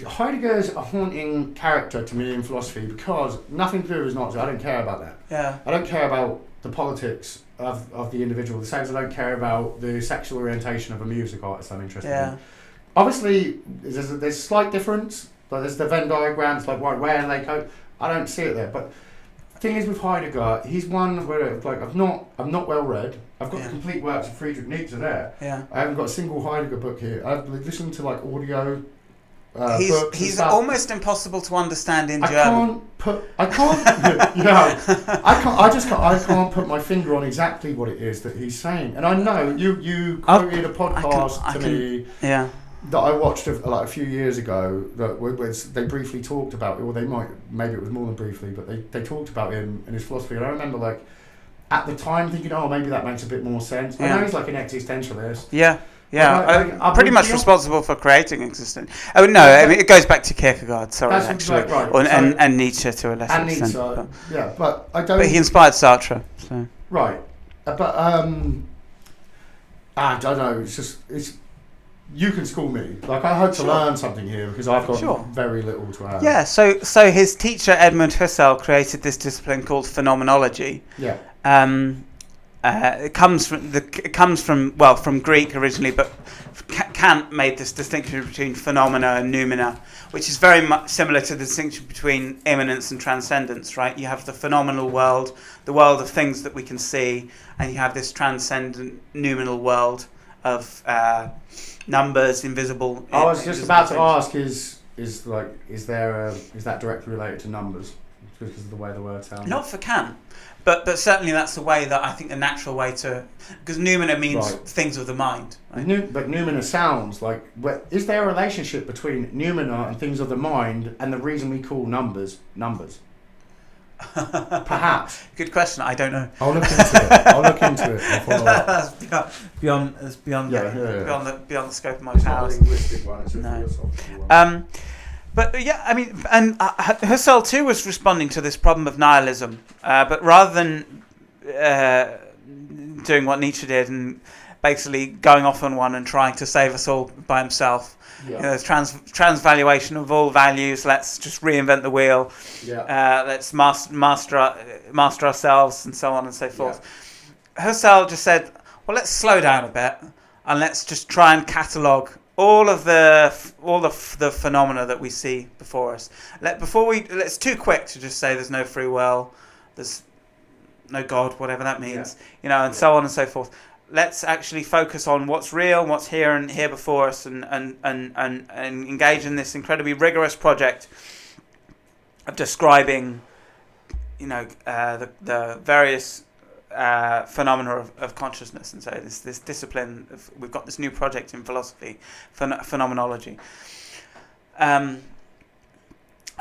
Heidegger is a haunting character to me in philosophy because nothing to do with his Nazi. I don't care about that. Yeah. I don't care about the politics of the individual. The same as I don't care about the sexual orientation of a music artist I'm interested in. Obviously, there's a slight difference. Like there's the Venn diagrams, like where they go. I don't see it there. But the thing is with Heidegger, he's one where like I'm not well read. I've got the complete works of Friedrich Nietzsche there. Yeah. I haven't got a single Heidegger book here. I've listened to like audio. He's almost impossible to understand in German. I can't put my finger on exactly what it is that he's saying. And I know you quoted a podcast to me that I watched a few years ago that they briefly talked about it, or maybe it was more than briefly, but they talked about him and his philosophy. And I remember like at the time thinking, oh, maybe that makes a bit more sense. I know he's like an existentialist. Yeah. Yeah, I'm pretty much responsible for creating existence. Oh no, I mean, it goes back to Kierkegaard. Sorry, actually, and Nietzsche to a lesser extent. But I don't. But he inspired Sartre. So. Right, but I don't know. It's. You can school me. Like I hope to learn something here because I've got very little to add. Yeah. So his teacher Edmund Husserl created this discipline called phenomenology. Yeah. It comes from Greek originally, but Kant made this distinction between phenomena and noumena, which is very much similar to the distinction between immanence and transcendence, right? You have the phenomenal world, the world of things that we can see, and you have this transcendent noumenal world of numbers, invisible. I was just about to ask: is that directly related to numbers because of the way the word sounds? Not for Kant. But certainly that's the way that I think the natural way to, because noumena means things of the mind. Right? But noumena sounds like, is there a relationship between noumena and things of the mind and the reason we call numbers? Perhaps. Good question. I don't know. I'll look into it. I'll follow up. That's beyond the scope of my powers. It's not a linguistic one. It's a philosophical one. But I mean, and Husserl too was responding to this problem of nihilism, but rather than doing what Nietzsche did and basically going off on one and trying to save us all by himself. Yeah. You know, transvaluation of all values. Let's just reinvent the wheel. Yeah. Let's master ourselves and so on and so forth. Yeah. Husserl just said, well, let's slow down a bit and let's just try and catalogue all the phenomena that we see before us. It's too quick to just say there's no free will, there's no God, whatever that means, and so on and so forth. Let's actually focus on what's real, what's here before us, and engage in this incredibly rigorous project of describing, the various phenomena of consciousness. And so this discipline we've got this new project in philosophy, phenomenology. And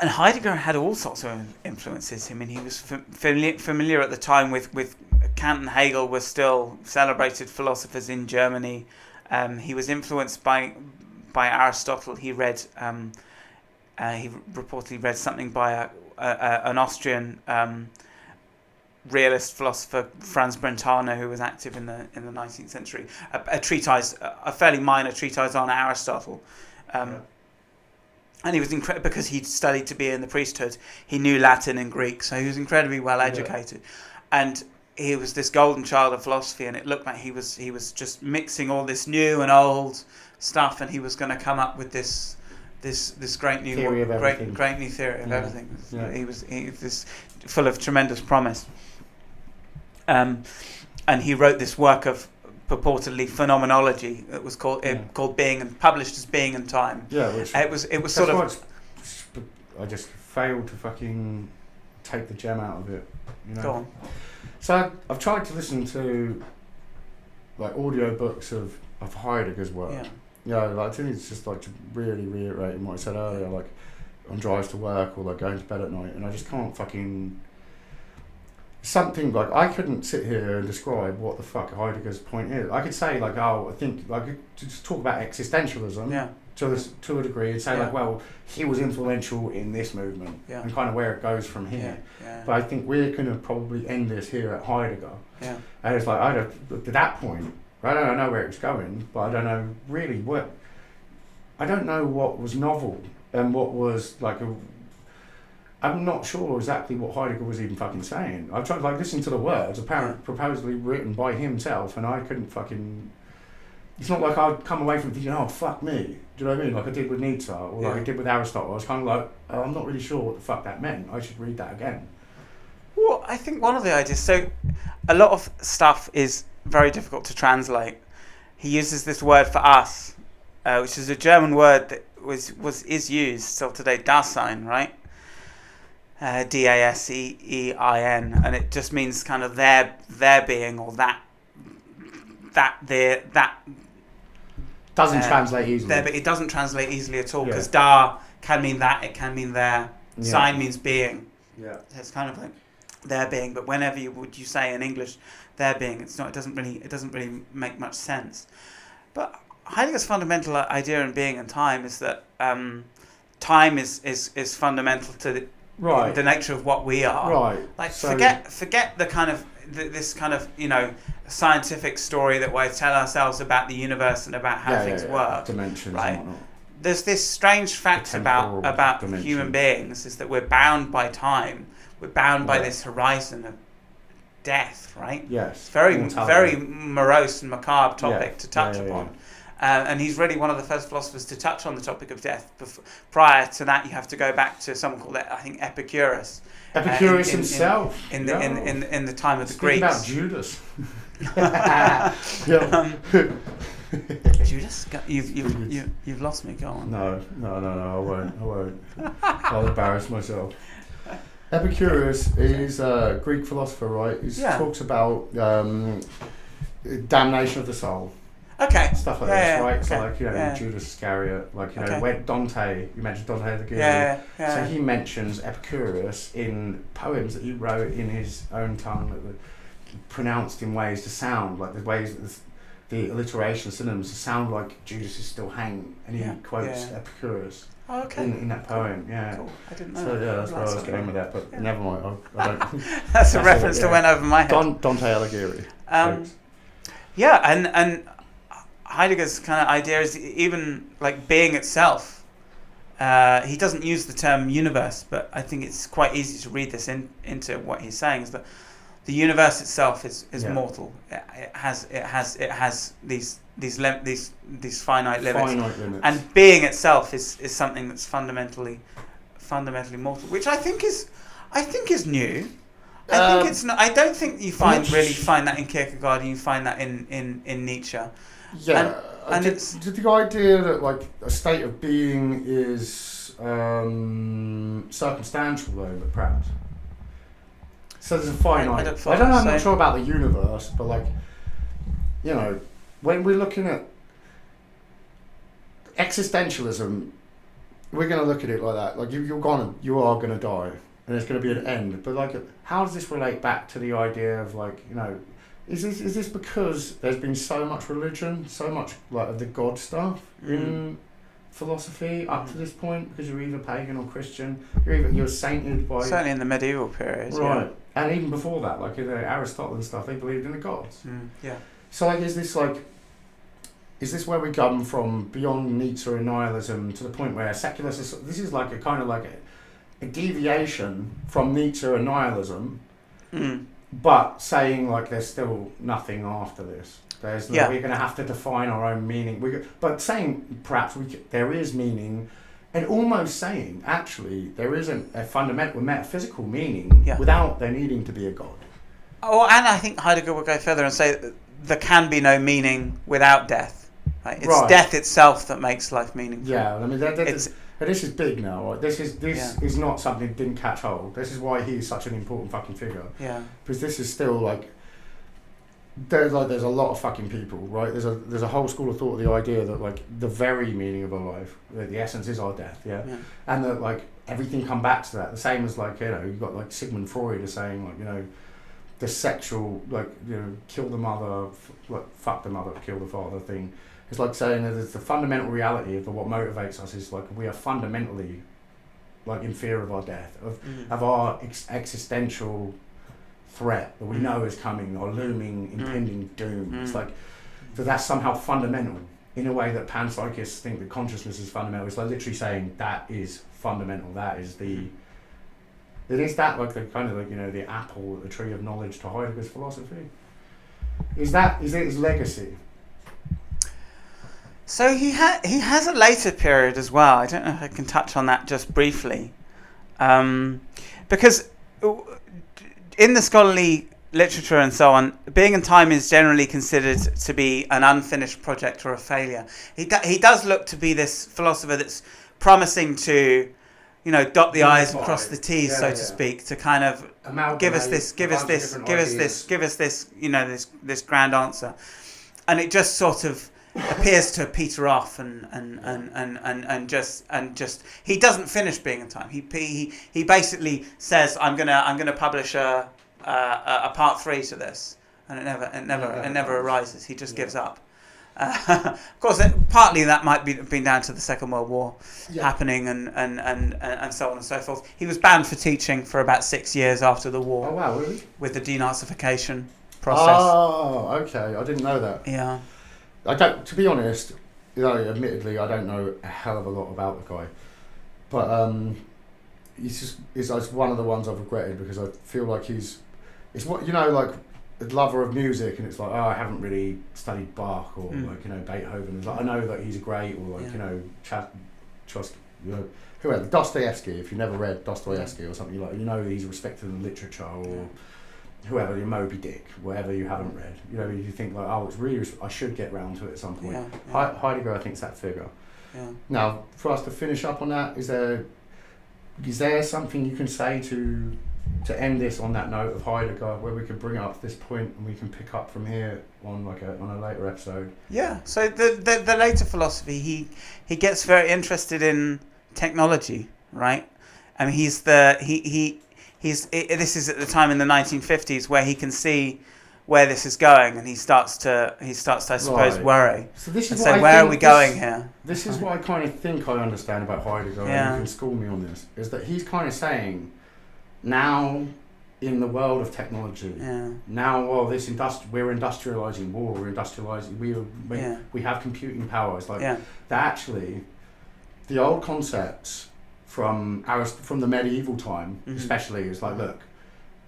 Heidegger had all sorts of influences. I mean, he was familiar at the time with Kant and Hegel were still celebrated philosophers in Germany. He was influenced by Aristotle. He read, he reportedly read something by an Austrian realist philosopher, Franz Brentano, who was active in the 19th century. A treatise, a fairly minor treatise on Aristotle. And he was because he'd studied to be in the priesthood. He knew Latin and Greek, so he was incredibly well educated. And he was this golden child of philosophy, and it looked like he was just mixing all this new and old stuff, and he was going to come up with this great new theory of everything. Great new theory of everything. Yeah. He was this full of tremendous promise. And he wrote this work of purportedly phenomenology. It was called Being, and published as Being and Time. Yeah, which it was sort of. I just failed to fucking take the gem out of it. Go on. So I've tried to listen to like audio books of Heidegger's work. Yeah. I think it's just like really reiterating what I said earlier, like on drives to work or like going to bed at night, and I just can't fucking. Something like I couldn't sit here and describe what the fuck Heidegger's point is. I could say like, I think like just talk about existentialism to a degree and say like, well, he was influential in this movement and kind of where it goes from here. Yeah. But I think we're gonna probably end this here at Heidegger. Yeah. And it's like to that point, I don't know where it's going, but I don't know really I don't know what was novel and what was like I'm not sure exactly what Heidegger was even fucking saying. I've tried listening to the words, supposedly written by himself, and I couldn't fucking. It's not like I'd come away from thinking, oh fuck me. Do you know what I mean? Like I did with Nietzsche or like I did with Aristotle. I was kind of like, oh, I'm not really sure what the fuck that meant. I should read that again. Well, I think one of the ideas. So, a lot of stuff is very difficult to translate. He uses this word for us, which is a German word that is used still today, Dasein, right? Dasein, and it just means kind of their being, or that doesn't translate easily. It doesn't translate easily at all, because da can mean that, it can mean there. Sein means being. Yeah, it's kind of like their being, but whenever you say in English their being, it doesn't really make much sense. But Heidegger's fundamental idea in being and time is that time is fundamental to the nature of what we are. Right. Like forget the kind of this kind of scientific story that we tell ourselves about the universe and about how things work. Dimensions, right? And whatnot. There's this strange fact about human beings is that we're bound by time. We're bound by this horizon of death, right? Yes. It's very morose and macabre topic to touch upon. And he's really one of the first philosophers to touch on the topic of death. Prior to that, you have to go back to someone called, I think, Epicurus. Epicurus himself. In the time of the Greeks. About Judas. Judas, you've lost me. Go on. No, I won't. I'll embarrass myself. Epicurus is a Greek philosopher, right? He talks about damnation of the soul. Okay. Stuff like this, right? So like, Judas Iscariot, like, where Dante, you mentioned Dante the Guru. So he mentions Epicurus in poems that he wrote in his own tongue that were pronounced in ways to sound, like the ways that the alliteration synonyms to sound like Judas is still hanging, and he quotes Epicurus. Oh, okay. In that poem, yeah. Cool. I didn't know. So yeah, that's where I was going with that, but never mind. I don't. That's a reference that went over my head. Dante Alighieri. Yeah, and Heidegger's kind of idea is even like being itself. He doesn't use the term universe, but I think it's quite easy to read this into what he's saying is that the universe itself is mortal. It has these finite limits. And being itself is something that's fundamentally mortal, which I think is new. I think it's not. I don't think you find that in Kierkegaard, and you find that in Nietzsche. Yeah, and it's the idea that like a state of being is circumstantial, though, perhaps. So there's a finite. I don't know. I'm not sure about the universe, but like, you know, when we're looking at existentialism, we're going to look at it like that. Like you are going to die, and there's going to be an end. But like, how does this relate back to the idea of like, you know, is this because there's been so much religion, so much like of the God stuff in philosophy up to this point? Because you're either pagan or Christian. You're sainted by, certainly in the medieval period, right? Yeah. And even before that, like in the Aristotle and stuff, they believed in the gods. Yeah. So like, is this where we come from beyond Nietzsche and nihilism to the point where secularists? This is like a kind of like a deviation from Nietzsche and nihilism, but saying like there's still nothing after this. We're going to have to define our own meaning. But saying perhaps there is meaning, and almost saying actually there isn't a fundamental metaphysical meaning without there needing to be a God. Oh, and I think Heidegger would go further and say that there can be no meaning without death. Right? It's death itself that makes life meaningful. Yeah, I mean, this is big now. Right? This is not something that didn't catch hold. This is why he's such an important fucking figure. Yeah, because this is still like. There's a lot of fucking people, right? There's a whole school of thought of the idea that like the very meaning of our life, the essence is our death, and that like everything come back to that. The same as like, you know, you've got like Sigmund Freud is saying like, you know, the sexual like, you know, kill the mother, fuck the mother, kill the father thing. It's like saying that it's the fundamental reality of what motivates us is like we are fundamentally like in fear of our death, of our existential threat that we know is coming, or looming, impending doom. It's like that's somehow fundamental in a way that panpsychists think that consciousness is fundamental. It's like literally saying that is fundamental. That is it is that like the kind of like, you know, the apple, the tree of knowledge to Heidegger's philosophy. Is it his legacy? So he has a later period as well. I don't know if I can touch on that just briefly, because in the scholarly literature and so on, being in time is generally considered to be an unfinished project or a failure. He does look to be this philosopher that's promising to, you know, dot the I's and cross the T's, so to speak, to kind of give us this, you know, this grand answer, and it just sort of appears to peter off and just he doesn't finish being in time. He basically says I'm gonna publish a part 3 to this, and it never arises. He just gives up. Of course, partly that might be been down to the Second World War happening and so on and so forth. He was banned for teaching for about 6 years after the war. Oh wow, really? With the denazification process. Oh, okay, I didn't know that. Yeah. I don't. To be honest, you know, admittedly, I don't know a hell of a lot about the guy, but he's one of the ones I've regretted because I feel like it's what, you know, like a lover of music, and it's like, oh, I haven't really studied Bach or like, you know, Beethoven. It's like I know that he's great, or like, you know, whoever, Dostoevsky. If you never read Dostoevsky or something, you know he's respected in literature, or whoever, Moby Dick, whatever you haven't read, you know, you think like, oh, it's really, I should get round to it at some point. Heidegger, I think, is that figure. Now, for us to finish up on that, is there something you can say to end this on that note of Heidegger, where we could bring it up to this point and we can pick up from here on on a later episode? Yeah. So the later philosophy, he gets very interested in technology, right? I mean, this is at the time in the 1950s where he can see where this is going, and he starts to I suppose worry So this is and what say, I where are think we going here? This is what I kind of think I understand about Heidegger, and you can school me on this, is that he's kind of saying, now in the world of technology, now we're industrializing war, we're industrializing, we have computing power. It's like that actually, the old concepts from the medieval time, especially, is like, look,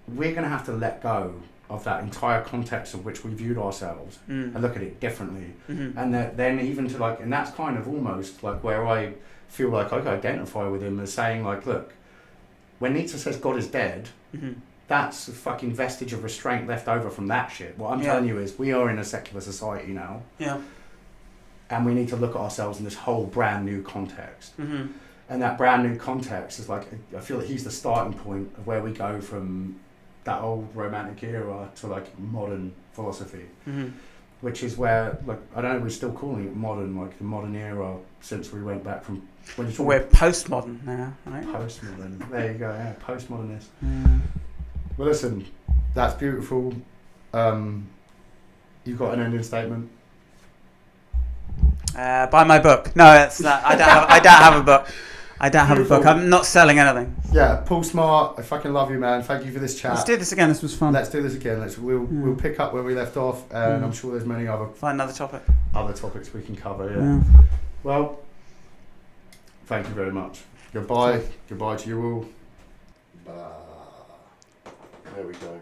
we're going to have to let go of that entire context of which we viewed ourselves and look at it differently. And then even to like, and that's kind of almost like where I feel like I identify with him as saying like, look, when Nietzsche says God is dead, that's a fucking vestige of restraint left over from that shit. What I'm telling you is we are in a secular society now. Yeah. And we need to look at ourselves in this whole brand new context. And that brand new context is like, I feel that he's the starting point of where we go from that old romantic era to like modern philosophy, which is where, like, I don't know, we're still calling it modern, like the modern era, since we went back from when you we're postmodern now, right? Postmodern. There you go. Yeah, postmodernist. Well, listen, that's beautiful. You've got an ending statement. Buy my book. No, that's not. I don't have a book. I don't have a book. I'm not selling anything. Yeah, Paul Smart, I fucking love you, man. Thank you for this chat. Let's do this again. This was fun. Let's do this again. We'll pick up where we left off, and I'm sure there's many find another topic. Other topics we can cover. Yeah. Well, thank you very much. Goodbye. Goodbye to you all. There we go.